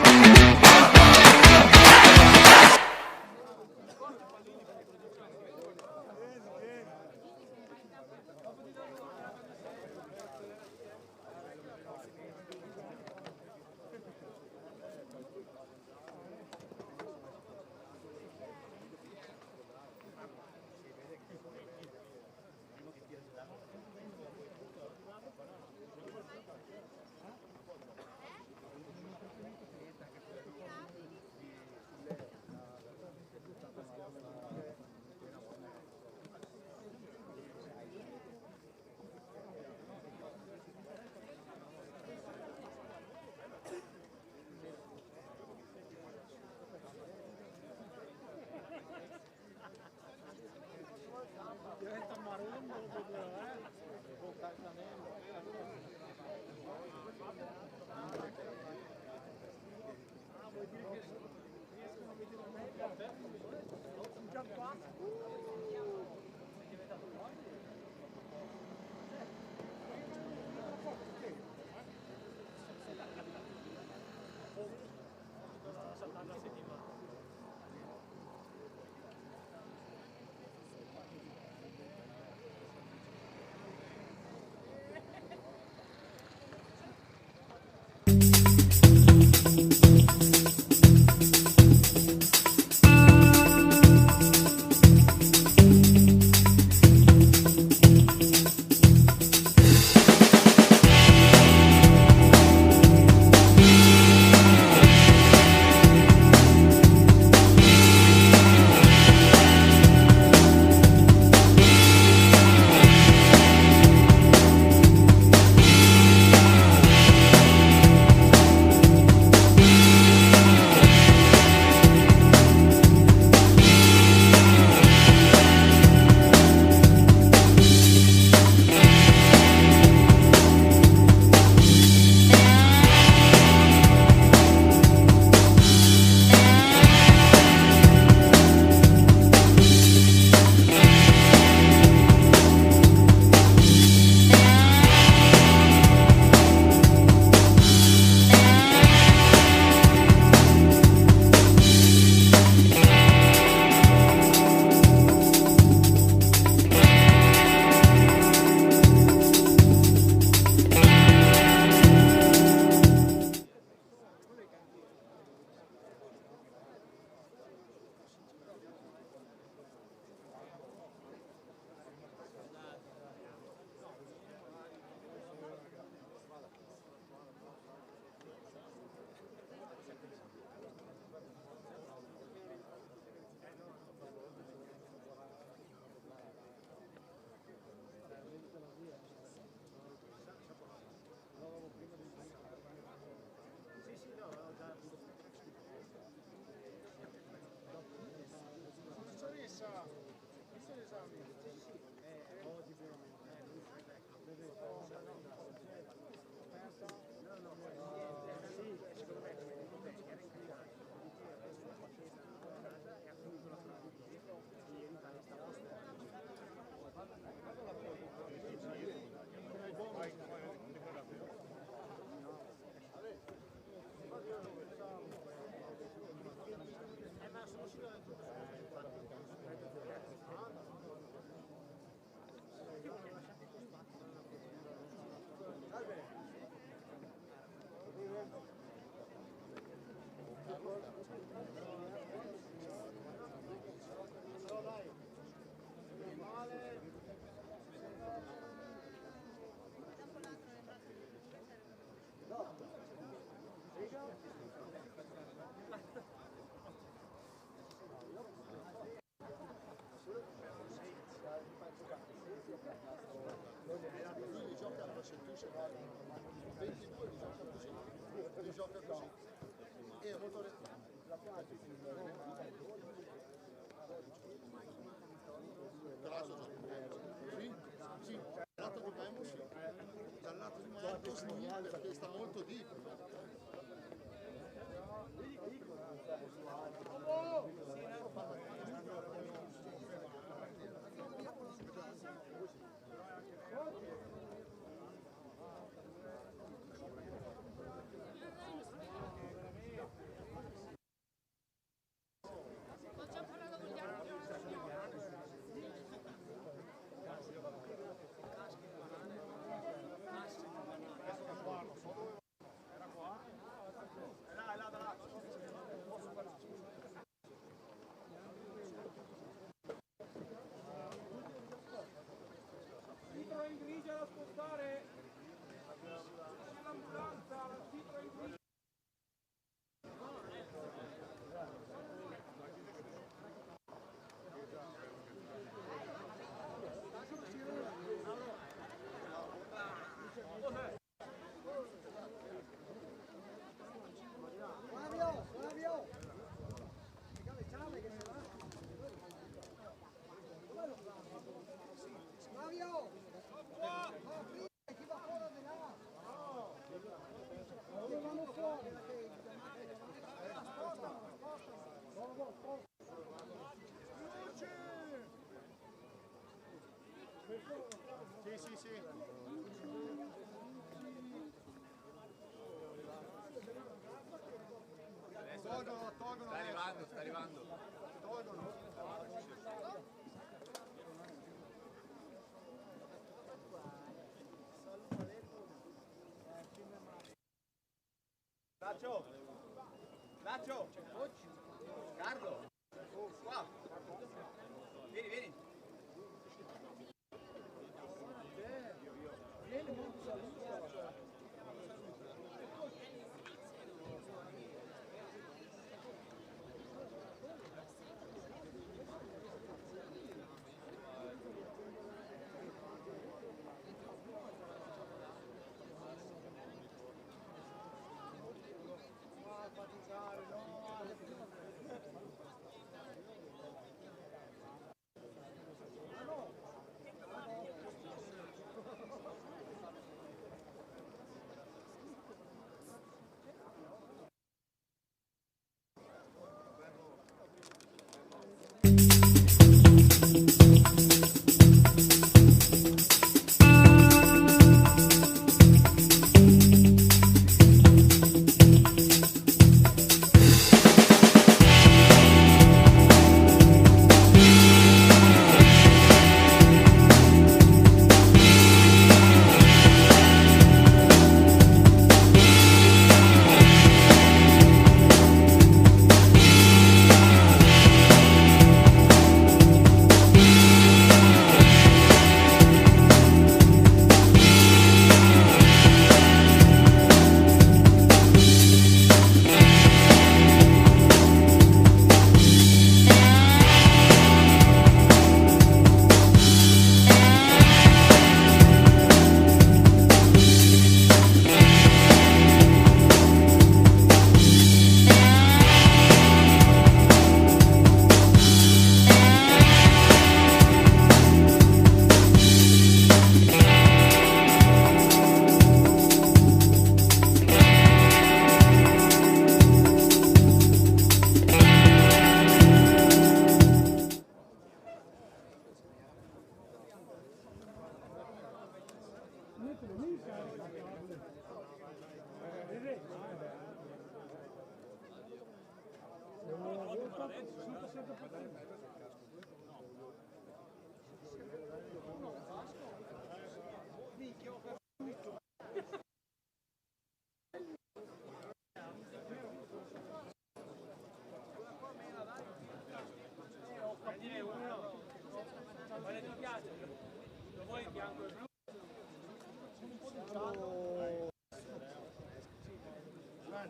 Sì, dal lato di Memo sì, dal lato di Marcos sì, perché sta molto deep. Sì. Tolgono. Sta arrivando. Tolgono. Nacho. Carlo. Qua. Vieni.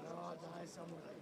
No, dai, Samurai.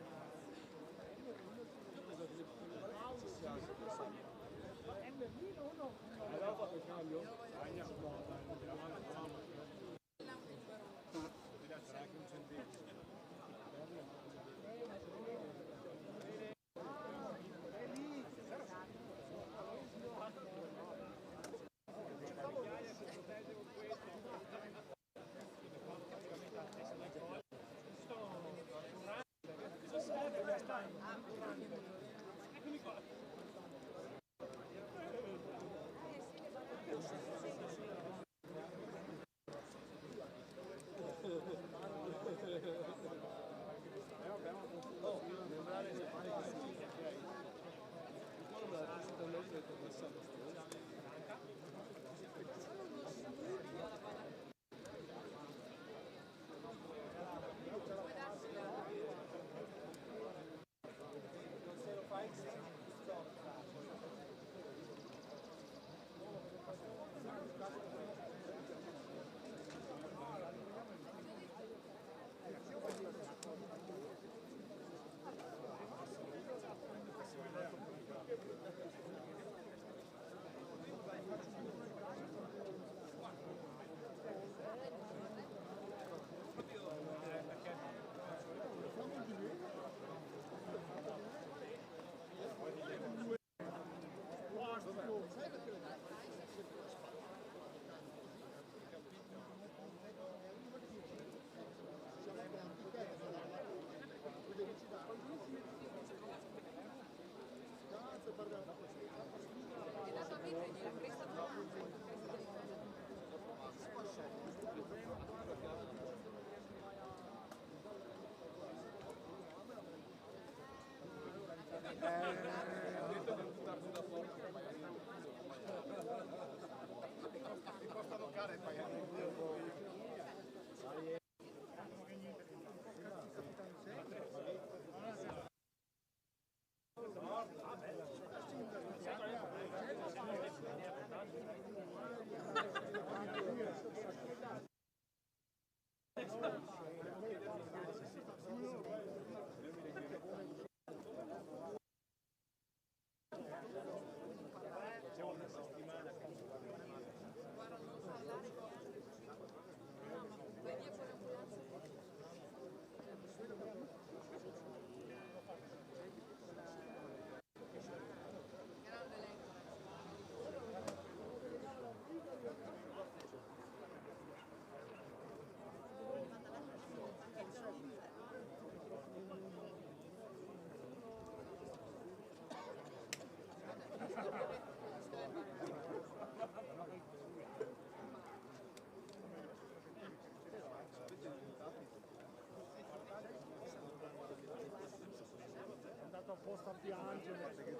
Apposta a piangere.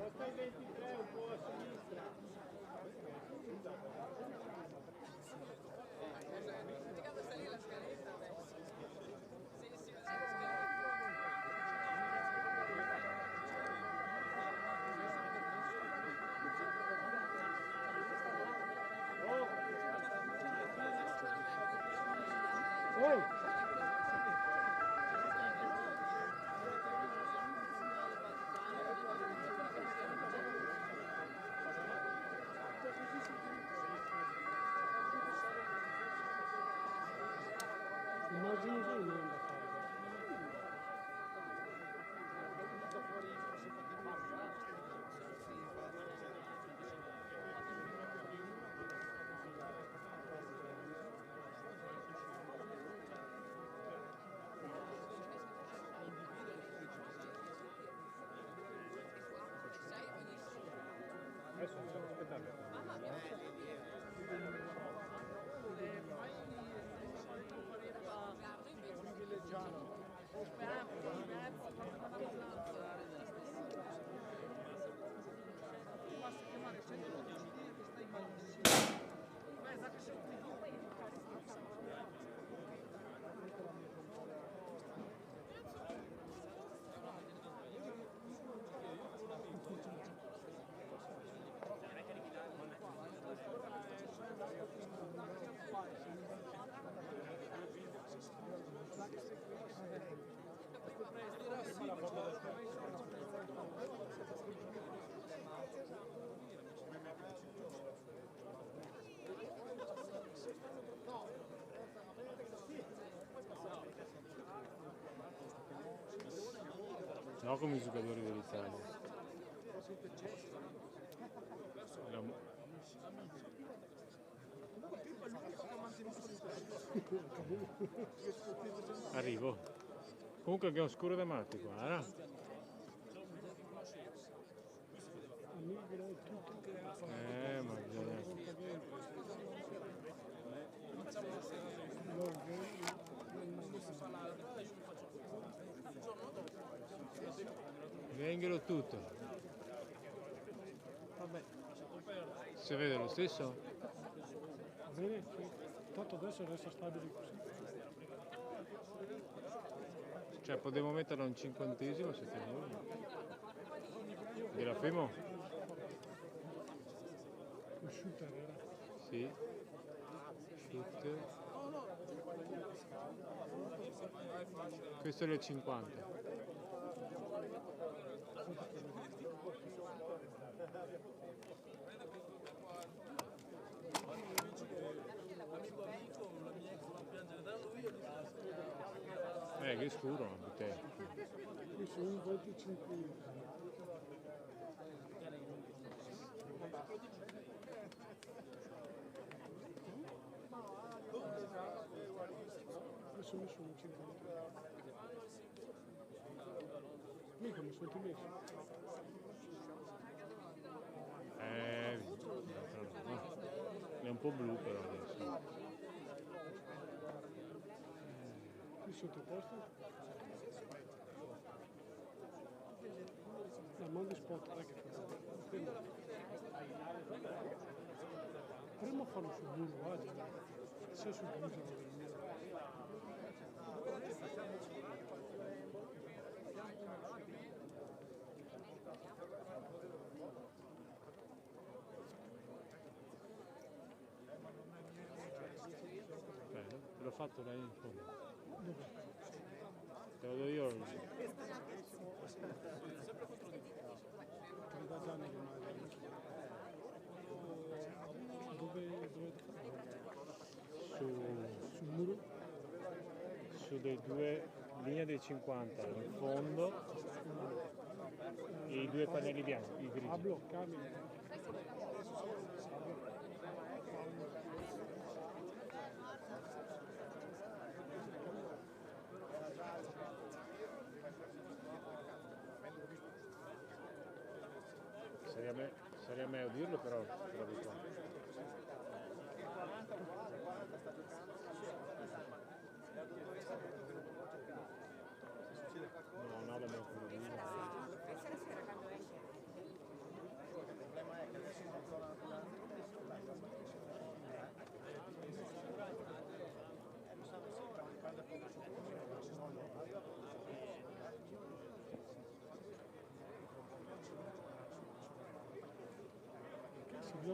Costa il 23 un po' a sinistra. Dimenticato sta lì la scaletta adesso. Sì, No come i giocatori dell'Italia. Arrivo. Comunque anche oscuro da matti qua, no? Ma bisogna... Venghelo tutto. Vabbè. Si vede lo stesso? Bene, sì. Tanto adesso resta stabile così. Cioè potevo metterlo un 50esimo se tenevo. Gliela fermo? Un shooter era. Sì. Shooter. Questo è il 50. Che scuro la bottiglia. Qui sono 25 euro. Adesso mi sono 50. Mica mi sono ti messo. È un po' blu però adesso. Qui sotto posto? La mando spot, dai che fa. Prima fanno sul muro, guarda. Se sul grigia del muro. L'ho fatto là in fondo. Dove? Te lo do io. Sul muro? Su dei due linee dei 50 in fondo e i due pannelli bianchi, i grigi. A bloccarmi. Sarebbe meglio dirlo però di qua. No, la mia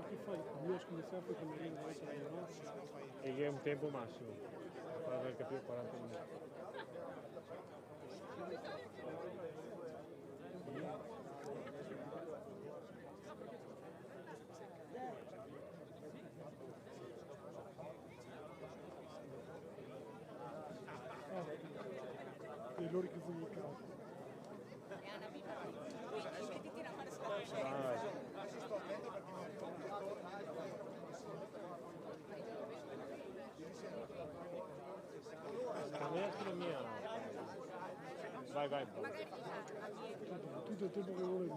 Che fai? Io scommessato che mi viene da essere e lì è un tempo massimo per aver capito 40 minuti. E loro che vogliono caro. Vai. Tutto il tempo che vuoi.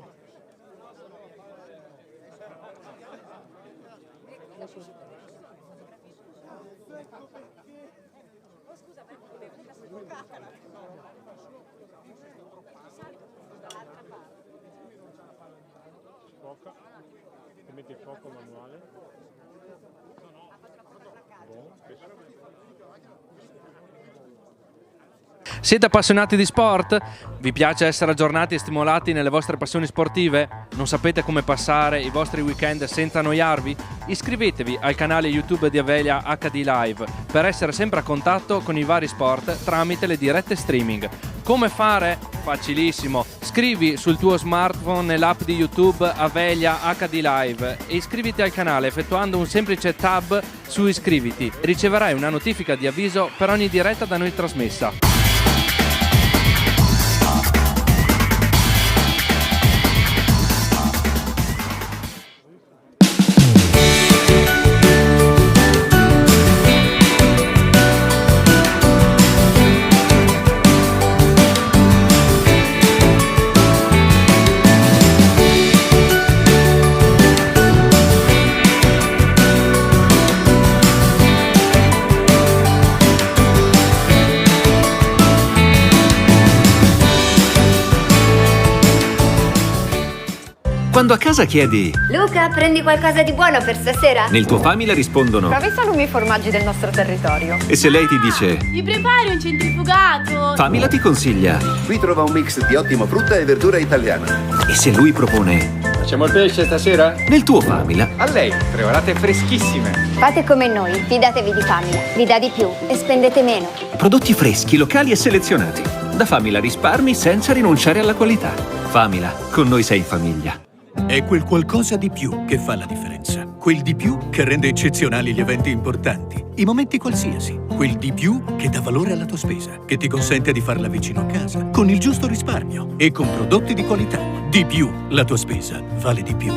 Scusa, ma devo sfocare. Sfoca. Ti metti il fuoco manuale. Buono, Siete appassionati di sport? Vi piace essere aggiornati e stimolati nelle vostre passioni sportive? Non sapete come passare i vostri weekend senza annoiarvi? Iscrivetevi al canale YouTube di Avelia HD Live per essere sempre a contatto con i vari sport tramite le dirette streaming. Come fare? Facilissimo. Scrivi sul tuo smartphone nell'app di YouTube Avelia HD Live e iscriviti al canale effettuando un semplice tab su Iscriviti. Riceverai una notifica di avviso per ogni diretta da noi trasmessa. Quando a casa chiedi Luca, prendi qualcosa di buono per stasera? nel tuo Famila rispondono Provi salumi e formaggi del nostro territorio. e se lei ti dice Mi prepari un centrifugato? Famila ti consiglia Qui trova un mix di ottima frutta e verdura italiana. e se lui propone Facciamo il pesce stasera? nel tuo Famila A lei, 3 orate freschissime. Fate come noi, fidatevi di Famila. Vi dà di più e spendete meno. prodotti freschi, locali e selezionati. Da Famila risparmi senza rinunciare alla qualità. Famila, con noi sei in famiglia. È quel qualcosa di più che fa la differenza. Quel di più che rende eccezionali gli eventi importanti, i momenti qualsiasi. Quel di più che dà valore alla tua spesa, che ti consente di farla vicino a casa, con il giusto risparmio e con prodotti di qualità. Di più, la tua spesa vale di più.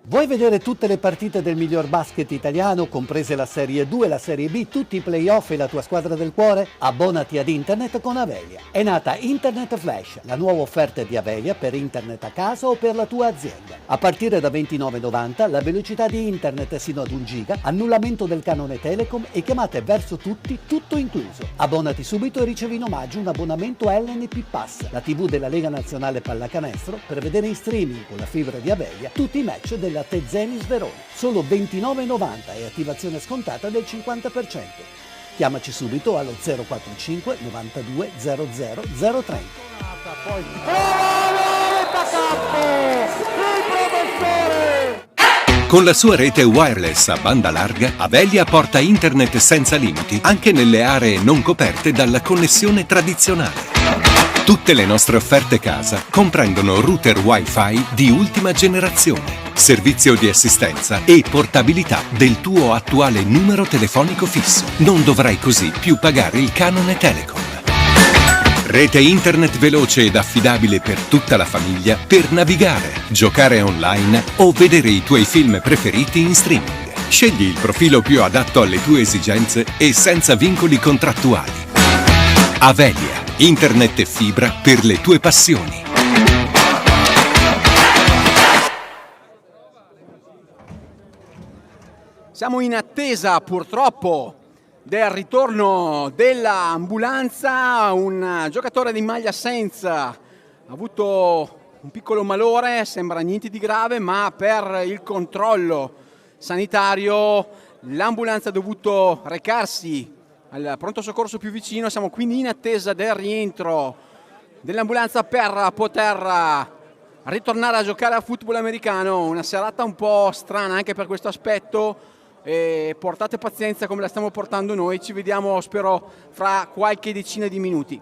Vuoi vedere tutte le partite del miglior basket italiano, comprese la Serie 2 e la Serie B, tutti i playoff e la tua squadra del cuore? Abbonati ad Internet con Avelia. È nata Internet Flash, la nuova offerta di Avelia per Internet a casa o per la tua azienda. A partire da €29,90 la velocità di Internet sino ad 1 giga, annullamento del canone Telecom e chiamate verso tutti, tutto incluso. Abbonati subito e ricevi in omaggio un abbonamento LNP Pass, la TV della Lega Nazionale Pallacanestro, per vedere in streaming con la fibra di Avelia tutti i match della Tezenis Verona. Solo €29,90 e attivazione scontata del 50%. Chiamaci subito allo 045 92 00 030. Con la sua rete wireless a banda larga, Avelia porta internet senza limiti anche nelle aree non coperte dalla connessione tradizionale. Tutte le nostre offerte casa comprendono router Wi-Fi di ultima generazione, servizio di assistenza e portabilità del tuo attuale numero telefonico fisso. Non dovrai così più pagare il canone Telecom. Rete internet veloce ed affidabile per tutta la famiglia per navigare, giocare online o vedere i tuoi film preferiti in streaming. Scegli il profilo più adatto alle tue esigenze e senza vincoli contrattuali. Avelia, internet e fibra per le tue passioni. Siamo in attesa purtroppo del ritorno dell'ambulanza. Un giocatore di maglia senza ha avuto un piccolo malore, sembra niente di grave, ma per il controllo sanitario l'ambulanza ha dovuto recarsi al pronto soccorso più vicino. Siamo quindi in attesa del rientro dell'ambulanza per poter ritornare a giocare a football americano. Una serata un po' strana anche per questo aspetto. E portate pazienza come la stiamo portando noi. Ci vediamo, spero, fra qualche decina di minuti.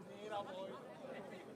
Mira voi.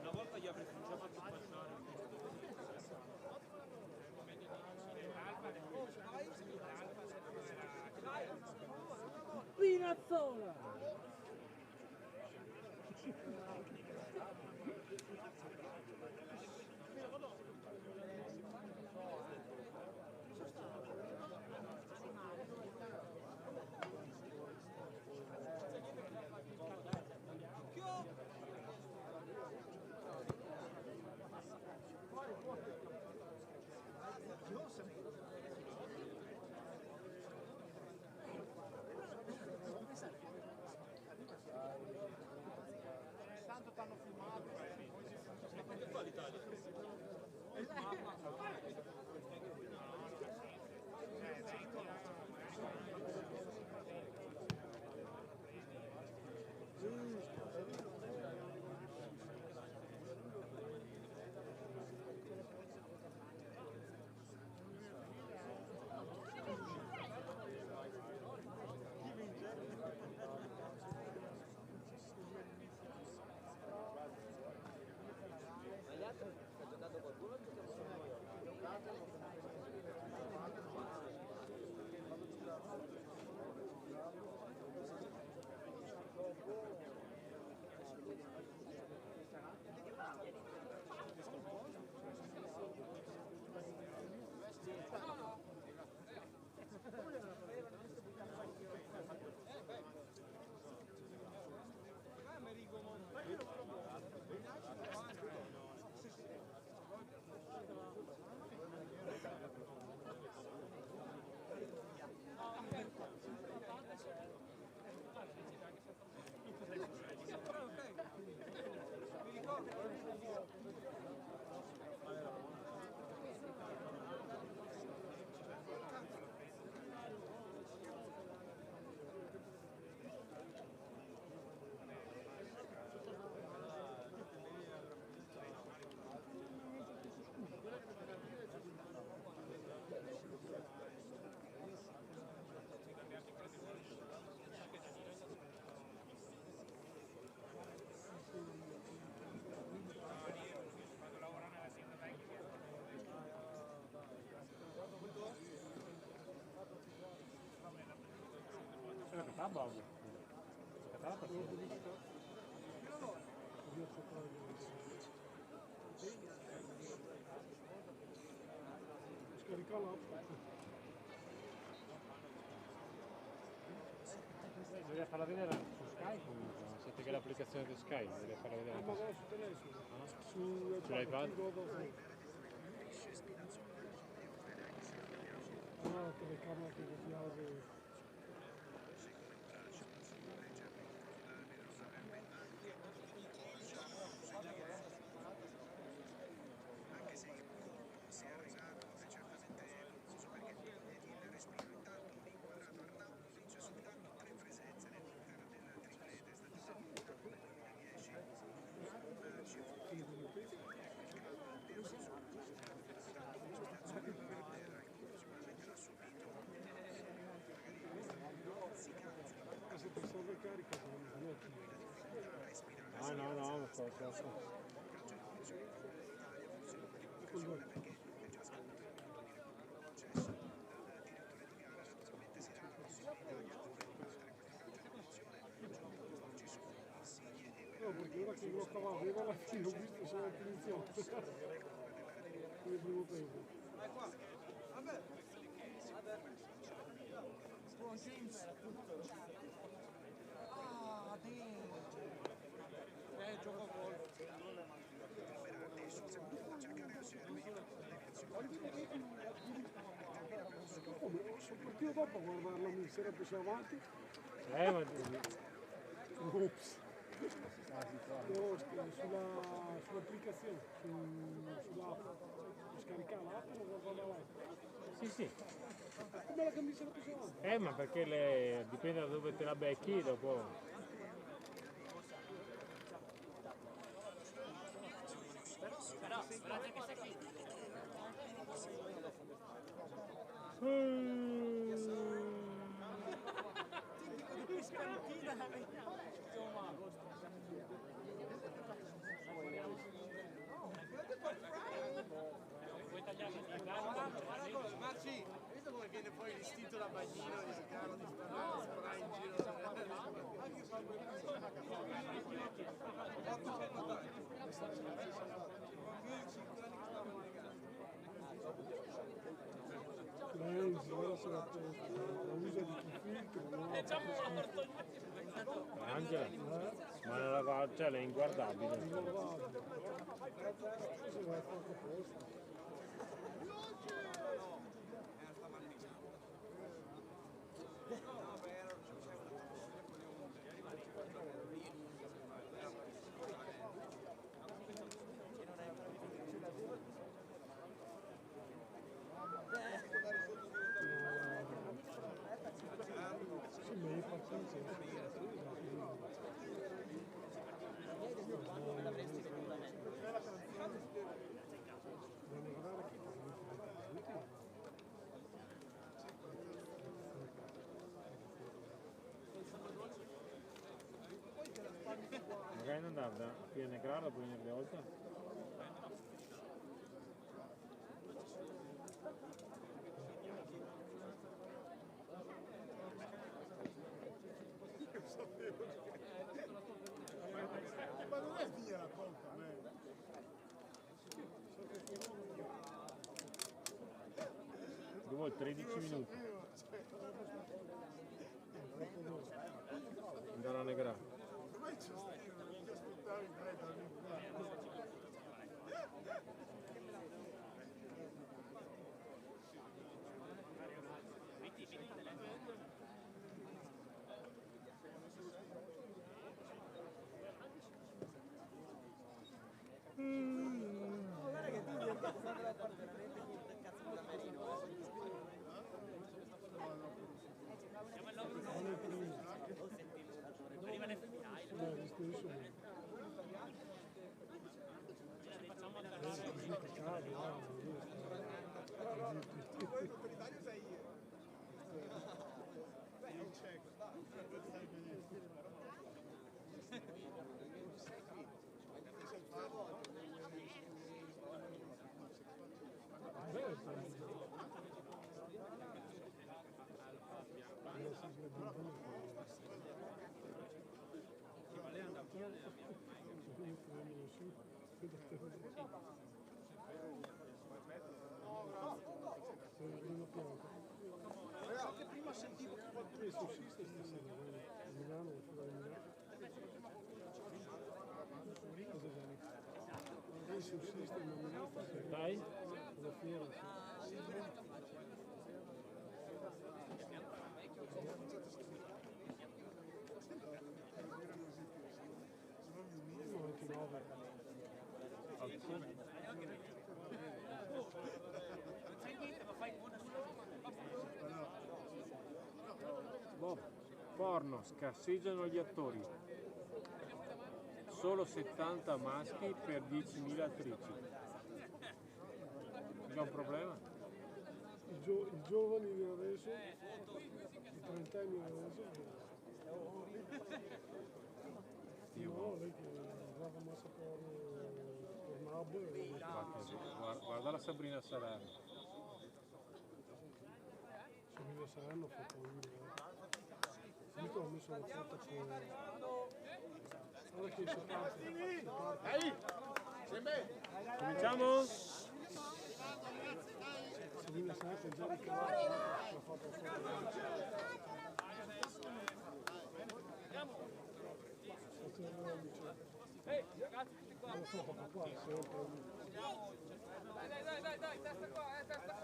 Una volta gli avrei già fatto passare. Spinazzola! Tanto t'hanno filmato, poi Qua l'Italia. Tá bom. Tá pra Scarica là. Bisogna farla vedere su Sky comunque, siete che l'applicazione di Sky, bisogna farla vedere. Ma su telefono. Sull'iPad? No, telecamera che piace. anche se il punto sia arrivato è certamente evoluso perché il respiro intanto inquadrato Arnauto vince soltanto 3 presenze nell'intera della triplete stagionale come 2010 ci fu il sostanziale terra che sicuramente l'ha subito Se ti serve carica, no, ma sto sul vecchio. No, perché ora che lo stavo a vedere alla fine ho visto solo la punizione. Come primo tempo. Vabbè. Buon James. Ah, gioco a golf. Come? Sono partito dopo a guardarlo, mi sarebbe più avanti. Ma... Ops. No, sull'applicazione, sull'app. Scaricare l'app e lo guardo avanti. Sì. Come la camicia la più avanti? Ma perché dipende da dove te la becchi dopo. Però che sei qui. Tipico di Piscantina. Vuoi tagliare il gatto? Marci, hai visto come viene poi l'istinto da bagnino di Carlo di sparare in giro? Ora se la usa di più filtro. È già morto! Angela, ma nella faccia è inguardabile. Cosa vai a fare apposta? Sì, ma io Magari non andava qui a Negraro, poi venire oltre. Ma non è via la colpa, Devo il 13 minuti. Andare a Negraro. Dove c'è non ti aspettavi Guarda che tu mi hai passato l'appartamento con il cazzo da Marino. Siamo al 9-1. Poi rimane finale. Facciamo per Italia sei io. Beh, non c'è. Che prima sentivo che qualcuno sussiste stasera a Milano o fuori da Milano. Cosa c'è? Il sussiste a Milano stasera. Dai? Alla fiera. Boh, porno, scarseggiano gli attori. Solo 70 maschi per 10.000 attrici. C'è un problema? I giovani di adesso, i trentenni di adesso, no, lei che guarda massa porno, club. Guarda la Sabrina Salerno. Sabrina Salerno fa paura. Io ho messo la foto con... Guarda che si parte. Dai! Cominciamo? Sabrina Salerno è già di cavallo. Ha fatto la foto. Ehi, ragazzi, tutti qua. Non so qua, sempre. Dai, testa qua,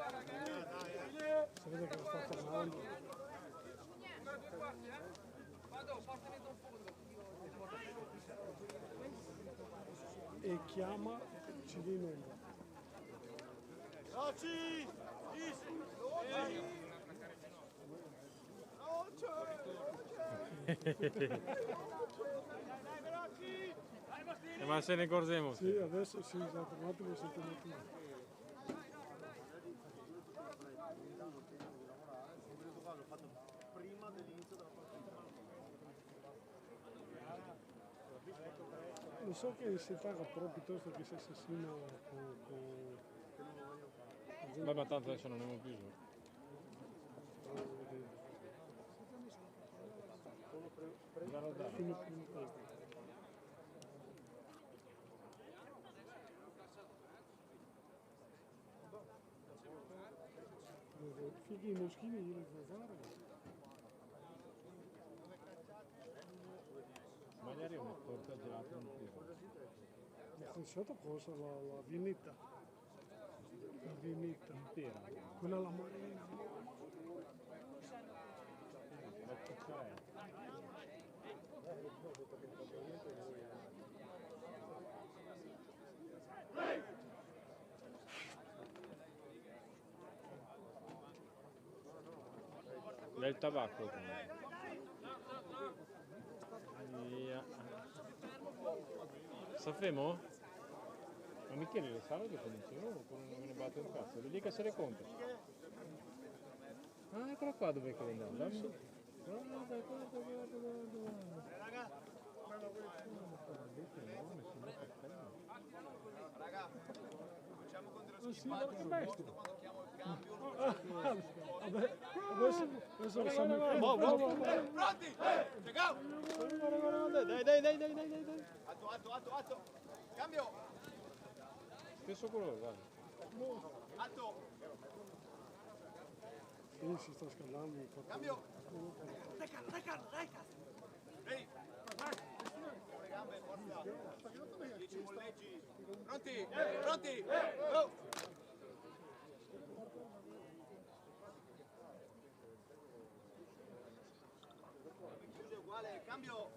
ragazzi. Si vede che lo sta tornando. Ancora 2 quarti, Vado, porta dentro il fondo. E chiama Cilino. Roci! Ma se ne accorgiamo. Sì, adesso sì, esatto, un attimo sentiamo qui. L'ho fatto prima dell'inizio della partita. Lo so che si paga però piuttosto che si assassina con... Beh, ma tanto adesso non abbiamo più giù. Fino questo. Fighi i moschini io li devo fare. Magari una torta gelata in più. Ma sotto cosa? La vinita. La vinita. Intera. Quella alla marina. Del tabacco. Via. Sappiamo? Ma Michele lo sa che finisce? Oppure non me ne batte un cazzo? Devi che se le compra. Ah, eccola qua dove che andare. Guarda. Raga, facciamo con dello schifo. Che bestia. Quando chiamo il cambio. Adesso lo siamo. Pronti? Ciao! Dai. Atto. Cambio. Stesso colore, guarda. Atto. Sì, si sta scaldando. Cambio. Dai, cazzo. Ehi. Le gambe, forza. 10 molleggi. Pronti? Go! Chiuso uguale, cambio.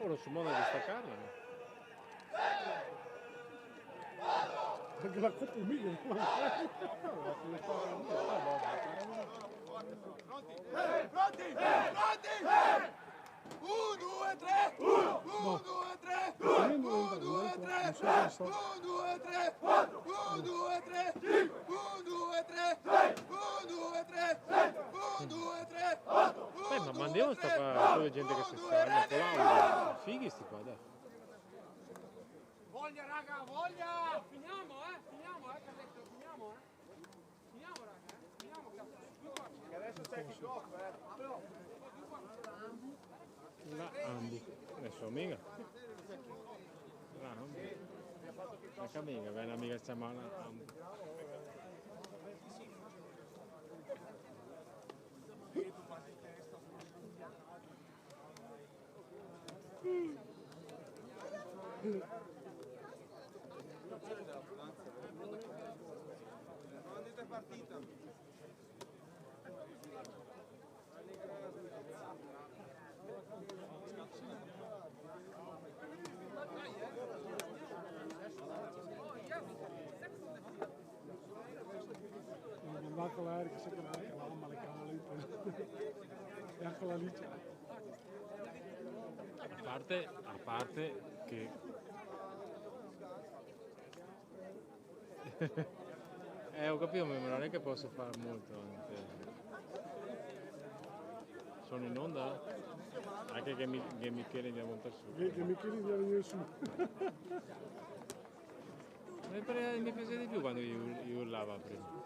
Ora su modo di staccarla. Perché la coppa umile. Pronti? 1, 2, 3. 1, 2, 3. 1, 2, 3. 1, 2, 3. 1, 2, 3. 1, 2, 3. 1, 2, 3. 1, 2, 3. Ma mandiamo sta qua gente che si scaglia con l'audio. Fighi sti qua, dai. Voglia, raga, voglia! Finiamo, Carletto, finiamo, raga, finiamo, cazzo. Che adesso c'è kick-off, La Ambu. Adesso amica. La Ambu. La amica, vai un'amica si chiama Ambu. Quando è partita? Non va con l'aereo che si chiama la calama, le cavole. E anche la lice. A parte che ho capito, ma non è che posso fare molto. Sono in onda? Anche che Michele mi ha montato su. Che Michele mi ha venuto su. Mi piaceva di più quando io urlava prima.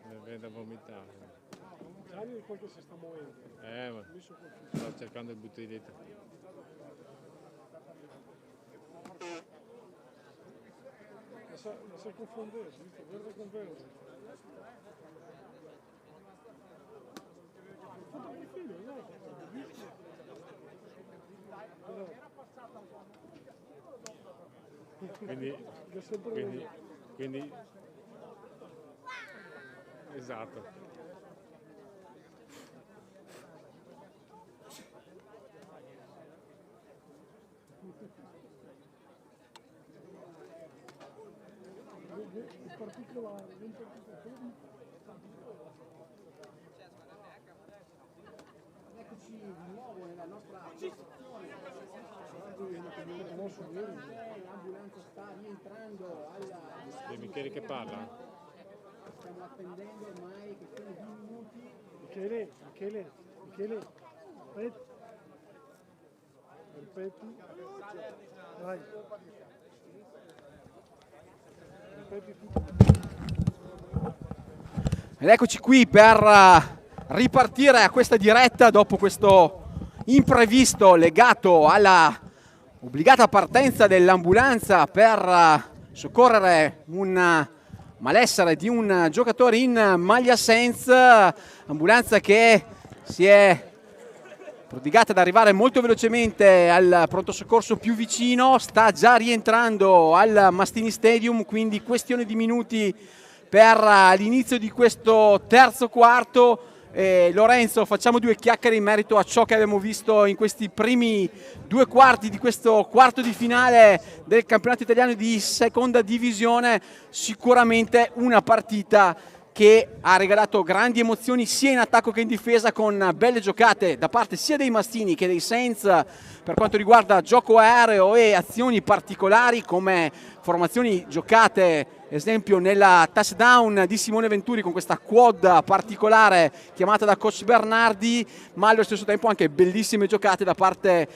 Mi viene da vomitare. Gianni è quello che si sta muovendo. Ma sto cercando il bottiglietto. Ma sei confondendo, verde con verde. Quindi esatto. Particolare, Eccoci di nuovo nella nostra postazione. L'ambulanza sta rientrando alla... È Michele che parla? Stiamo attendendo ormai che sono 2 minuti. Michele, ripeti. Vai. Ed eccoci qui per ripartire a questa diretta dopo questo imprevisto legato alla obbligata partenza dell'ambulanza per soccorrere un malessere di un giocatore in maglia senza, ambulanza che si è prodigata ad arrivare molto velocemente al pronto soccorso più vicino, sta già rientrando al Mastini Stadium, quindi questione di minuti per l'inizio di questo terzo quarto. Lorenzo, facciamo 2 chiacchiere in merito a ciò che abbiamo visto in questi primi 2 quarti di questo quarto di finale del campionato italiano di seconda divisione. Sicuramente una partita che ha regalato grandi emozioni sia in attacco che in difesa, con belle giocate da parte sia dei Mastini che dei Saints per quanto riguarda gioco aereo e azioni particolari come formazioni giocate, esempio nella touchdown di Simone Venturi con questa quad particolare chiamata da coach Bernardi, ma allo stesso tempo anche bellissime giocate da parte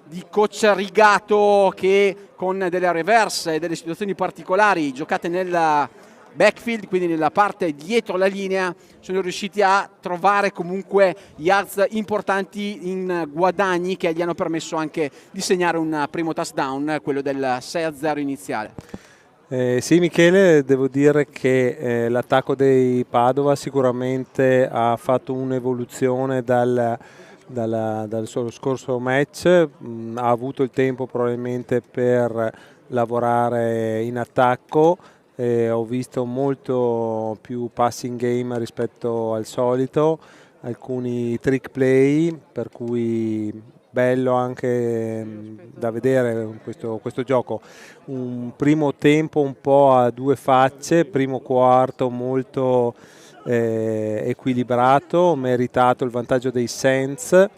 di coach Rigato, che con delle reverse e delle situazioni particolari giocate nel backfield, quindi nella parte dietro la linea, sono riusciti a trovare comunque yards importanti in guadagni che gli hanno permesso anche di segnare un primo touchdown, quello del 6-0 iniziale. Sì Michele, devo dire che l'attacco dei Padova sicuramente ha fatto un'evoluzione dal suo scorso match, ha avuto il tempo probabilmente per lavorare in attacco. Ho visto molto più passing game rispetto al solito, alcuni trick play, per cui bello anche da vedere questo gioco. Un primo tempo un po' a 2 facce, primo quarto molto equilibrato, meritato il vantaggio dei Saints,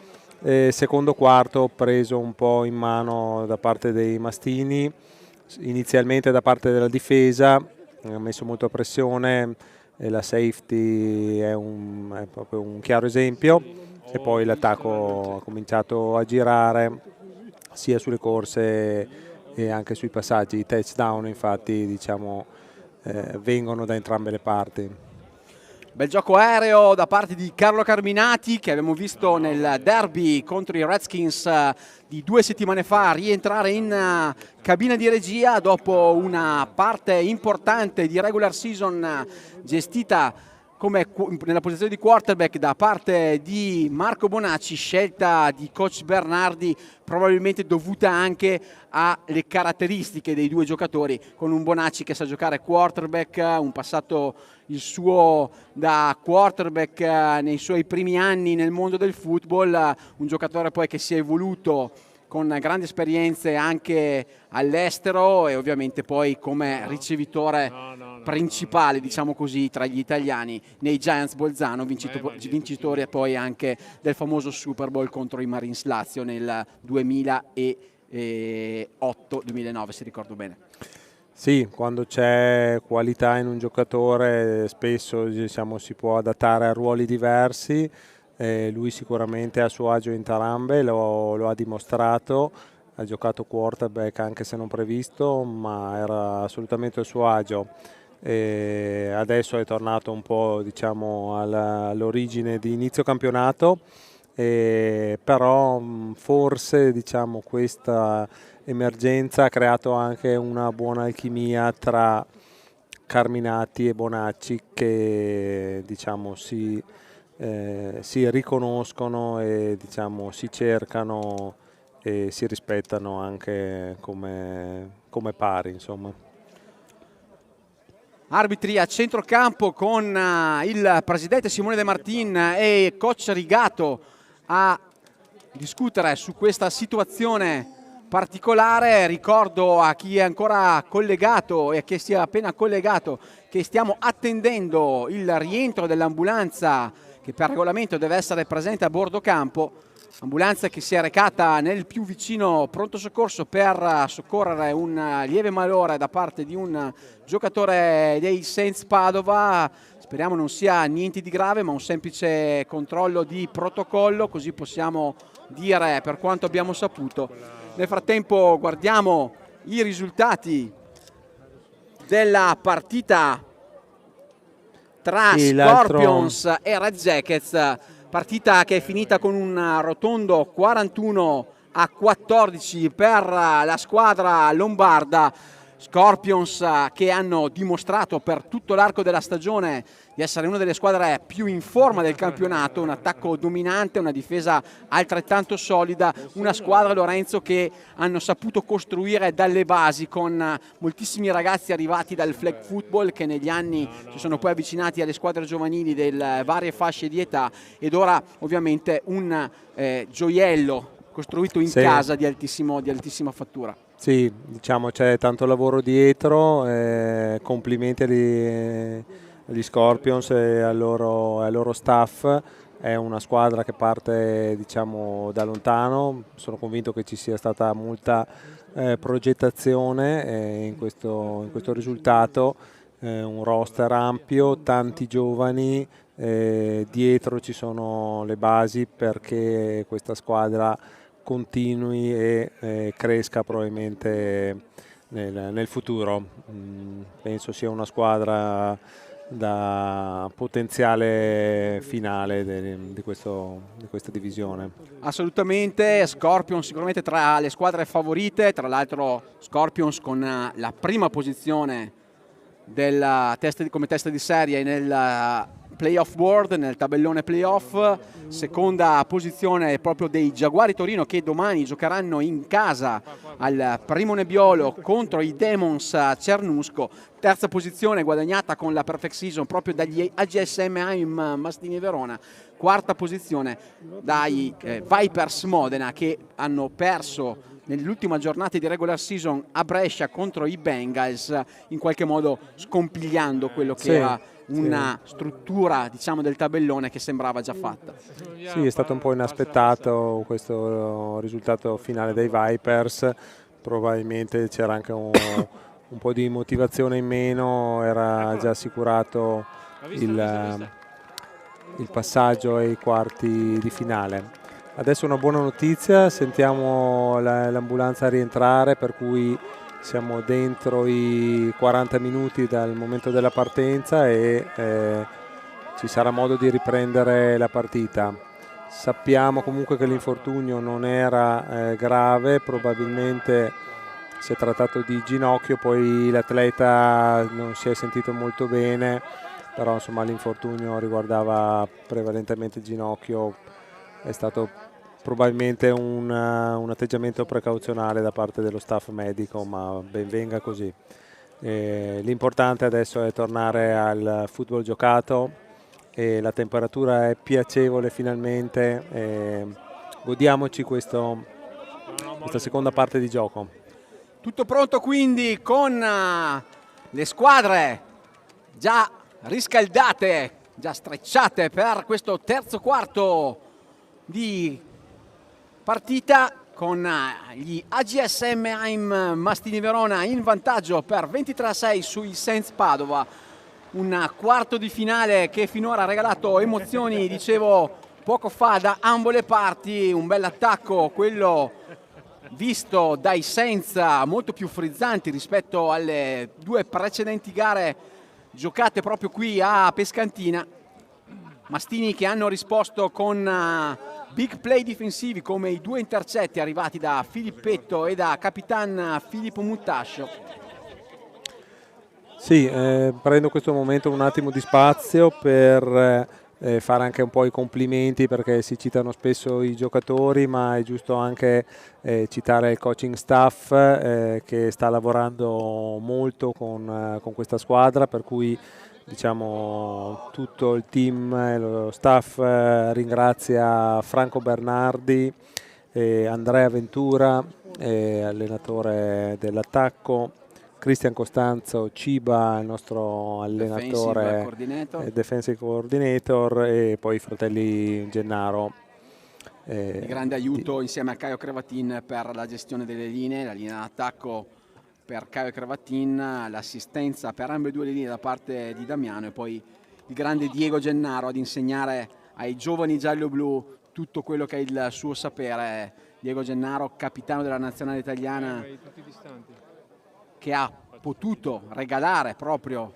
secondo quarto preso un po' in mano da parte dei Mastini. Inizialmente da parte della difesa ha messo molto a pressione, la safety è proprio un chiaro esempio, e poi l'attacco ha cominciato a girare sia sulle corse e anche sui passaggi. I touchdown infatti vengono da entrambe le parti. Bel gioco aereo da parte di Carlo Carminati, che abbiamo visto nel derby contro i Redskins di 2 settimane fa rientrare in cabina di regia dopo una parte importante di regular season gestita come nella posizione di quarterback da parte di Marco Bonacci, scelta di coach Bernardi probabilmente dovuta anche alle caratteristiche dei due giocatori, con un Bonacci che sa giocare quarterback, un passato il suo da quarterback nei suoi primi anni nel mondo del football, un giocatore poi che si è evoluto con grandi esperienze anche all'estero e ovviamente poi come ricevitore principale, diciamo così, tra gli italiani nei Giants Bolzano, vincitore poi anche del famoso Super Bowl contro i Marines Lazio nel 2008-2009, se ricordo bene. Sì, quando c'è qualità in un giocatore spesso si può adattare a ruoli diversi. Lui sicuramente ha a suo agio in entrambe, lo ha dimostrato, ha giocato quarterback anche se non previsto, ma era assolutamente a suo agio. Adesso è tornato un po', diciamo, all'origine di inizio campionato, però forse, diciamo, questa emergenza ha creato anche una buona alchimia tra Carminati e Bonacci che, diciamo, si riconoscono e, diciamo, si cercano e si rispettano anche come pari, insomma. Arbitri a centrocampo con il presidente Simone De Martin e coach Rigato a discutere su questa situazione particolare. Ricordo a chi è ancora collegato e a chi si è appena collegato che stiamo attendendo il rientro dell'ambulanza che per regolamento deve essere presente a bordo campo, ambulanza che si è recata nel più vicino pronto soccorso per soccorrere un lieve malore da parte di un giocatore dei Saints Padova. Speriamo non sia niente di grave, ma un semplice controllo di protocollo, così possiamo dire per quanto abbiamo saputo. Nel frattempo guardiamo i risultati della partita tra Scorpions e Red Jackets, partita che è finita con un rotondo 41-14 per la squadra lombarda. Scorpions che hanno dimostrato per tutto l'arco della stagione di essere una delle squadre più in forma del campionato, un attacco dominante, una difesa altrettanto solida, una squadra, Lorenzo, che hanno saputo costruire dalle basi con moltissimi ragazzi arrivati dal flag football che negli anni si sono poi avvicinati alle squadre giovanili delle varie fasce di età ed ora ovviamente un gioiello costruito in casa di altissima fattura. Sì, diciamo c'è tanto lavoro dietro, complimenti agli Scorpions e al loro staff. È una squadra che parte, diciamo, da lontano, sono convinto che ci sia stata molta progettazione in questo risultato, un roster ampio, tanti giovani, dietro ci sono le basi perché questa squadra continui e cresca probabilmente nel futuro. Penso sia una squadra da potenziale finale di questa divisione. Assolutamente, Scorpions sicuramente tra le squadre favorite, tra l'altro Scorpions con la prima posizione come testa di serie nel playoff board, nel tabellone playoff, seconda posizione proprio dei Giaguari Torino che domani giocheranno in casa al Primo Nebbiolo contro i Demons Cernusco, terza posizione guadagnata con la perfect season proprio dagli AGSM Aim Mastini Verona, quarta posizione dai Vipers Modena che hanno perso nell'ultima giornata di regular season a Brescia contro i Bengals, in qualche modo scompigliando quello che era una struttura, diciamo, del tabellone che sembrava già fatta. Sì, è stato un po' inaspettato questo risultato finale dei Vipers, probabilmente c'era anche un po' di motivazione in meno, era già assicurato il passaggio ai quarti di finale. Adesso una buona notizia, sentiamo l'ambulanza rientrare, per cui siamo dentro i 40 minuti dal momento della partenza e ci sarà modo di riprendere la partita. Sappiamo comunque che l'infortunio non era grave, probabilmente si è trattato di ginocchio, poi l'atleta non si è sentito molto bene, però insomma l'infortunio riguardava prevalentemente il ginocchio, è stato probabilmente un atteggiamento precauzionale da parte dello staff medico, ma ben venga così. L'importante adesso è tornare al football giocato, e la temperatura è piacevole finalmente, godiamoci questa seconda parte di gioco. Tutto pronto quindi con le squadre già riscaldate, già strecciate per questo terzo quarto di partita, con gli AGSM Heim Mastini Verona in vantaggio per 23-6 sui Saints Padova. Un quarto di finale che finora ha regalato emozioni, dicevo poco fa, da ambo le parti. Un bel attacco, quello visto dai Saints, molto più frizzanti rispetto alle due precedenti gare giocate proprio qui a Pescantina. Mastini che hanno risposto con big play difensivi come i due intercetti arrivati da Filippetto e da Capitan Filippo Muttascio. Sì, prendo questo momento un attimo di spazio per fare anche un po' i complimenti, perché si citano spesso i giocatori, ma è giusto anche citare il coaching staff che sta lavorando molto con questa squadra, per cui diciamo tutto il team e lo staff ringrazia Franco Bernardi, Andrea Ventura, allenatore dell'attacco, Cristian Costanzo, Ciba, il nostro allenatore, defensive coordinator, e poi i fratelli Gennaro. Di grande aiuto insieme a Caio Crevatin per la gestione delle linee, la linea d'attacco per Caio Crevatin, l'assistenza per ambedue le linee da parte di Damiano, e poi il grande Diego Gennaro ad insegnare ai giovani giallo-blu tutto quello che è il suo sapere. Diego Gennaro, capitano della nazionale italiana, che ha potuto regalare proprio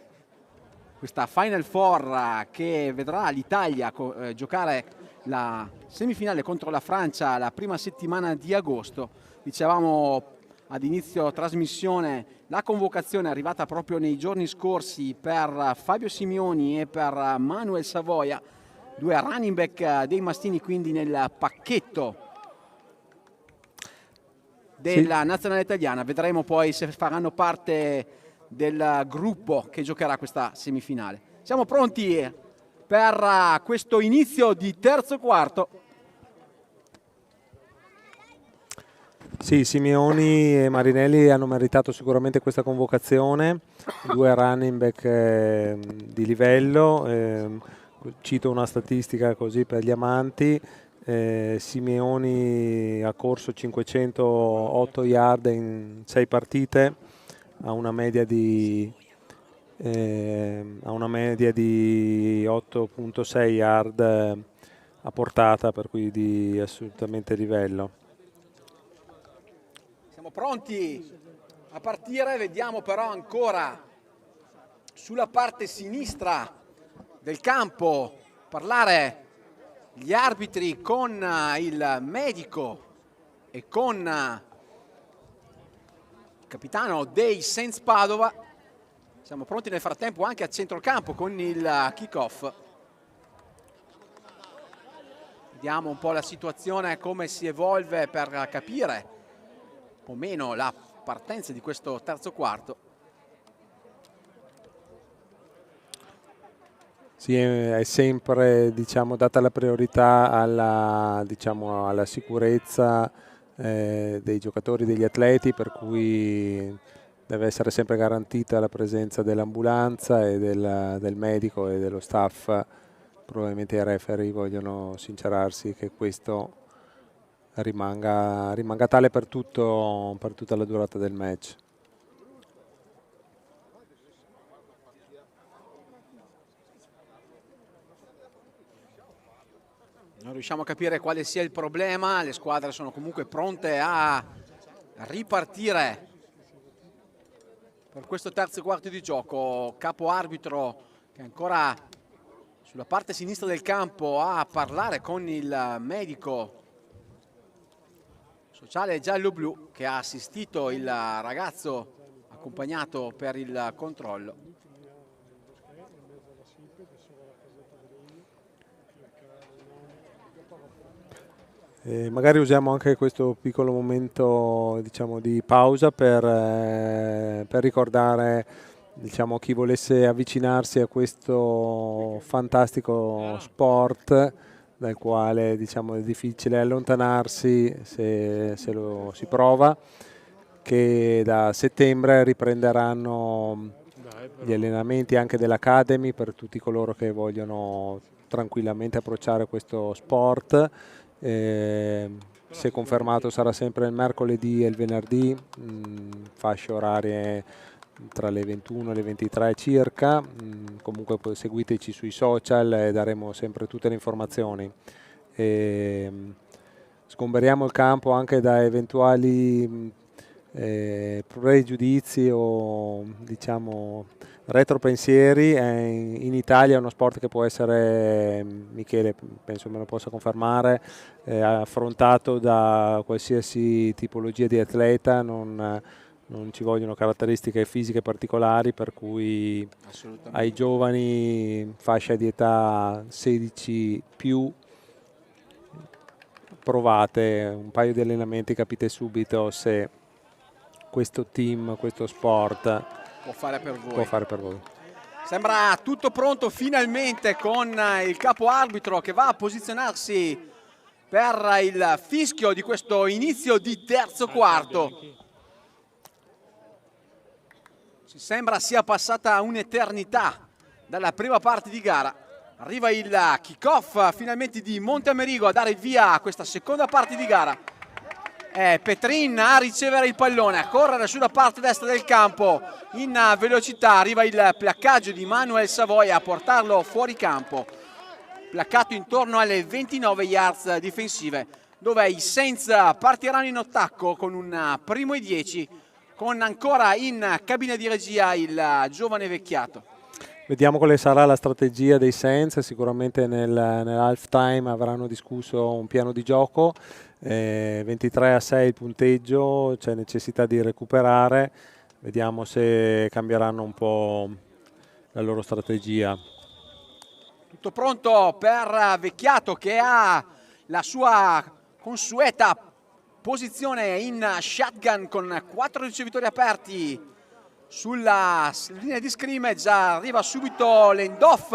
questa Final Four che vedrà l'Italia giocare la semifinale contro la Francia la prima settimana di agosto. Dicevamo ad inizio trasmissione, la convocazione è arrivata proprio nei giorni scorsi per Fabio Simioni e per Manuel Savoia, due running back dei Mastini, quindi nel pacchetto della nazionale italiana. Vedremo poi se faranno parte del gruppo che giocherà questa semifinale. Siamo pronti per questo inizio di terzo quarto. Sì, Simeoni e Marinelli hanno meritato sicuramente questa convocazione, due running back di livello. Cito una statistica così per gli amanti: Simeoni ha corso 508 yard in 6 partite, ha una media di 8.6 yard a portata, per cui di assolutamente livello. Siamo pronti a partire, vediamo però ancora sulla parte sinistra del campo parlare gli arbitri con il medico e con il capitano dei Saints Padova. Siamo pronti nel frattempo anche a centrocampo con il kick-off. Vediamo un po' la situazione, come si evolve, per capire o meno la partenza di questo terzo quarto. Sì, è sempre, diciamo, data la priorità alla sicurezza dei giocatori, degli atleti, per cui deve essere sempre garantita la presenza dell'ambulanza e del medico e dello staff. Probabilmente i referee vogliono sincerarsi che questo rimanga tale per tutta la durata del match. Non riusciamo a capire quale sia il problema, le squadre sono comunque pronte a ripartire per questo terzo quarto di gioco. Capo arbitro che ancora sulla parte sinistra del campo a parlare con il medico sociale giallo-blu che ha assistito il ragazzo accompagnato per il controllo. Magari usiamo anche questo piccolo momento, diciamo, di pausa per ricordare, diciamo, chi volesse avvicinarsi a questo fantastico sport dal quale, diciamo, è difficile allontanarsi se lo si prova, che da settembre riprenderanno gli allenamenti anche dell'Academy per tutti coloro che vogliono tranquillamente approcciare questo sport. Se confermato sarà sempre il mercoledì e il venerdì, fasce orarie tra le 21 e le 23 circa. Comunque poi seguiteci sui social e daremo sempre tutte le informazioni. Sgomberiamo il campo anche da eventuali pregiudizi o, diciamo, retropensieri. In Italia è uno sport che può essere, Michele penso me lo possa confermare, affrontato da qualsiasi tipologia di atleta, non ci vogliono caratteristiche fisiche particolari, per cui ai giovani, fascia di età 16 più, provate un paio di allenamenti, capite subito se questo team, questo sport può fare per voi. Può fare per voi. Sembra tutto pronto finalmente con il capo arbitro che va a posizionarsi per il fischio di questo inizio di terzo quarto. Ci sembra sia passata un'eternità dalla prima parte di gara. Arriva il kick-off finalmente di Monteamerigo a dare il via a questa seconda parte di gara. Petrin a ricevere il pallone, a correre sulla parte destra del campo in velocità. Arriva il placcaggio di Manuel Savoia a portarlo fuori campo, placcato intorno alle 29 yards difensive, dove i Saints partiranno in attacco con un 1° e 10, con ancora in cabina di regia il giovane Vecchiato. Vediamo quale sarà la strategia dei Saints. Sicuramente nell'halftime avranno discusso un piano di gioco. 23-6 il punteggio, c'è necessità di recuperare. Vediamo se cambieranno un po' la loro strategia. Tutto pronto per Vecchiato, che ha la sua consueta posizione in shotgun con 4 ricevitori aperti sulla linea di scrimmage. Arriva subito l'end-off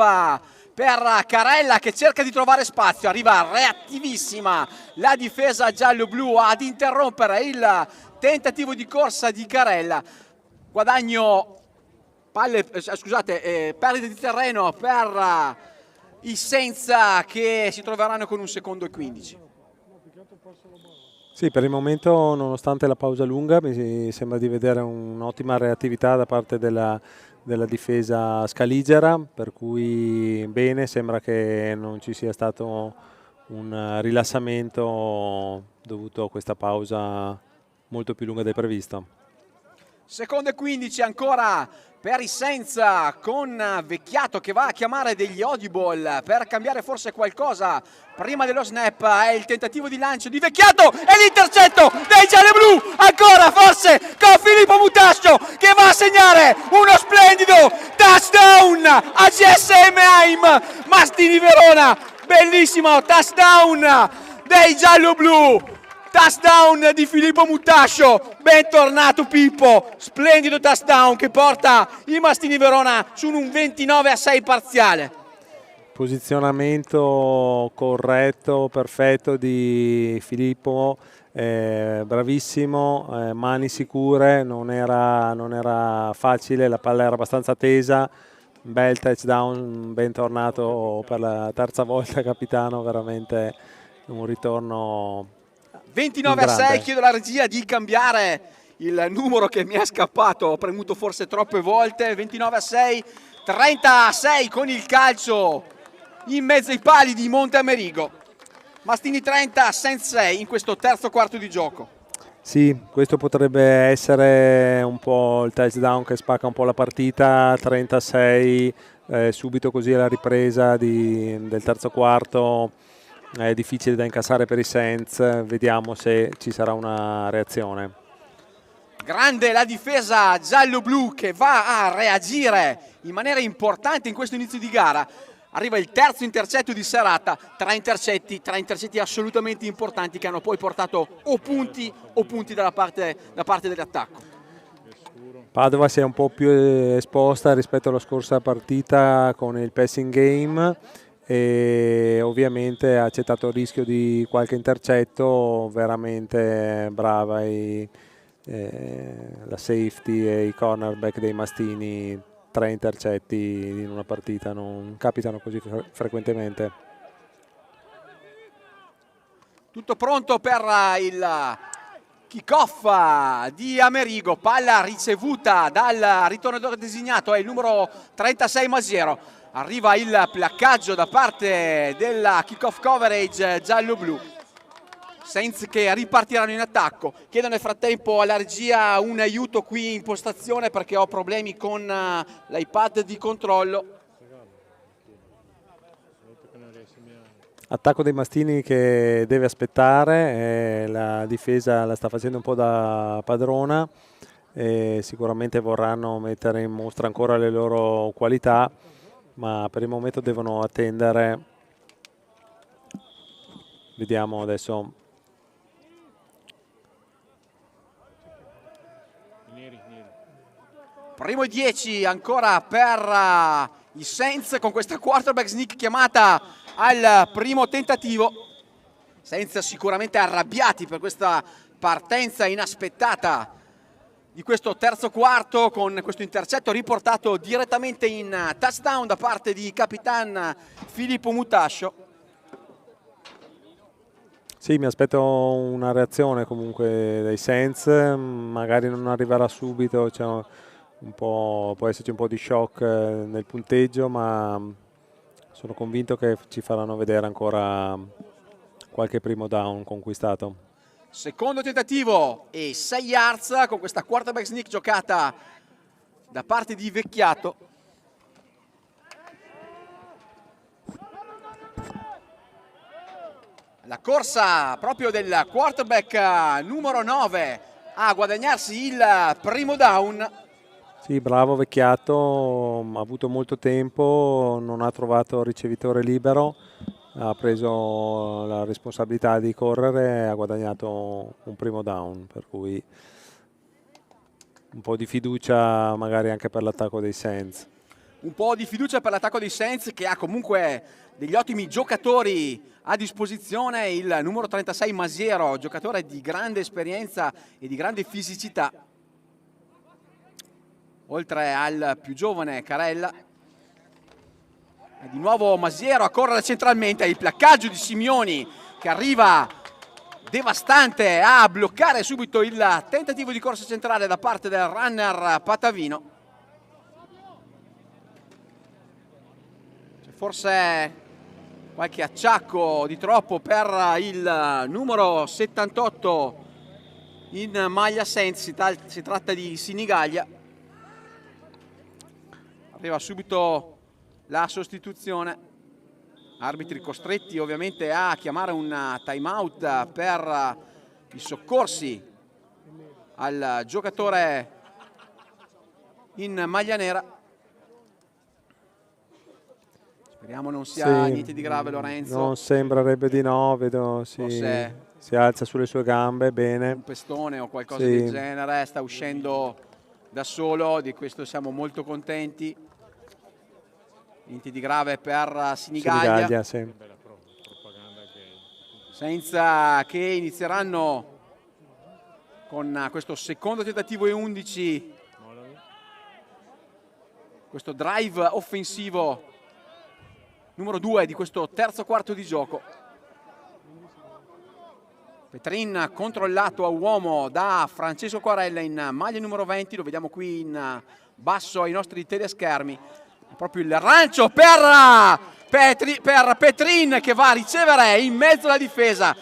per Carella che cerca di trovare spazio. Arriva reattivissima la difesa giallo-blu ad interrompere il tentativo di corsa di Carella. Guadagno perdita di terreno per i Saints, che si troveranno con un 2° e 15. Sì, per il momento, nonostante la pausa lunga, mi sembra di vedere un'ottima reattività da parte della difesa scaligera, per cui bene, sembra che non ci sia stato un rilassamento dovuto a questa pausa molto più lunga del previsto. 2° e 15 ancora per i Saints, con Vecchiato che va a chiamare degli audible per cambiare forse qualcosa prima dello snap. È il tentativo di lancio di Vecchiato e l'intercetto dei gialloblu, ancora forse con Filippo Mutascio che va a segnare uno splendido touchdown a GSM Heim Mastini Verona. Bellissimo touchdown dei gialloblu, touchdown di Filippo Mutascio. Bentornato Pippo, splendido touchdown che porta i Mastini Verona su un 29-6 parziale. Posizionamento corretto, perfetto di Filippo, bravissimo, mani sicure, non era facile, la palla era abbastanza tesa. Bel touchdown, bentornato per la terza volta capitano, veramente un ritorno 29-6, chiedo alla regia di cambiare il numero che mi è scappato, ho premuto forse troppe volte. 29-6, 36 con il calcio in mezzo ai pali di Monteamerigo. Mastini 30, Saints 6 in questo terzo quarto di gioco. Sì, questo potrebbe essere un po' il touchdown che spacca un po' la partita. 36 subito così alla ripresa del terzo quarto è difficile da incassare per i Saints. Vediamo se ci sarà una reazione. Grande la difesa giallo-blu che va a reagire in maniera importante in questo inizio di gara. Arriva il terzo intercetto di serata, tre intercetti assolutamente importanti che hanno poi portato o punti da parte dell'attacco. Padova si è un po' più esposta rispetto alla scorsa partita con il passing game e ovviamente ha accettato il rischio di qualche intercetto. Veramente brava la safety e i cornerback dei Mastini. 3 intercetti in una partita non capitano così frequentemente. Tutto pronto per il kick-off di Amerigo, palla ricevuta dal ritornatore designato, è il numero 36 Masiero. Arriva il placcaggio da parte della kick-off coverage giallo-blu. Saints che ripartiranno in attacco. Chiedo nel frattempo alla regia un aiuto qui in postazione perché ho problemi con l'iPad di controllo. Attacco dei Mastini che deve aspettare, la difesa la sta facendo un po' da padrona e sicuramente vorranno mettere in mostra ancora le loro qualità, ma per il momento devono attendere. Vediamo adesso. Primo e 10 ancora per i Saints con questa quarterback sneak chiamata al primo tentativo. Saints sicuramente arrabbiati per questa partenza inaspettata di questo terzo quarto con questo intercetto riportato direttamente in touchdown da parte di Capitan Filippo Mutascio. Sì, mi aspetto una reazione comunque dai Saints, magari non arriverà subito, può esserci un po' di shock nel punteggio, ma sono convinto che ci faranno vedere ancora qualche primo down conquistato. Secondo tentativo e 6 yards con questa quarterback sneak giocata da parte di Vecchiato. La corsa proprio del quarterback numero 9 a guadagnarsi il primo down. Sì, bravo Vecchiato, ha avuto molto tempo, non ha trovato ricevitore libero, ha preso la responsabilità di correre e ha guadagnato un primo down, per cui un po' di fiducia magari anche per l'attacco dei Saints. Un po' di fiducia per l'attacco dei Saints che ha comunque degli ottimi giocatori a disposizione, il numero 36 Masiero, giocatore di grande esperienza e di grande fisicità. Oltre al più giovane Carella. E di nuovo Masiero a correre centralmente, il placcaggio di Simioni che arriva devastante a bloccare subito il tentativo di corsa centrale da parte del runner Patavino. C'è forse qualche acciacco di troppo per il numero 78 in maglia Saints, si tratta di Sinigaglia. Arriva subito la sostituzione, arbitri costretti ovviamente a chiamare un time out per i soccorsi al giocatore in maglia nera. Speriamo non sia niente di grave, Lorenzo. Non sembrerebbe di no, vedo si alza sulle sue gambe, bene. Un pestone o qualcosa del genere, sta uscendo da solo, di questo siamo molto contenti. Niente di grave per Sinigaglia. Sì. Senza che inizieranno con questo secondo tentativo e 11, questo drive offensivo numero 2 di questo terzo quarto di gioco. Petrin controllato a uomo da Francesco Quarella in maglia numero 20, lo vediamo qui in basso ai nostri teleschermi. Proprio il lancio per Petrin che va a ricevere in mezzo alla difesa.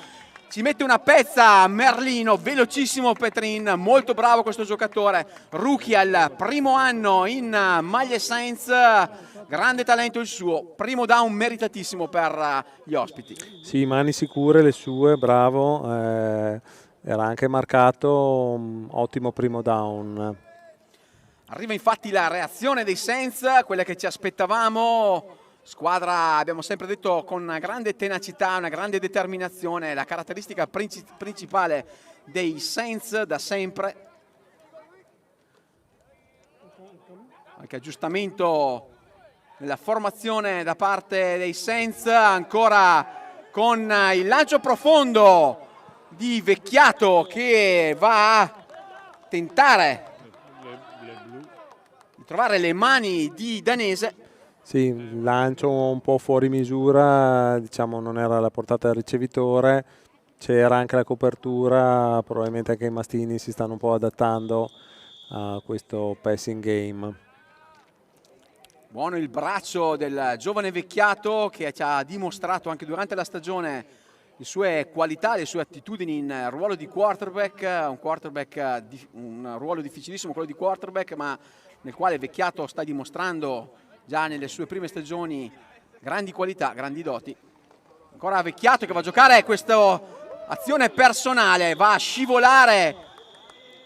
ci mette una pezza Merlino, velocissimo Petrin, molto bravo questo giocatore, rookie al primo anno in maglie Sainz, grande talento il suo, primo down meritatissimo per gli ospiti. Sì, mani sicure le sue, bravo, era anche marcato, ottimo primo down. Arriva infatti la reazione dei Sainz, quella che ci aspettavamo. Squadra, abbiamo sempre detto, con una grande tenacità, una grande determinazione, la caratteristica principale dei Saints da sempre. Anche aggiustamento nella formazione da parte dei Saints, ancora con il lancio profondo di Vecchiato che va a tentare di trovare le mani di Danese. Sì, il lancio un po' fuori misura, diciamo non era alla portata del ricevitore, c'era anche la copertura, probabilmente anche i mastini si stanno un po' adattando a questo passing game. Buono il braccio del giovane Vecchiato che ci ha dimostrato anche durante la stagione le sue qualità, le sue attitudini in ruolo di quarterback, un ruolo difficilissimo quello di quarterback, ma nel quale Vecchiato sta dimostrando già nelle sue prime stagioni grandi qualità, grandi doti. Ancora Vecchiato che va a giocare questa azione personale, va a scivolare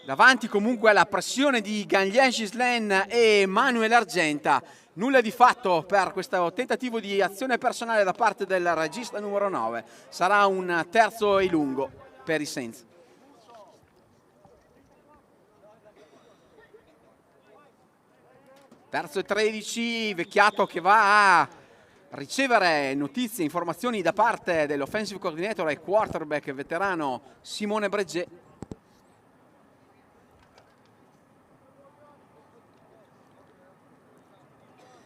davanti comunque alla pressione di Ganlien Gislen e Manuel Argenta. Nulla di fatto per questo tentativo di azione personale da parte del regista numero 9. Sarà un terzo e lungo per i Saints. Terzo e 13, Vecchiato che va a ricevere notizie, informazioni da parte dell'offensive coordinator e quarterback veterano Simone Breget.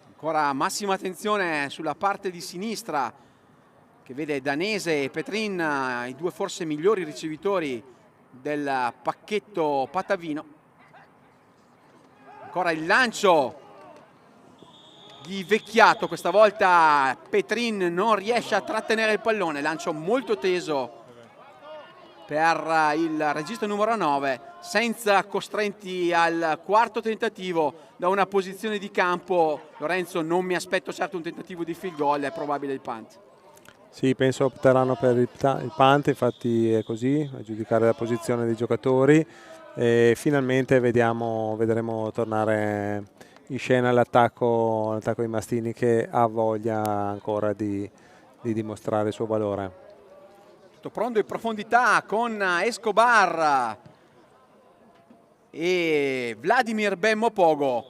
Ancora massima attenzione sulla parte di sinistra che vede Danese e Petrin, i due forse migliori ricevitori del pacchetto Patavino. Ancora il lancio di Vecchiato, questa volta Petrin non riesce a trattenere il pallone, lancio molto teso per il regista numero 9, senza costretti al quarto tentativo da una posizione di campo. Lorenzo, non mi aspetto certo un tentativo di field goal, è probabile il punt. Sì, penso opteranno per il punt, infatti è così, a giudicare la posizione dei giocatori. E finalmente vedremo tornare in scena l'attacco dei mastini, che ha voglia ancora di dimostrare il suo valore. Tutto pronto in profondità con Escobar e Vladimir Bemmopogo.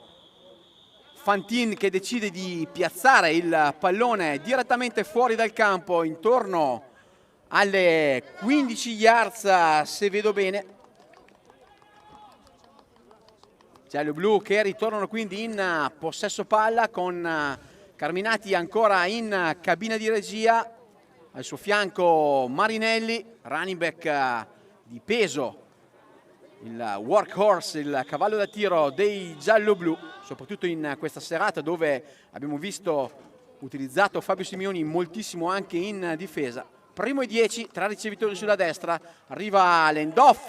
Fantin che decide di piazzare il pallone direttamente fuori dal campo, intorno alle 15 yards se vedo bene. Giallo-blu che ritornano quindi in possesso palla, con Carminati ancora in cabina di regia, al suo fianco Marinelli, running back di peso, il workhorse, il cavallo da tiro dei giallo-blu, soprattutto in questa serata dove abbiamo visto utilizzato Fabio Simeoni moltissimo anche in difesa. Primo e 10, 3 ricevitori sulla destra, arriva l'end-off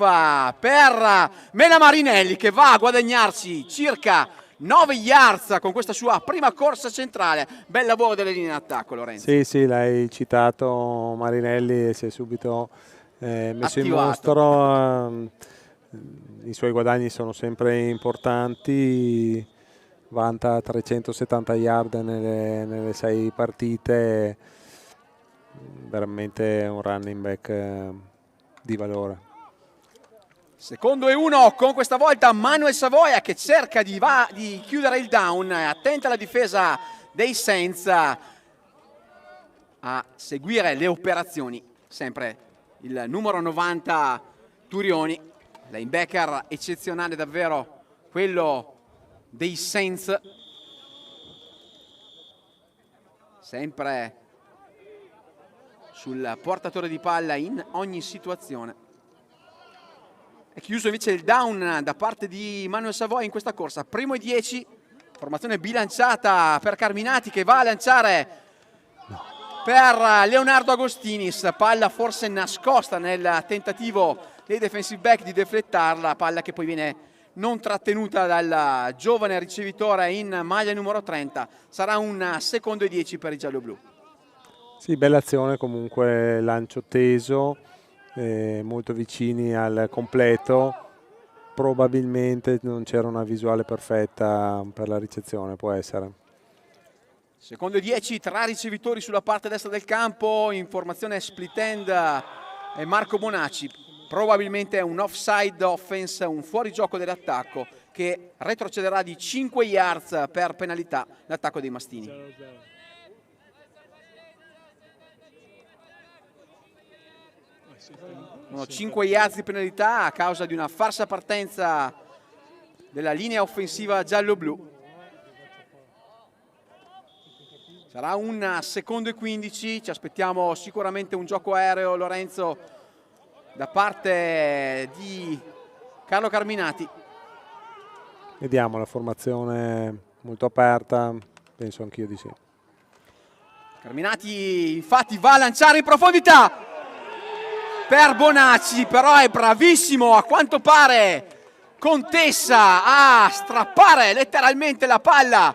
per Mena Marinelli che va a guadagnarsi circa 9 yards con questa sua prima corsa centrale. Bel lavoro delle linee d'attacco, Lorenzo. Sì, l'hai citato, Marinelli si è subito messo in attivato. mostro, i suoi guadagni sono sempre importanti, vanta 370 yard nelle 6 partite, veramente un running back di valore. Secondo e 1 con questa volta Manuel Savoia che cerca di chiudere il down, attenta alla difesa dei Saints a seguire le operazioni, sempre il numero 90 Turioni, linebacker eccezionale davvero quello dei Saints, sempre sul portatore di palla in ogni situazione. È chiuso invece il down da parte di Manuel Savoia in questa corsa. Primo e 10, formazione bilanciata per Carminati che va a lanciare per Leonardo Agostinis, palla forse nascosta nel tentativo dei defensive back di deflettarla, palla che poi viene non trattenuta dal giovane ricevitore in maglia numero 30. Sarà un secondo e 10 per i gialloblu. Sì, bella azione comunque, lancio teso, molto vicini al completo. Probabilmente non c'era una visuale perfetta per la ricezione, può essere. Secondo e 10, 3 ricevitori sulla parte destra del campo, in formazione split end e Marco Bonacci. Probabilmente è un offside offense, un fuorigioco dell'attacco che retrocederà di 5 yards per penalità l'attacco dei Mastini. 5 yards di penalità a causa di una falsa partenza della linea offensiva giallo-blu. Sarà un secondo e 15, ci aspettiamo sicuramente un gioco aereo, Lorenzo, da parte di Carlo Carminati. Vediamo, la formazione molto aperta, penso anch'io di sì. Carminati infatti va a lanciare in profondità per Bonacci, però è bravissimo a quanto pare Contessa a strappare letteralmente la palla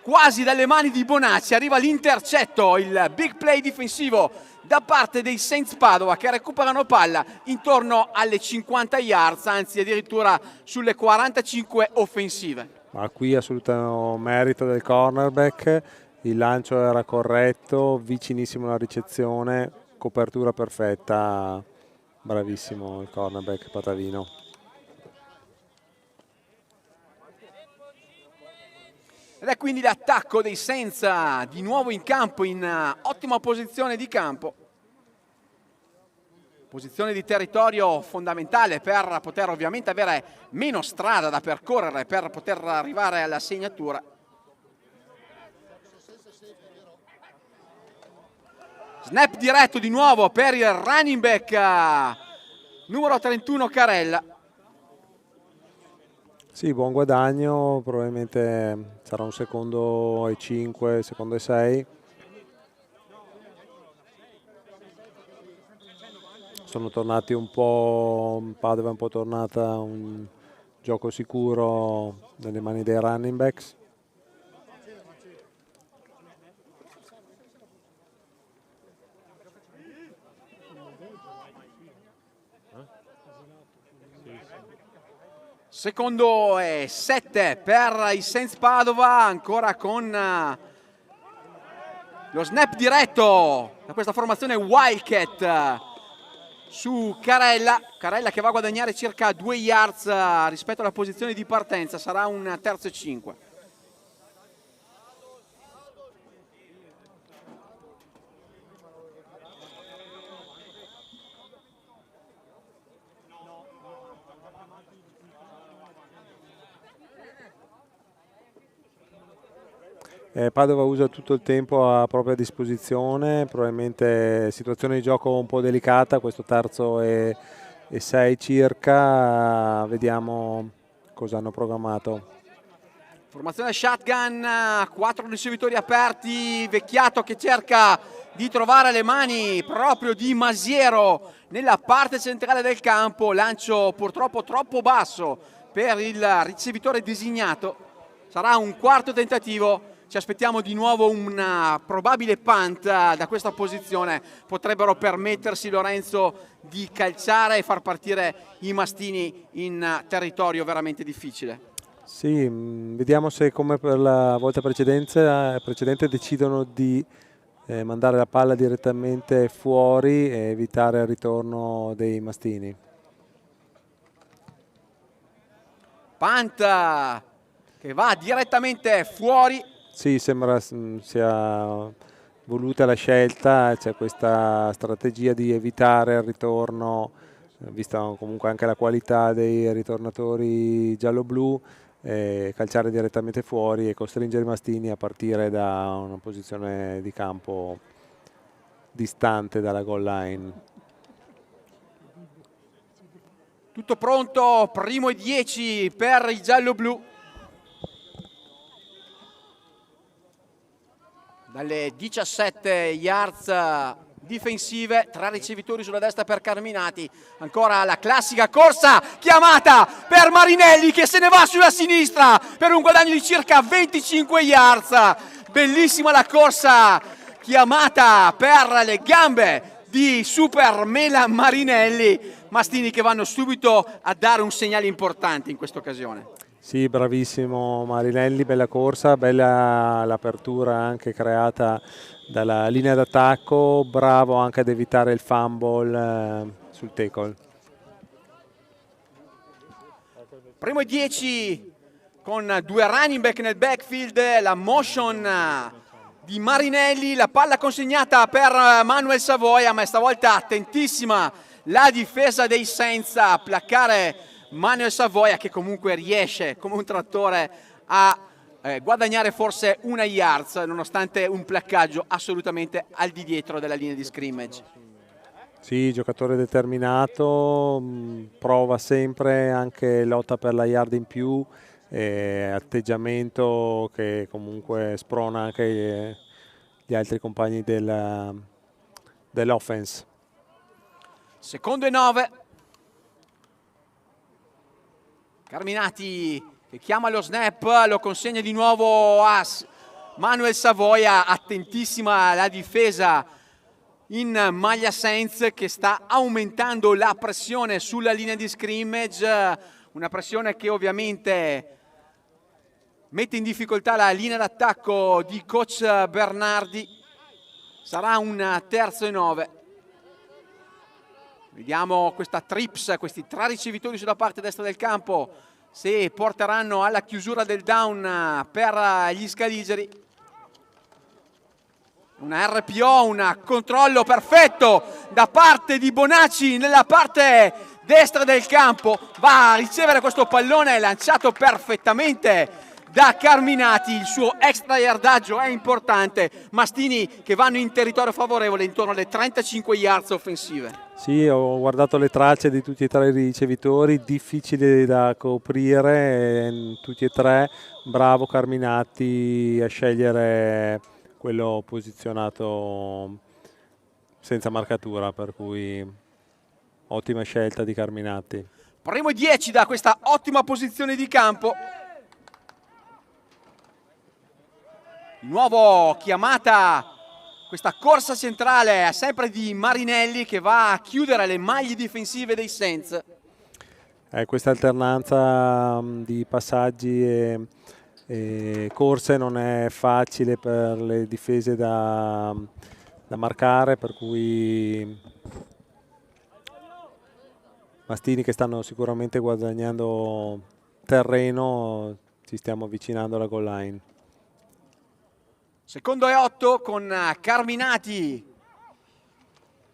quasi dalle mani di Bonacci. Arriva l'intercetto, il big play difensivo da parte dei Saints Padova che recuperano palla intorno alle 50 yards, anzi addirittura sulle 45 offensive. Ma qui assoluto merito del cornerback, il lancio era corretto, vicinissimo alla ricezione, copertura perfetta, bravissimo il cornerback Patavino. Ed è quindi l'attacco dei Saints di nuovo in campo, in ottima posizione di campo. Posizione di territorio fondamentale per poter ovviamente avere meno strada da percorrere per poter arrivare alla segnatura. Snap diretto di nuovo per il running back numero 31 Carella. Sì, buon guadagno, probabilmente sarà un secondo e 5, secondo e 6. Sono tornati un po', Padova è un po' tornata un gioco sicuro nelle mani dei running backs. Secondo e 7 per i Saints Padova, ancora con lo snap diretto da questa formazione Wildcat su Carella. Carella che va a guadagnare circa 2 yards rispetto alla posizione di partenza, sarà un terzo e 5. Padova usa tutto il tempo a propria disposizione, probabilmente situazione di gioco un po' delicata, questo terzo e 6 circa, vediamo cosa hanno programmato. Formazione shotgun, 4 ricevitori aperti, Vecchiato che cerca di trovare le mani proprio di Masiero nella parte centrale del campo, lancio purtroppo troppo basso per il ricevitore designato, sarà un quarto tentativo. Ci aspettiamo di nuovo un probabile punt da questa posizione. Potrebbero permettersi, Lorenzo, di calciare e far partire i Mastini in territorio veramente difficile. Sì, vediamo se come per la volta precedente decidono di mandare la palla direttamente fuori e evitare il ritorno dei Mastini. Punt che va direttamente fuori. Sì, sembra sia voluta la scelta, c'è questa strategia di evitare il ritorno, vista comunque anche la qualità dei ritornatori giallo-blu, calciare direttamente fuori e costringere i Mastini a partire da una posizione di campo distante dalla goal line. Tutto pronto, primo e 10 per il giallo-blu. dalle 17 yards difensive, 3 ricevitori sulla destra per Carminati, ancora la classica corsa chiamata per Marinelli che se ne va sulla sinistra per un guadagno di circa 25 yards, bellissima la corsa chiamata per le gambe di Super Mela Marinelli. Mastini che vanno subito a dare un segnale importante in questa occasione. Sì, bravissimo Marinelli, bella corsa, bella l'apertura anche creata dalla linea d'attacco, bravo anche ad evitare il fumble sul tackle. Primo e 10 con 2 running back nel backfield, la motion di Marinelli, la palla consegnata per Manuel Savoia, ma stavolta attentissima la difesa dei Saints a placcare Manuel Savoia, che comunque riesce come un trattore a guadagnare forse una yards nonostante un placcaggio assolutamente al di dietro della linea di scrimmage. Sì, giocatore determinato, prova sempre, anche lotta per la yard in più, atteggiamento che comunque sprona anche gli altri compagni dell'offense. Secondo e 9. Carminati che chiama lo snap, lo consegna di nuovo a Manuel Savoia, attentissima la difesa in maglia Saints che sta aumentando la pressione sulla linea di scrimmage, una pressione che ovviamente mette in difficoltà la linea d'attacco di coach Bernardi. Sarà un terzo e 9. Vediamo questa trips, questi 3 ricevitori sulla parte destra del campo, se porteranno alla chiusura del down per gli scaligeri. Una RPO, un controllo perfetto da parte di Bonacci nella parte destra del campo. Va a ricevere questo pallone lanciato perfettamente da Carminati, il suo extra yardaggio è importante. Mastini che vanno in territorio favorevole intorno alle 35 yards offensive. Sì, ho guardato le tracce di tutti e 3 i ricevitori, difficili da coprire, tutti e 3, bravo Carminati a scegliere quello posizionato senza marcatura, per cui ottima scelta di Carminati. Primo e 10 da questa ottima posizione di campo. Di nuovo chiamata questa corsa centrale sempre di Marinelli che va a chiudere le maglie difensive dei Saints. Questa alternanza di passaggi e corse non è facile per le difese da marcare, per cui Mastini che stanno sicuramente guadagnando terreno, ci stiamo avvicinando alla goal line. Secondo e 8 con Carminati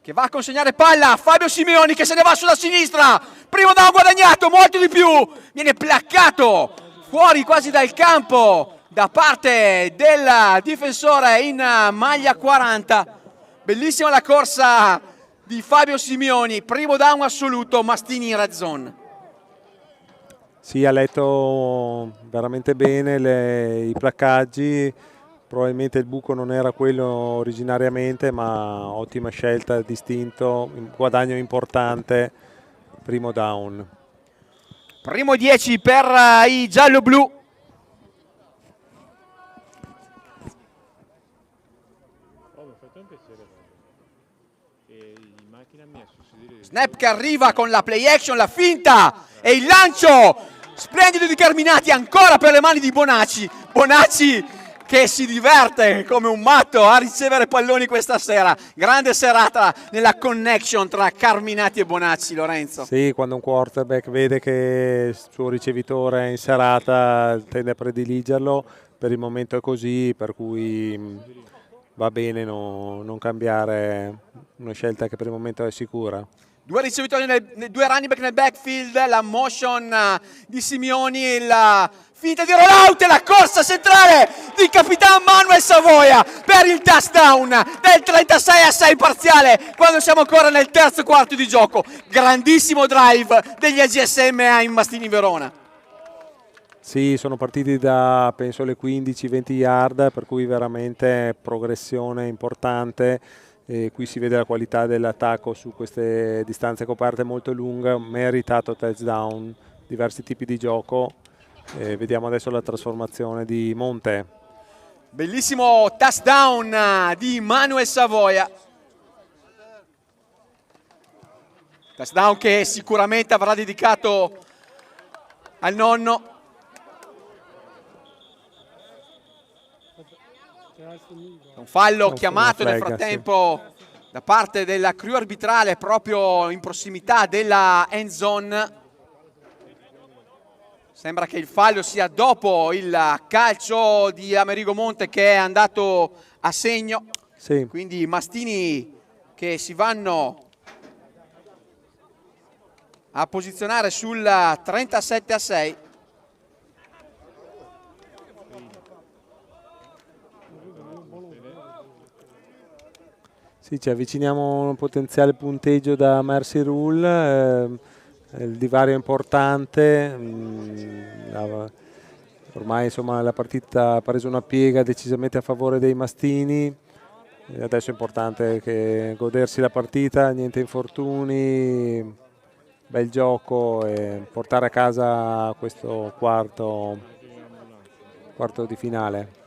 che va a consegnare palla a Fabio Simeoni che se ne va sulla sinistra. Primo down guadagnato, molto di più. Viene placcato fuori quasi dal campo da parte del difensore in maglia 40. Bellissima la corsa di Fabio Simeoni. Primo down assoluto, Mastini in red zone. Sì, ha letto veramente bene i placcaggi. Probabilmente il buco non era quello originariamente, ma ottima scelta, distinto, guadagno importante, primo down. Primo 10 per i giallo-blu. Snap che arriva con la play action, la finta e il lancio splendido di Carminati ancora per le mani di Bonacci. Bonacci che si diverte come un matto a ricevere palloni questa sera. Grande serata nella connection tra Carminati e Bonacci, Lorenzo. Sì, quando un quarterback vede che il suo ricevitore è in serata tende a prediligerlo, per il momento è così, per cui va bene non cambiare una scelta che per il momento è sicura. 2 ricevitori, 2 running back nel backfield, la motion di Simeoni, la finta di rollout e la corsa centrale di Capitan Manuel Savoia per il touchdown del 36-6 parziale quando siamo ancora nel terzo quarto di gioco. Grandissimo drive degli AGSM in Mastini Verona. Sì, sono partiti da penso le 15-20 yard, per cui veramente progressione importante. E qui si vede la qualità dell'attacco su queste distanze coperte molto lunghe, meritato touchdown, diversi tipi di gioco. Vediamo adesso la trasformazione di Monte. Bellissimo touchdown di Manuel Savoia. Touchdown che sicuramente avrà dedicato al nonno. Un fallo chiamato nel frattempo da parte della crew arbitrale proprio in prossimità della end zone. Sembra che il fallo sia dopo il calcio di Amerigo Monte che è andato a segno. Sì. Quindi i mastini che si vanno a posizionare sul 37-6. Sì, ci avviciniamo a un potenziale punteggio da Mercy Rule, il divario è importante, ormai insomma, la partita ha preso una piega decisamente a favore dei mastini, adesso è importante godersi la partita, niente infortuni, bel gioco e portare a casa questo quarto di finale.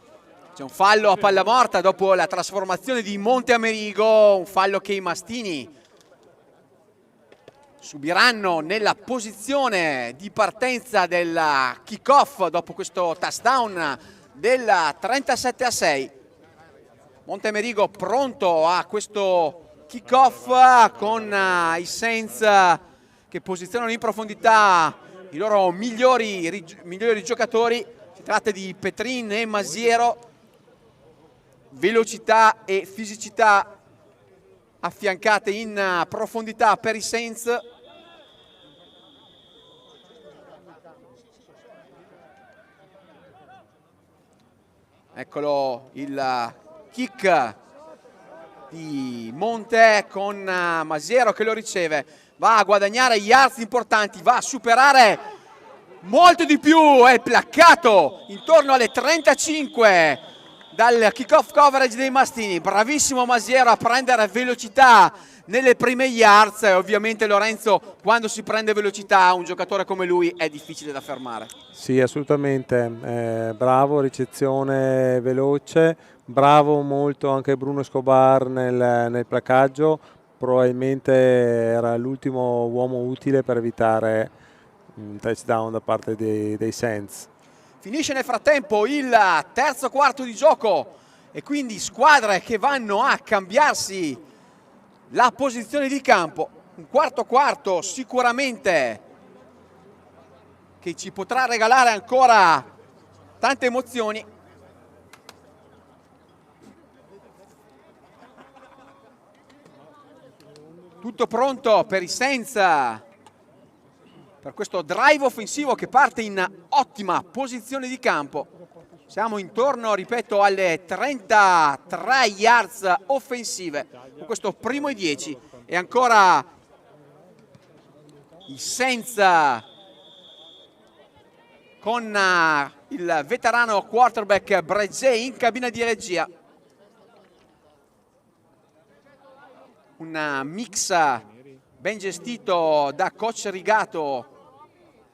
C'è un fallo a palla morta dopo la trasformazione di Monte Amerigo, un fallo che i mastini subiranno nella posizione di partenza del kick-off dopo questo touchdown del 37-6. Monte Amerigo pronto a questo kick-off con i Saints che posizionano in profondità i loro migliori giocatori. Si tratta di Petrin e Masiero. Velocità e fisicità affiancate in profondità per i Saints. Eccolo il kick di Monte con Masiero che lo riceve. Va a guadagnare yards importanti, va a superare molto di più, è placcato intorno alle 35 dal kick-off coverage dei mastini. Bravissimo Masiero a prendere velocità nelle prime yards e ovviamente Lorenzo, quando si prende velocità un giocatore come lui è difficile da fermare. Sì, assolutamente, bravo, ricezione veloce, bravo molto anche Bruno Escobar nel placaggio, probabilmente era l'ultimo uomo utile per evitare un touchdown da parte dei Saints. Finisce nel frattempo il terzo quarto di gioco e quindi squadre che vanno a cambiarsi la posizione di campo. Un quarto sicuramente che ci potrà regalare ancora tante emozioni. Tutto pronto per i Saints, per questo drive offensivo che parte in ottima posizione di campo. Siamo intorno, ripeto, alle 33 yards offensive con questo primo e 10 e ancora i Saints con il veterano quarterback Bregé in cabina di regia. Un mix ben gestito da coach Rigato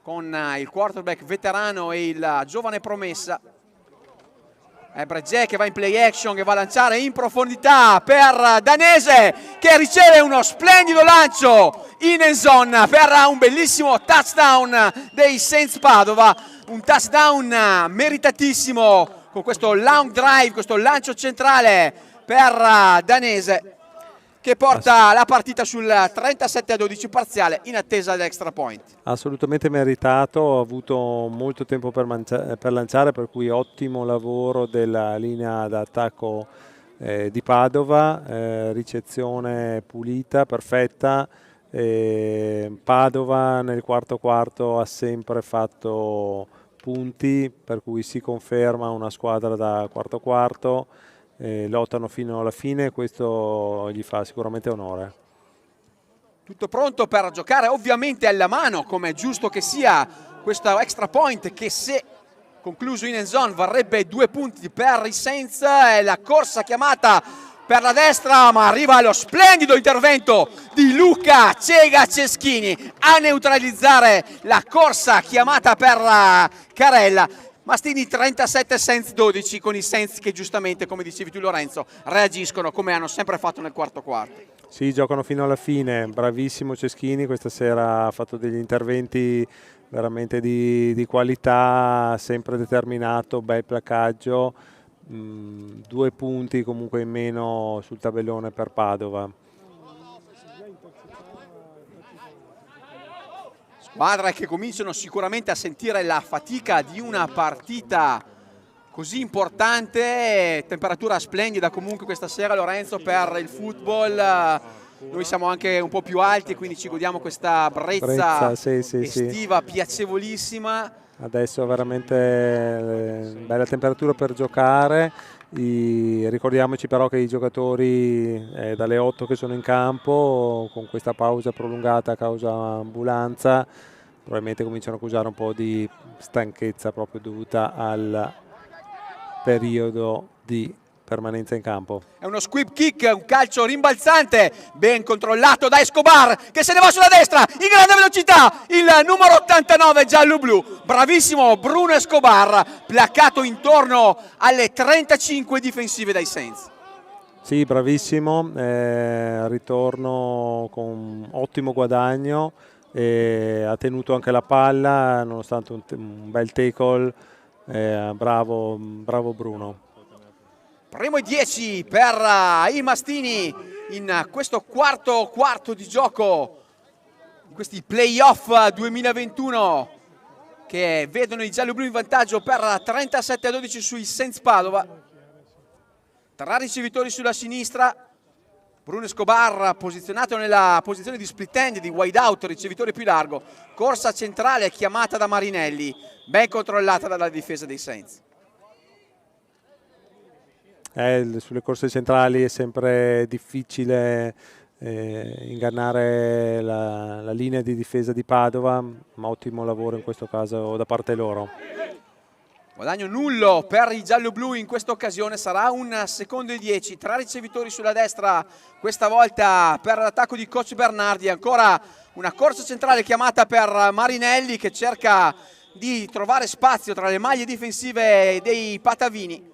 con il quarterback veterano e il giovane promessa. È Bregé che va in play action, che va a lanciare in profondità per Danese che riceve uno splendido lancio in end zone per un bellissimo touchdown dei Saints Padova. Un touchdown meritatissimo con questo long drive, questo lancio centrale per Danese che porta la partita sul 37-12 parziale in attesa dell'extra point. Assolutamente meritato, ha avuto molto tempo per lanciare, per cui ottimo lavoro della linea d'attacco di Padova, ricezione pulita, perfetta. Padova nel quarto ha sempre fatto punti, per cui si conferma una squadra da quarto. Lottano fino alla fine, questo gli fa sicuramente onore. Tutto pronto per giocare ovviamente alla mano, come è giusto che sia, questo extra point che se concluso in end zone, varrebbe 2 punti per i Saints. È la corsa chiamata per la destra, ma arriva lo splendido intervento di Luca Cega Ceschini a neutralizzare la corsa chiamata per Carella. Mastini 37, Saints 12, con i Saints che giustamente, come dicevi tu Lorenzo, reagiscono come hanno sempre fatto nel quarto quarto. Sì, giocano fino alla fine, bravissimo Ceschini, questa sera ha fatto degli interventi veramente di qualità, sempre determinato, bel placaggio, 2 punti comunque in meno sul tabellone per Padova. Squadre che cominciano sicuramente a sentire la fatica di una partita così importante. Temperatura splendida comunque questa sera, Lorenzo, per il football. Noi siamo anche un po' più alti, quindi ci godiamo questa brezza estiva piacevolissima. Adesso è veramente bella temperatura per giocare. Ricordiamoci però che i giocatori dalle 8 che sono in campo, con questa pausa prolungata a causa ambulanza, probabilmente cominciano a causare un po' di stanchezza proprio dovuta al periodo di permanenza in campo. È uno squib kick, un calcio rimbalzante, ben controllato da Escobar, che se ne va sulla destra, in grande velocità, il numero 89 giallo-blu, bravissimo Bruno Escobar, placcato intorno alle 35 difensive dai Saints. Sì, bravissimo, ritorno con ottimo guadagno, ha tenuto anche la palla nonostante un bel tackle, bravo Bruno. Primo e 10 per i Mastini in questo quarto di gioco, in questi playoff 2021 che vedono i giallo-blu in vantaggio per 37-12 sui Saints Padova. 3 ricevitori sulla sinistra, Bruno Escobar posizionato nella posizione di split end, di wide out, ricevitore più largo, corsa centrale chiamata da Marinelli, ben controllata dalla difesa dei Saints. Sulle corse centrali è sempre difficile ingannare la linea di difesa di Padova, ma ottimo lavoro in questo caso da parte loro. Guadagno nullo per i giallo-blu in questa occasione, sarà un secondo e 10, 3 ricevitori sulla destra, questa volta per l'attacco di coach Bernardi, ancora una corsa centrale chiamata per Marinelli che cerca di trovare spazio tra le maglie difensive dei patavini.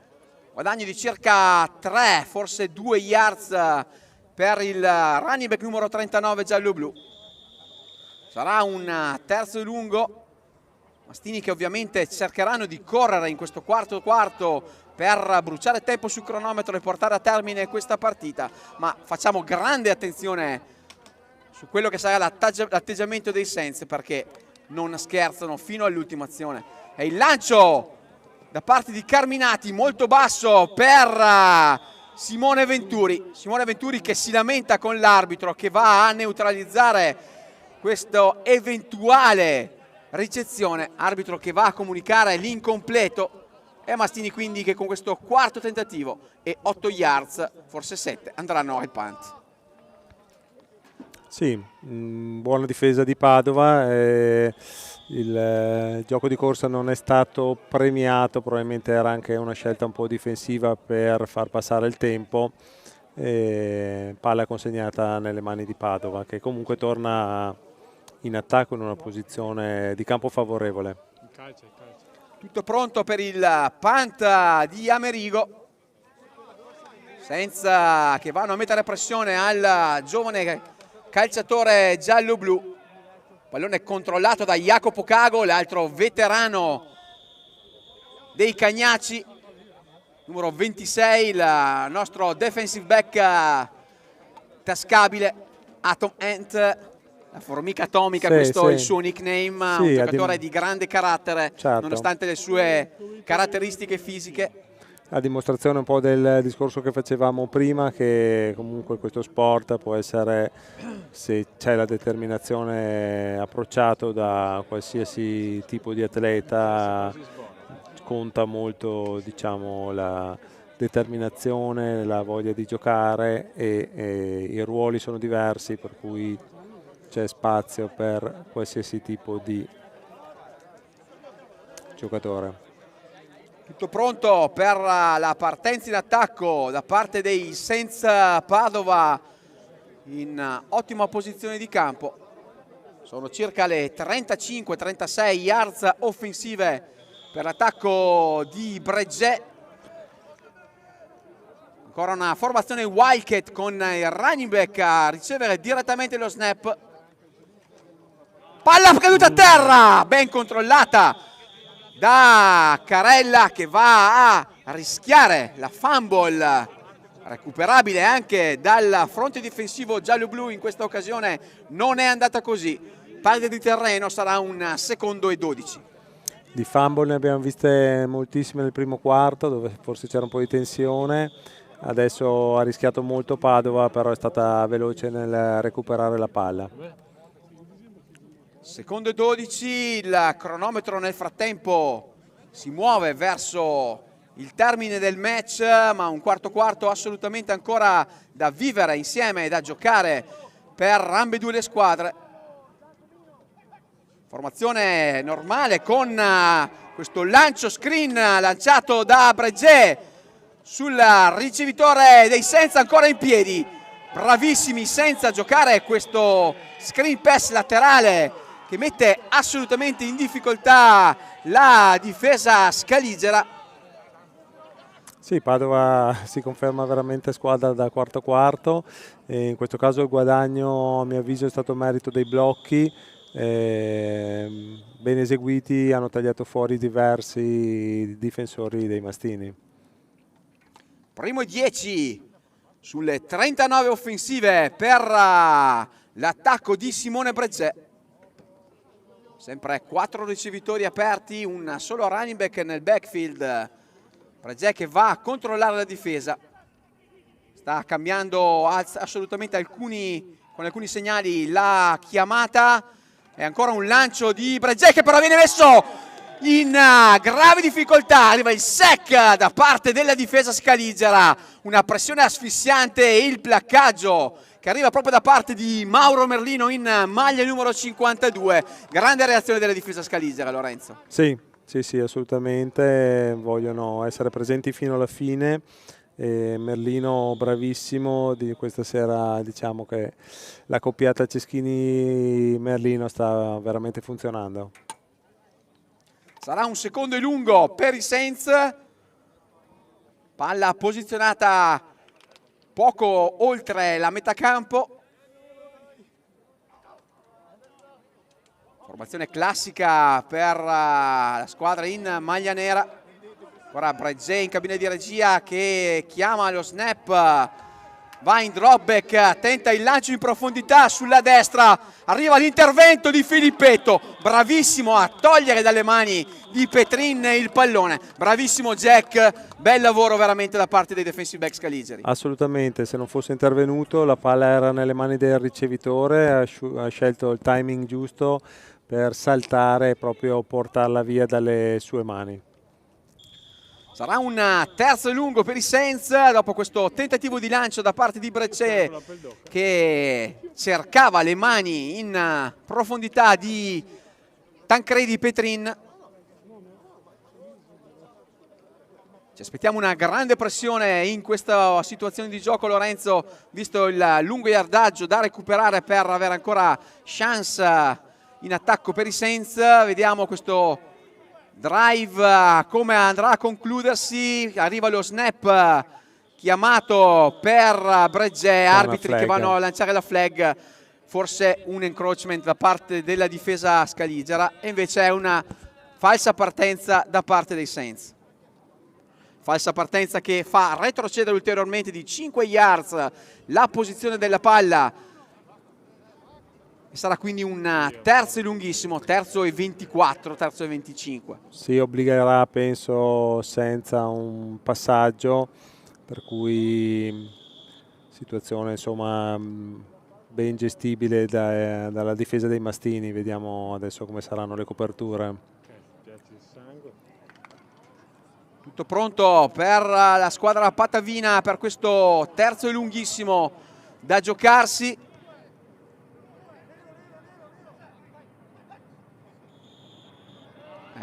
Guadagno di circa 3, forse 2 yards per il running back numero 39 giallo-blu. Sarà un terzo e lungo. Mastini che ovviamente cercheranno di correre in questo quarto per bruciare tempo sul cronometro e portare a termine questa partita. Ma facciamo grande attenzione su quello che sarà l'atteggiamento dei Saints, perché non scherzano fino all'ultima azione. E il lancio da parte di Carminati molto basso per Simone Venturi che si lamenta con l'arbitro, che va a neutralizzare questo eventuale ricezione, arbitro che va a comunicare l'incompleto, e Mastini quindi che con questo quarto tentativo e 8 yards, forse 7, andranno al punt. Sì, buona difesa di Padova. Il gioco di corsa non è stato premiato, probabilmente era anche una scelta un po' difensiva per far passare il tempo. Palla consegnata nelle mani di Padova, che comunque torna in attacco in una posizione di campo favorevole. Tutto pronto per il punt di Amerigo, senza che vanno a mettere pressione al giovane calciatore giallo-blu. Pallone controllato da Jacopo Cago, l'altro veterano dei Cagnacci, numero 26, il nostro defensive back tascabile, Atom Ant, la formica atomica, questo è il suo nickname, un giocatore di grande carattere, nonostante le sue caratteristiche fisiche. A dimostrazione un po' del discorso che facevamo prima, che comunque questo sport può essere, se c'è la determinazione, approcciato da qualsiasi tipo di atleta, conta molto, diciamo, la determinazione, la voglia di giocare, e i ruoli sono diversi, per cui c'è spazio per qualsiasi tipo di giocatore. Tutto pronto per la partenza in attacco da parte dei Saints Padova, in ottima posizione di campo. Sono circa le 35-36 yards offensive per l'attacco di Breget. Ancora una formazione Wildcat con il running back a ricevere direttamente lo snap. Palla caduta a terra, ben controllata da Carella, che va a rischiare la fumble, recuperabile anche dal fronte difensivo giallo-blu. In questa occasione non è andata così. Perdita di terreno, sarà un 2nd e 12. Di fumble ne abbiamo viste moltissime nel primo quarto, dove forse c'era un po' di tensione. Adesso ha rischiato molto Padova, però è stata veloce nel recuperare la palla. 2nd e 12, il cronometro nel frattempo si muove verso il termine del match, ma un quarto assolutamente ancora da vivere insieme e da giocare per ambedue le squadre. Formazione normale con questo lancio screen lanciato da Breget sul ricevitore dei Saints, ancora in piedi. Bravissimi senza giocare questo screen pass laterale che mette assolutamente in difficoltà la difesa scaligera. Sì, Padova si conferma veramente squadra da quarto e in questo caso il guadagno, a mio avviso, è stato merito dei blocchi ben eseguiti, hanno tagliato fuori diversi difensori dei mastini. Primo e 10 sulle 39 offensive per l'attacco di Simone Breget. Sempre 4 ricevitori aperti, un solo running back nel backfield. Breget che va a controllare la difesa. Sta cambiando assolutamente con alcuni segnali la chiamata. E ancora un lancio di Breget che però viene messo in grave difficoltà. Arriva il sack da parte della difesa scaligera. Una pressione asfissiante e il placcaggio che arriva proprio da parte di Mauro Merlino in maglia numero 52. Grande reazione della difesa scaligera, Lorenzo. Sì, assolutamente. Vogliono essere presenti fino alla fine. Merlino bravissimo di questa sera, diciamo che la coppiata Ceschini-Merlino sta veramente funzionando. Sarà un 2nd e lungo per i Saints. Palla posizionata poco oltre la metà campo. Formazione classica per la squadra in maglia nera. Ora Breget in cabina di regia che chiama lo snap, va in drop back, tenta il lancio in profondità sulla destra, arriva l'intervento di Filippetto, bravissimo a togliere dalle mani di Petrin il pallone. Bravissimo Jack, bel lavoro veramente da parte dei defensive back scaligeri. Assolutamente, se non fosse intervenuto la palla era nelle mani del ricevitore, ha scelto il timing giusto per saltare e proprio portarla via dalle sue mani. Sarà un 3rd e lungo per i Saints dopo questo tentativo di lancio da parte di Breget che cercava le mani in profondità di Tancredi Petrin. Ci aspettiamo una grande pressione in questa situazione di gioco, Lorenzo, visto il lungo yardaggio da recuperare per avere ancora chance in attacco per i Saints. Vediamo questo drive come andrà a concludersi. Arriva lo snap chiamato per Breget, arbitri che vanno a lanciare la flag, forse un encroachment da parte della difesa scaligera e invece è una falsa partenza da parte dei Saints. Falsa partenza che fa retrocedere ulteriormente di 5 yards la posizione della palla. E sarà quindi un 3rd e lunghissimo, 3rd e 24, 3rd e 25. Si obbligherà, penso, senza un passaggio, per cui situazione insomma ben gestibile dalla difesa dei mastini. Vediamo adesso come saranno le coperture. Tutto pronto per la squadra patavina per questo 3rd e lunghissimo da giocarsi.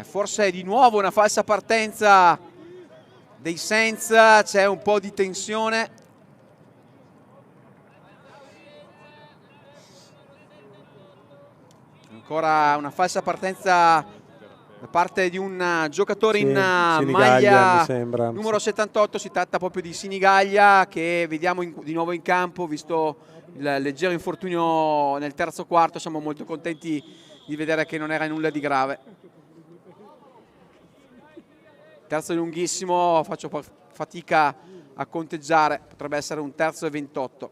Forse di nuovo una falsa partenza dei Saints, c'è un po' di tensione. Ancora una falsa partenza da parte di un giocatore in maglia numero 78. Si tratta proprio di Sinigaglia, che vediamo di nuovo in campo, visto il leggero infortunio nel terzo quarto. Siamo molto contenti di vedere che non era nulla di grave. Terzo lunghissimo, faccio fatica a conteggiare, potrebbe essere un terzo e 28.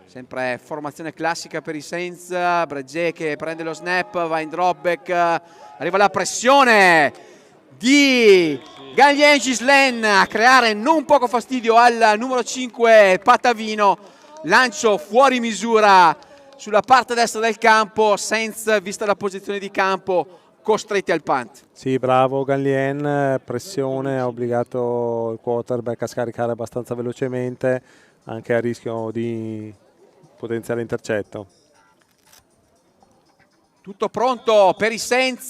Sempre formazione classica per i Saints. Breget che prende lo snap, va in drop back, arriva la pressione di Galien Gislen a creare non poco fastidio al numero 5 Patavino. Lancio fuori misura sulla parte destra del campo. Saints, vista la posizione di campo, costretti al punt. Sì, bravo Galien, pressione, ha obbligato il quarterback a scaricare abbastanza velocemente, anche a rischio di potenziale intercetto. Tutto pronto per i Saints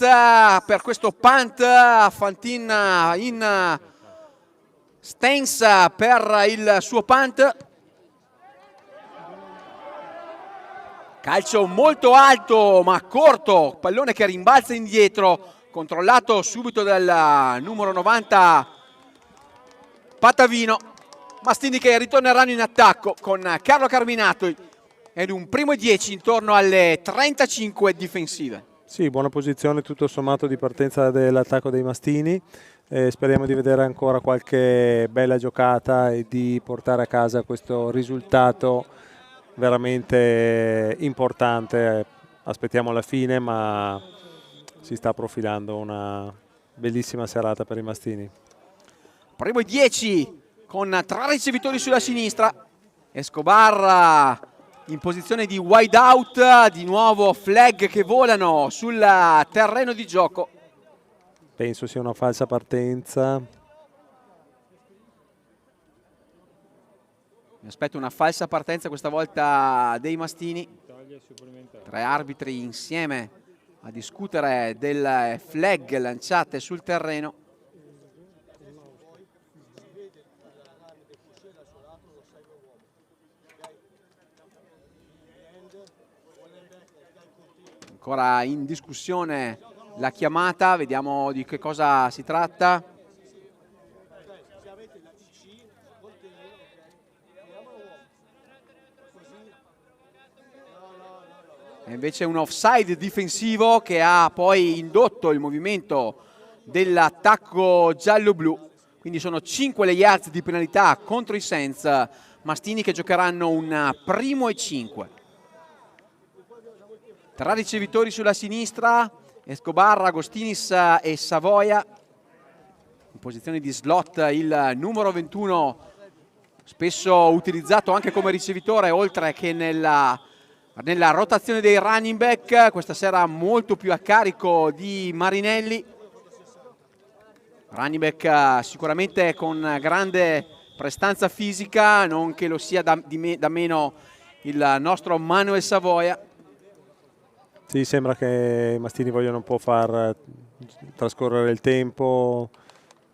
per questo punt. Fantin in stance per il suo punt. Calcio molto alto ma corto, pallone che rimbalza indietro, controllato subito dal numero 90 Patavino. Mastini che ritorneranno in attacco con Carlo Carminato ed un primo e 10 intorno alle 35 difensive. Sì, buona posizione tutto sommato di partenza dell'attacco dei Mastini. Speriamo di vedere ancora qualche bella giocata e di portare a casa questo risultato veramente importante. Aspettiamo la fine, ma si sta profilando una bellissima serata per i Mastini. Primo e 10 con 3 ricevitori sulla sinistra. Escobar in posizione di wide out, di nuovo flag che volano sul terreno di gioco. Penso sia una falsa partenza. Mi aspetto una falsa partenza questa volta dei Mastini. 3 arbitri insieme a discutere del flag lanciate sul terreno. Ancora in discussione la chiamata, vediamo di che cosa si tratta. E invece un offside difensivo che ha poi indotto il movimento dell'attacco giallo-blu. Quindi sono 5 le yards di penalità contro i Saints. Mastini che giocheranno un primo e 5. 3 ricevitori sulla sinistra, Escobar, Agostinis e Savoia. In posizione di slot il numero 21, spesso utilizzato anche come ricevitore, oltre che nella rotazione dei running back. Questa sera molto più a carico di Marinelli. Running back sicuramente con grande prestanza fisica, non che lo sia da meno il nostro Manuel Savoia. Sì, sembra che i Mastini vogliono un po' far trascorrere il tempo.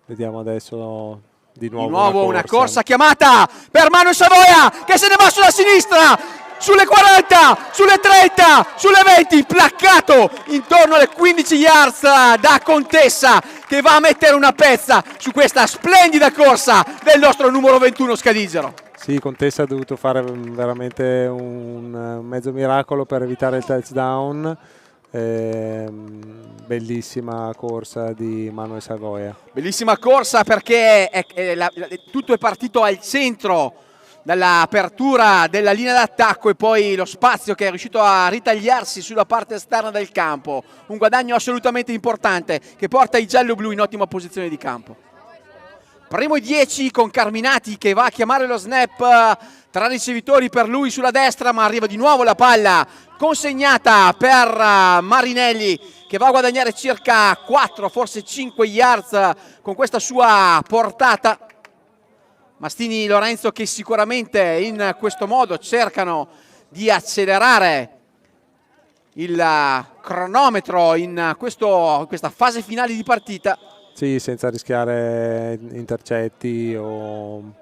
Vediamo adesso di nuovo una corsa chiamata per Manuel Savoia che se ne va sulla sinistra, sulle 40, sulle 30, sulle 20, placcato intorno alle 15 yards da Contessa, che va a mettere una pezza su questa splendida corsa del nostro numero 21 Scadisero. Sì, Contessa ha dovuto fare veramente un mezzo miracolo per evitare il touchdown. Bellissima corsa di Manuel Savoia. Bellissima corsa perché tutto è partito al centro dall'apertura della linea d'attacco e poi lo spazio che è riuscito a ritagliarsi sulla parte esterna del campo. Un guadagno assolutamente importante che porta i giallo-blu in ottima posizione di campo. Primo e 10 con Carminati che va a chiamare lo snap. 3 ricevitori per lui sulla destra, ma arriva di nuovo la palla consegnata per Marinelli, che va a guadagnare circa 4, forse 5 yards con questa sua portata. Mastini Lorenzo che sicuramente in questo modo cercano di accelerare il cronometro in questa fase finale di partita. Sì, senza rischiare intercetti o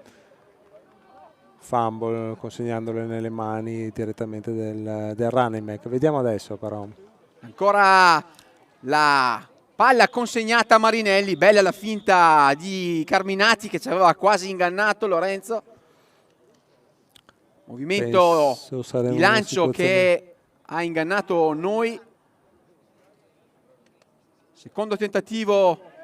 fumble, consegnandole nelle mani direttamente del running back. Vediamo adesso però. Ancora la palla consegnata a Marinelli, bella la finta di Carminati che ci aveva quasi ingannato Lorenzo. Movimento di lancio che ha ingannato noi. Secondo tentativo.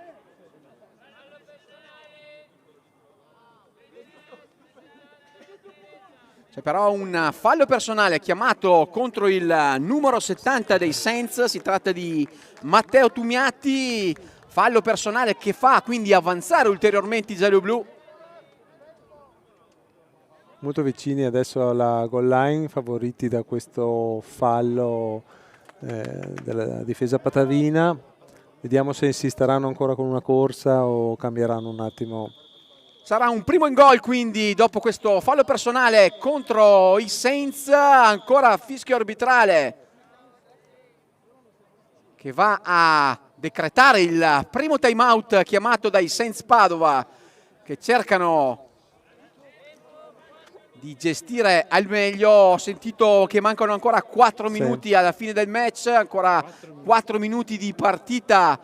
C'è però un fallo personale chiamato contro il numero 70 dei Saints, si tratta di Matteo Tumiati, fallo personale che fa quindi avanzare ulteriormente i gialloblu. Molto vicini adesso alla goal line, favoriti da questo fallo della difesa patavina. Vediamo se insisteranno ancora con una corsa o cambieranno un attimo. Sarà un primo in gol quindi dopo questo fallo personale contro i Saints, ancora fischio arbitrale che va a decretare il primo time out chiamato dai Saints Padova che cercano di gestire al meglio. Ho sentito che mancano ancora 4 minuti alla fine del match, ancora 4 minuti di partita.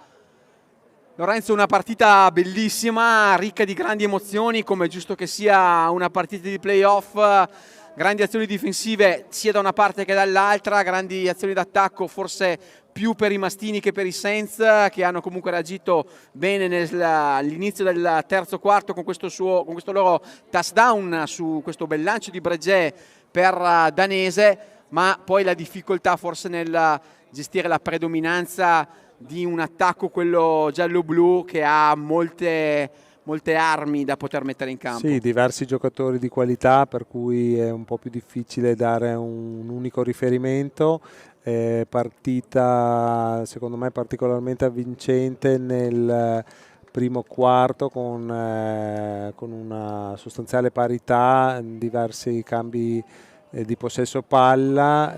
Lorenzo, una partita bellissima, ricca di grandi emozioni, come è giusto che sia una partita di playoff, grandi azioni difensive sia da una parte che dall'altra, grandi azioni d'attacco forse più per i mastini che per i Saints, che hanno comunque reagito bene all'inizio del terzo quarto con questo loro touchdown su questo bel lancio di Breget per Danese, ma poi la difficoltà forse nel gestire la predominanza di un attacco, quello giallo-blu, che ha molte armi da poter mettere in campo. Sì, diversi giocatori di qualità, per cui è un po' più difficile dare un unico riferimento. Partita secondo me particolarmente avvincente nel primo quarto con una sostanziale parità, diversi cambi di possesso palla.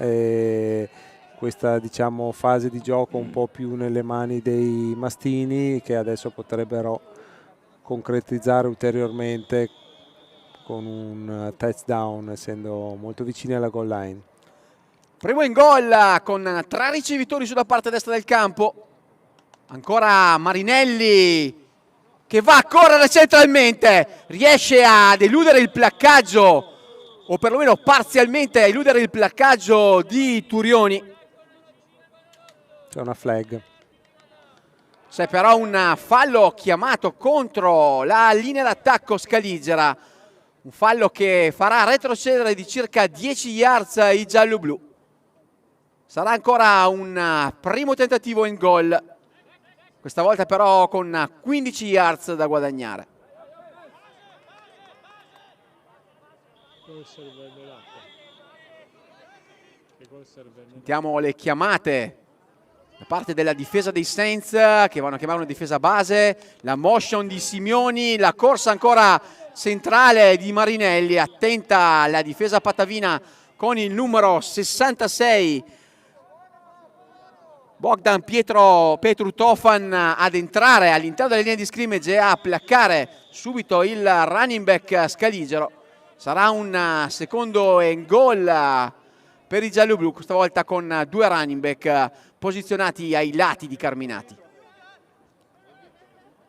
Questa diciamo fase di gioco un po' più nelle mani dei mastini, che adesso potrebbero concretizzare ulteriormente con un touchdown, essendo molto vicini alla goal line. Primo in gol con 3 ricevitori sulla parte destra del campo. Ancora Marinelli che va a correre centralmente, riesce ad eludere il placcaggio, o perlomeno parzialmente a eludere il placcaggio di Turioni. C'è una flag. C'è però un fallo chiamato contro la linea d'attacco scaligera, un fallo che farà retrocedere di circa 10 yards i giallo-blu. Sarà ancora un primo tentativo in gol, questa volta però con 15 yards da guadagnare. Sentiamo le chiamate da parte della difesa dei Saints, che vanno a chiamare una difesa base, la motion di Simioni, la corsa ancora centrale di Marinelli, attenta la difesa patavina con il numero 66 Bogdan Petru Tofan ad entrare all'interno della linea di scrimmage e a placcare subito il running back scaligero. Sarà un secondo and goal per i gialloblu, questa volta con 2 running back posizionati ai lati di Carminati.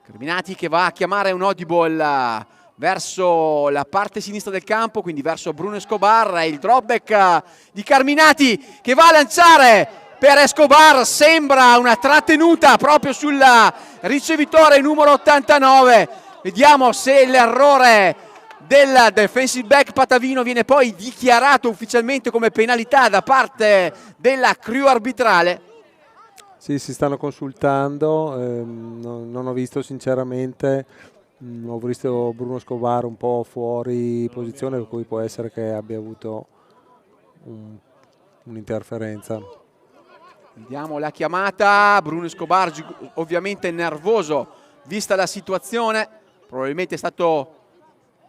Carminati che va a chiamare un audible verso la parte sinistra del campo, quindi verso Bruno Escobar. Il dropback di Carminati che va a lanciare per Escobar, sembra una trattenuta proprio sul ricevitore numero 89. Vediamo se l'errore del defensive back patavino viene poi dichiarato ufficialmente come penalità da parte della crew arbitrale. Sì, si stanno consultando, non ho visto sinceramente, ho visto Bruno Escobar un po' fuori posizione, per cui può essere che abbia avuto un'interferenza. Vediamo la chiamata, Bruno Escobar ovviamente nervoso vista la situazione, probabilmente è stato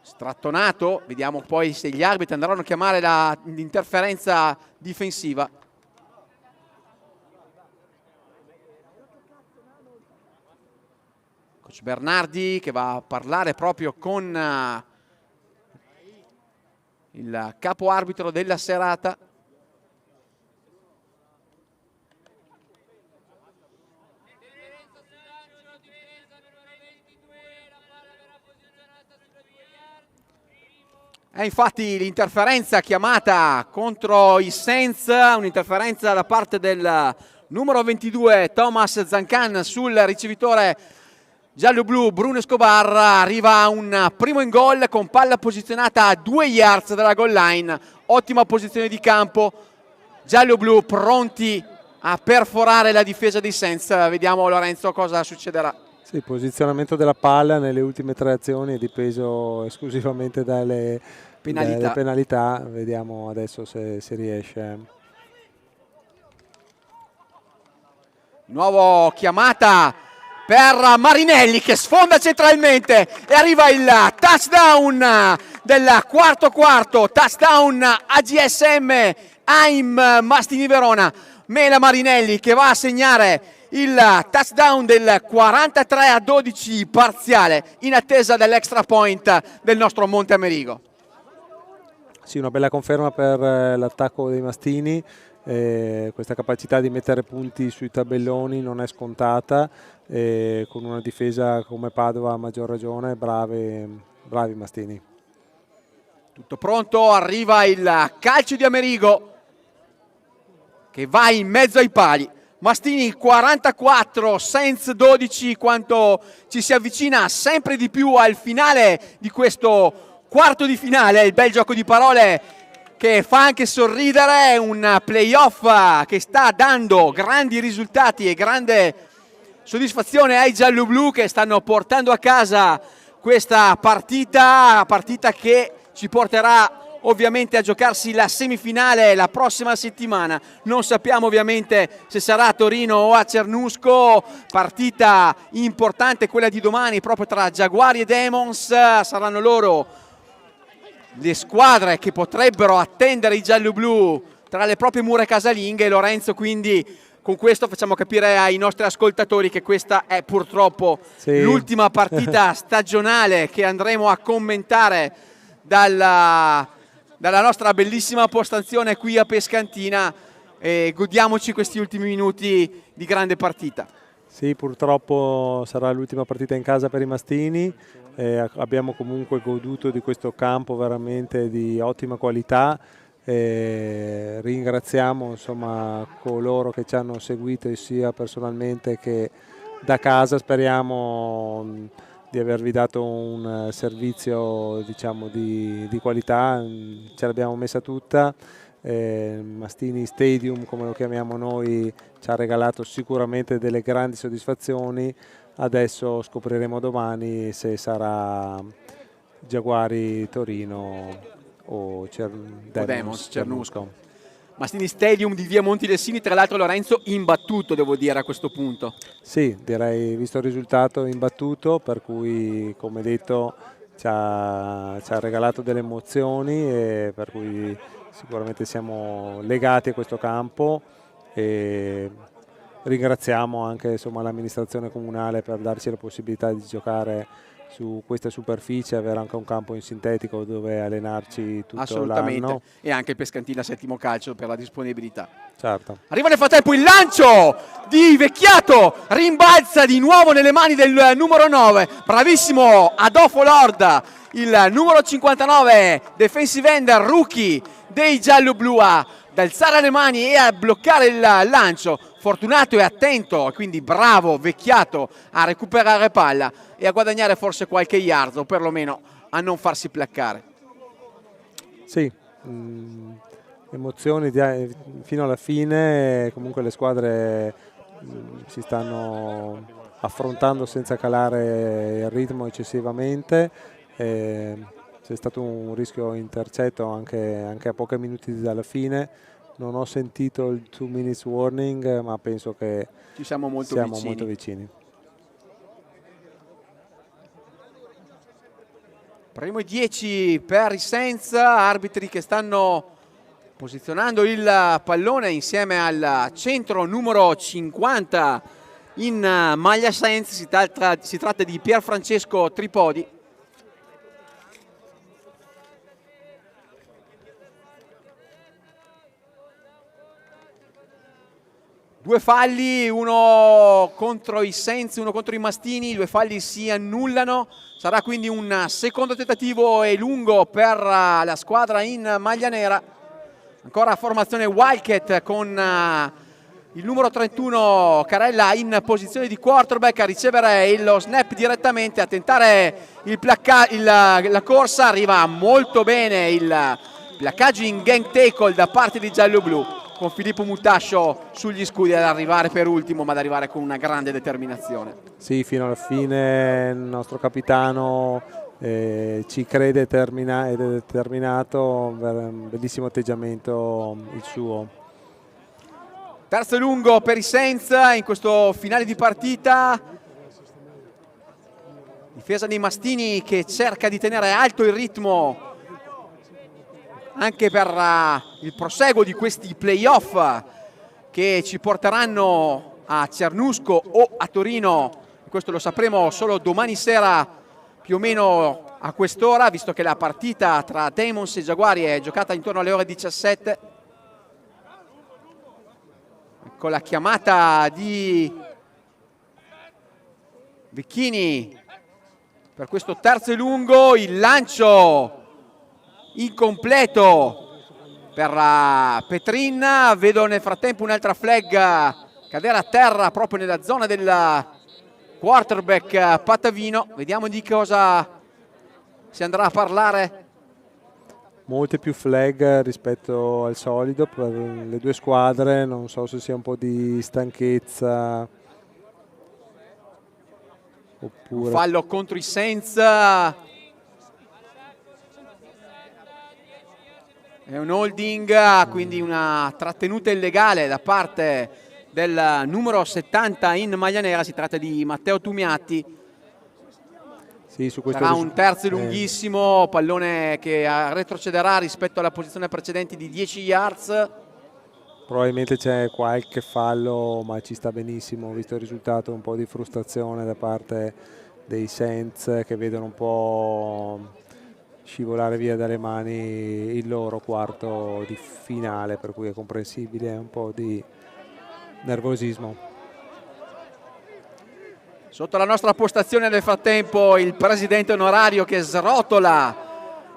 strattonato. Vediamo poi se gli arbitri andranno a chiamare l'interferenza difensiva. Coach Bernardi che va a parlare proprio con il capo arbitro della serata. È infatti l'interferenza chiamata contro i Saints, un'interferenza da parte del numero 22 Thomas Zancan sul ricevitore giallo-blu Bruno Escobar. Arriva un primo in gol con palla posizionata a 2 yards dalla goal line, ottima posizione di campo, giallo-blu pronti a perforare la difesa dei Saints. Vediamo Lorenzo cosa succederà. Sì, il posizionamento della palla nelle ultime 3 azioni è dipeso esclusivamente dalle penalità. Vediamo adesso se si riesce. Nuovo chiamata per Marinelli che sfonda centralmente e arriva il touchdown del quarto, touchdown AGSM AIM Mastini Verona. Mela Marinelli che va a segnare il touchdown del 43-12 parziale in attesa dell'extra point del nostro Monte Amerigo. Sì, una bella conferma per l'attacco dei Mastini. Questa capacità di mettere punti sui tabelloni non è scontata, con una difesa come Padova a maggior ragione. Bravi Mastini. Tutto pronto, arriva il calcio di Amerigo che va in mezzo ai pali. Mastini 44, Saints 12, quanto ci si avvicina sempre di più al finale di questo quarto di finale. Il bel gioco di parole che fa anche sorridere, un playoff che sta dando grandi risultati e grande soddisfazione ai gialloblu che stanno portando a casa questa partita che ci porterà ovviamente a giocarsi la semifinale la prossima settimana. Non sappiamo ovviamente se sarà a Torino o a Cernusco. Partita importante quella di domani proprio tra Jaguari e Demons. Saranno loro le squadre che potrebbero attendere i gialloblu tra le proprie mura casalinghe. Lorenzo, quindi con questo facciamo capire ai nostri ascoltatori che questa è purtroppo l'ultima partita stagionale che andremo a commentare dalla nostra bellissima postazione qui a Pescantina, e godiamoci questi ultimi minuti di grande partita. Sì, purtroppo sarà l'ultima partita in casa per i Mastini. Abbiamo comunque goduto di questo campo veramente di ottima qualità. Ringraziamo insomma coloro che ci hanno seguito sia personalmente che da casa. Speriamo di avervi dato un servizio diciamo di qualità, ce l'abbiamo messa tutta. Mastini Stadium, come lo chiamiamo noi, ci ha regalato sicuramente delle grandi soddisfazioni. Adesso scopriremo domani se sarà Jaguari Torino o Demons Cernusco. Mastini Stadium di via Montilessini, tra l'altro Lorenzo imbattuto, devo dire, a questo punto. Sì, direi, visto il risultato, imbattuto, per cui come detto ci ha regalato delle emozioni e per cui sicuramente siamo legati a questo campo e ringraziamo anche insomma, l'amministrazione comunale per darci la possibilità di giocare su questa superficie, avere anche un campo in sintetico dove allenarci tutto l'anno. E anche il Pescantina Settimo Calcio per la disponibilità. Certo. Arriva nel frattempo il lancio di Vecchiato, rimbalza di nuovo nelle mani del numero 9, bravissimo Adolfo Lord, il numero 59 defensive end rookie dei giallo-blu, ad alzare le mani e a bloccare il lancio. Fortunato e attento, quindi bravo Vecchiato a recuperare palla e a guadagnare forse qualche yard o perlomeno a non farsi placcare. Sì, emozioni fino alla fine. Comunque le squadre si stanno affrontando senza calare il ritmo eccessivamente. C'è stato un rischio intercetto anche a pochi minuti dalla fine. Non ho sentito il 2 minutes warning, ma penso che ci siamo molto vicini. Primo e 10 per i Saints, arbitri che stanno posizionando il pallone insieme al centro numero 50 in maglia Sainz, si tratta di Pierfrancesco Tripodi. Due falli, uno contro i Sainz, uno contro i Mastini, i due falli si annullano, sarà quindi un secondo tentativo e lungo per la squadra in maglia nera. Ancora formazione Wildcat con il numero 31 Carella in posizione di quarterback a ricevere lo snap direttamente, a tentare la corsa, arriva molto bene il placcaggio in gang tackle da parte di giallo-blu, con Filippo Mutascio sugli scudi ad arrivare per ultimo, ma ad arrivare con una grande determinazione. Sì, fino alla fine il nostro capitano ci crede ed è determinato, un bellissimo atteggiamento il suo. Terzo e lungo per i Sainz in questo finale di partita. Difesa dei Mastini che cerca di tenere alto il ritmo anche per il proseguo di questi playoff che ci porteranno a Cernusco o a Torino. Questo lo sapremo solo domani sera più o meno a quest'ora, visto che la partita tra Demons e Giaguari è giocata intorno alle ore 17. Ecco la chiamata di Vecchini per questo terzo e lungo, il lancio incompleto per Petrin. Vedo nel frattempo un'altra flag cadere a terra proprio nella zona del quarterback Patavino. Vediamo di cosa si andrà a parlare. Molte più flag rispetto al solito per le due squadre, non so se sia un po' di stanchezza oppure... Un fallo contro i Sainz. È un holding, quindi una trattenuta illegale da parte del numero 70 in maglia nera. Si tratta di Matteo Tumiatti. Sì, su questo sarà un terzo lunghissimo, pallone che retrocederà rispetto alla posizione precedente di 10 yards. Probabilmente c'è qualche fallo, ma ci sta benissimo, visto il risultato, un po' di frustrazione da parte dei Sainz che vedono un po' scivolare via dalle mani il loro quarto di finale, per cui è comprensibile un po' di nervosismo. Sotto la nostra postazione nel frattempo il presidente onorario che srotola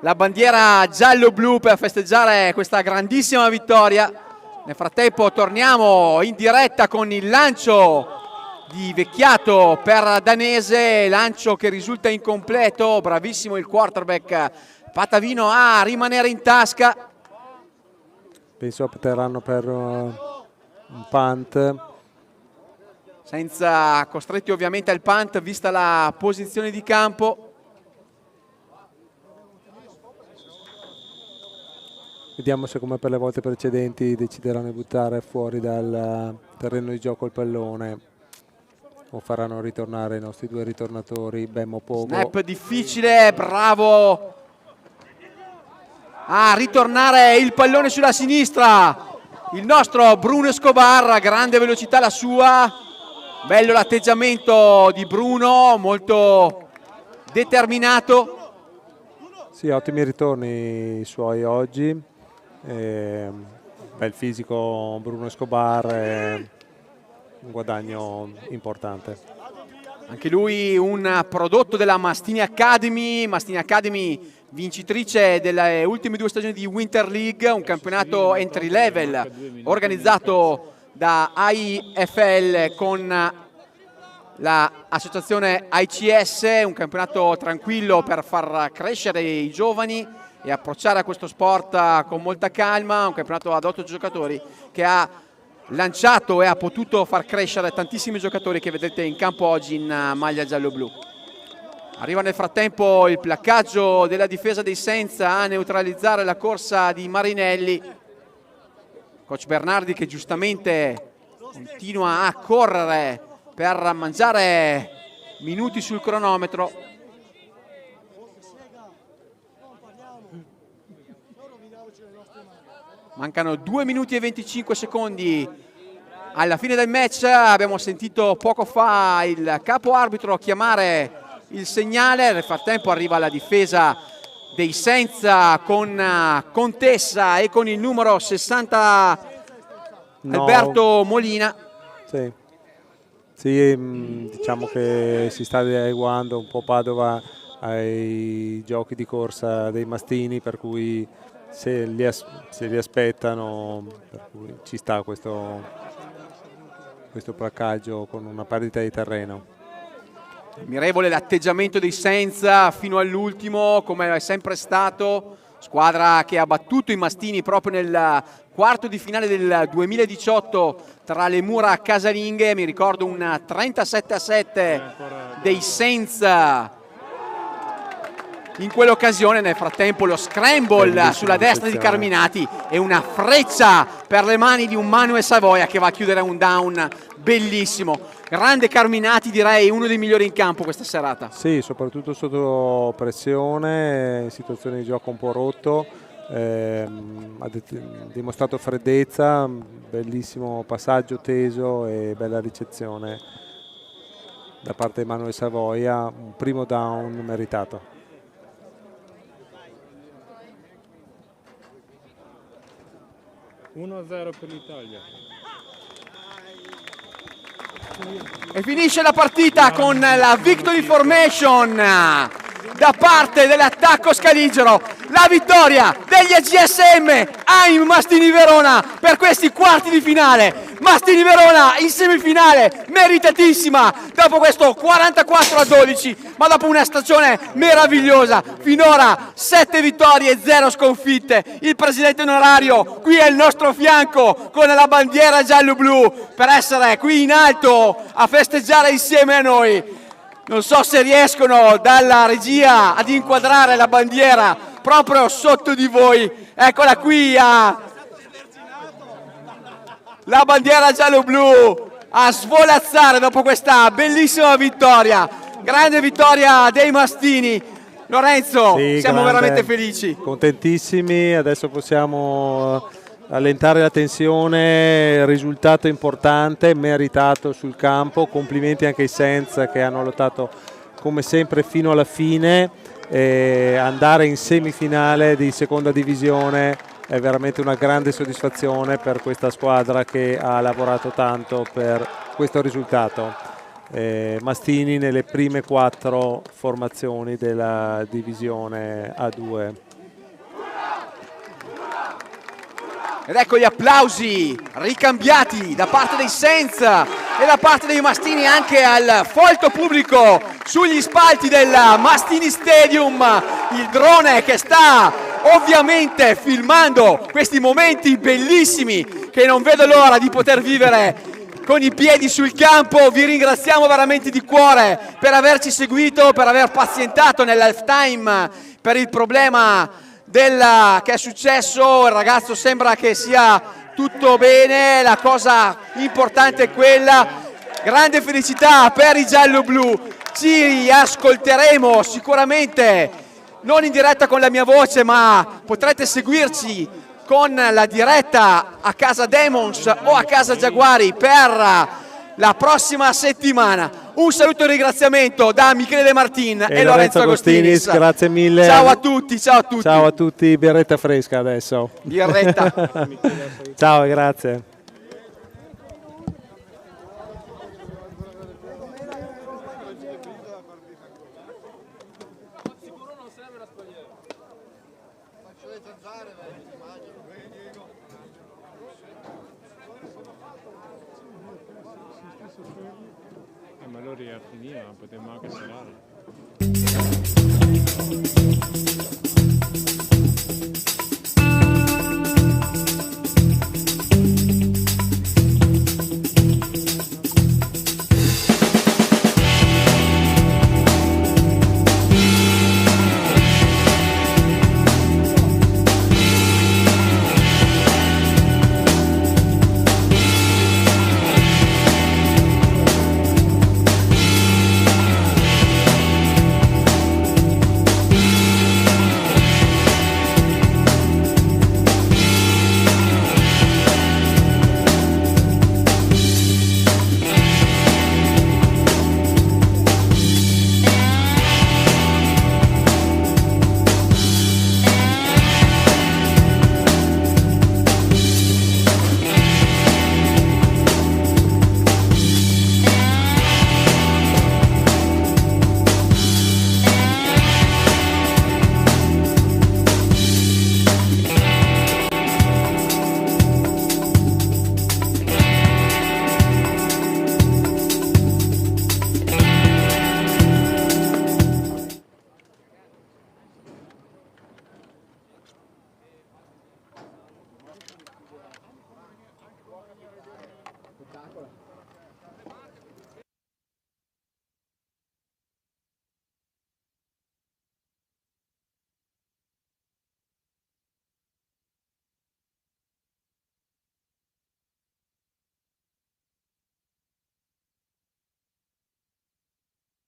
la bandiera giallo-blu per festeggiare questa grandissima vittoria. Nel frattempo torniamo in diretta con il lancio di Vecchiato per Danese, lancio che risulta incompleto. Bravissimo il quarterback Patavino a rimanere in tasca. Penso opteranno per un punt, senza costretti ovviamente al punt vista la posizione di campo. Vediamo se come per le volte precedenti decideranno di buttare fuori dal terreno di gioco il pallone o faranno ritornare i nostri due ritornatori Bemmo Pogo. Snap difficile, bravo a ritornare il pallone sulla sinistra il nostro Bruno Escobar, grande velocità la sua, bello l'atteggiamento di Bruno, molto determinato. Sì, ottimi ritorni i suoi oggi, bel fisico Bruno Escobar, un guadagno importante. Anche lui un prodotto della Mastini Academy vincitrice delle ultime due stagioni di Winter League, un campionato entry level organizzato da AIFL con l'associazione ICS, un campionato tranquillo per far crescere i giovani e approcciare a questo sport con molta calma, un campionato ad 8 giocatori che ha lanciato e ha potuto far crescere tantissimi giocatori che vedete in campo oggi in maglia giallo-blu. Arriva nel frattempo il placcaggio della difesa dei Sainz a neutralizzare la corsa di Marinelli. Coach Bernardi che giustamente continua a correre per mangiare minuti sul cronometro. Mancano 2 minuti e 25 secondi alla fine del match. Abbiamo sentito poco fa il capo arbitro chiamare il segnale. Nel frattempo arriva la difesa dei Senza con Contessa e con il numero 60 Alberto Molina. Sì, diciamo che si sta adeguando un po' Padova ai giochi di corsa dei mastini, per cui se li aspettano, per cui ci sta questo placcaggio con una perdita di terreno. Ammirevole l'atteggiamento dei Senza fino all'ultimo, come è sempre stato. Squadra che ha battuto i mastini proprio nel quarto di finale del 2018 tra le mura casalinghe. Mi ricordo un 37-7 dei Senza in quell'occasione. Nel frattempo lo scramble sulla destra di Carminati e una freccia per le mani di un Manuel Savoia che va a chiudere un down bellissimo. Grande Carminati, direi uno dei migliori in campo questa serata. Sì, soprattutto sotto pressione, in situazioni di gioco un po' rotto, ha dimostrato freddezza, bellissimo passaggio teso e bella ricezione da parte di Manuel Savoia, un primo down meritato. (1-0 per l'Italia). E finisce la partita con la victory formation da parte dell'attacco scaligero. La vittoria degli AGSM ai Mastini Verona per questi quarti di finale. Mastini Verona in semifinale, meritatissima dopo questo 44-12, ma dopo una stagione meravigliosa. Finora 7 vittorie e 0 sconfitte. Il presidente onorario qui al nostro fianco con la bandiera giallo-blu per essere qui in alto a festeggiare insieme a noi. Non so se riescono dalla regia ad inquadrare la bandiera proprio sotto di voi. Eccola qui, la bandiera giallo-blu a svolazzare dopo questa bellissima vittoria. Grande vittoria dei Mastini. Lorenzo, sì, siamo veramente felici. Contentissimi, adesso possiamo allentare la tensione, risultato importante, meritato sul campo. Complimenti anche ai Senza che hanno lottato come sempre fino alla fine. Andare in semifinale di seconda divisione è veramente una grande soddisfazione per questa squadra che ha lavorato tanto per questo risultato. Mastini nelle prime 4 formazioni della divisione A2. Ed ecco gli applausi ricambiati da parte dei Senza e da parte dei Mastini anche al folto pubblico sugli spalti del Mastini Stadium. Il drone che sta ovviamente filmando questi momenti bellissimi che non vedo l'ora di poter vivere con i piedi sul campo. Vi ringraziamo veramente di cuore per averci seguito, per aver pazientato nell'halftime per il problema che è successo. Il ragazzo sembra che sia tutto bene, la cosa importante è quella. Grande felicità per i giallo-blu. Ci ascolteremo sicuramente non in diretta con la mia voce, ma potrete seguirci con la diretta a casa Demons o a casa Giaguari per la prossima settimana. Un saluto e un ringraziamento da Michele De Martin e Lorenzo Agostinis. Grazie mille. Ciao a tutti, ciao a tutti. Ciao a tutti, birretta fresca adesso. Birretta. Ciao, grazie. Ma allora finire, potremmo anche serare.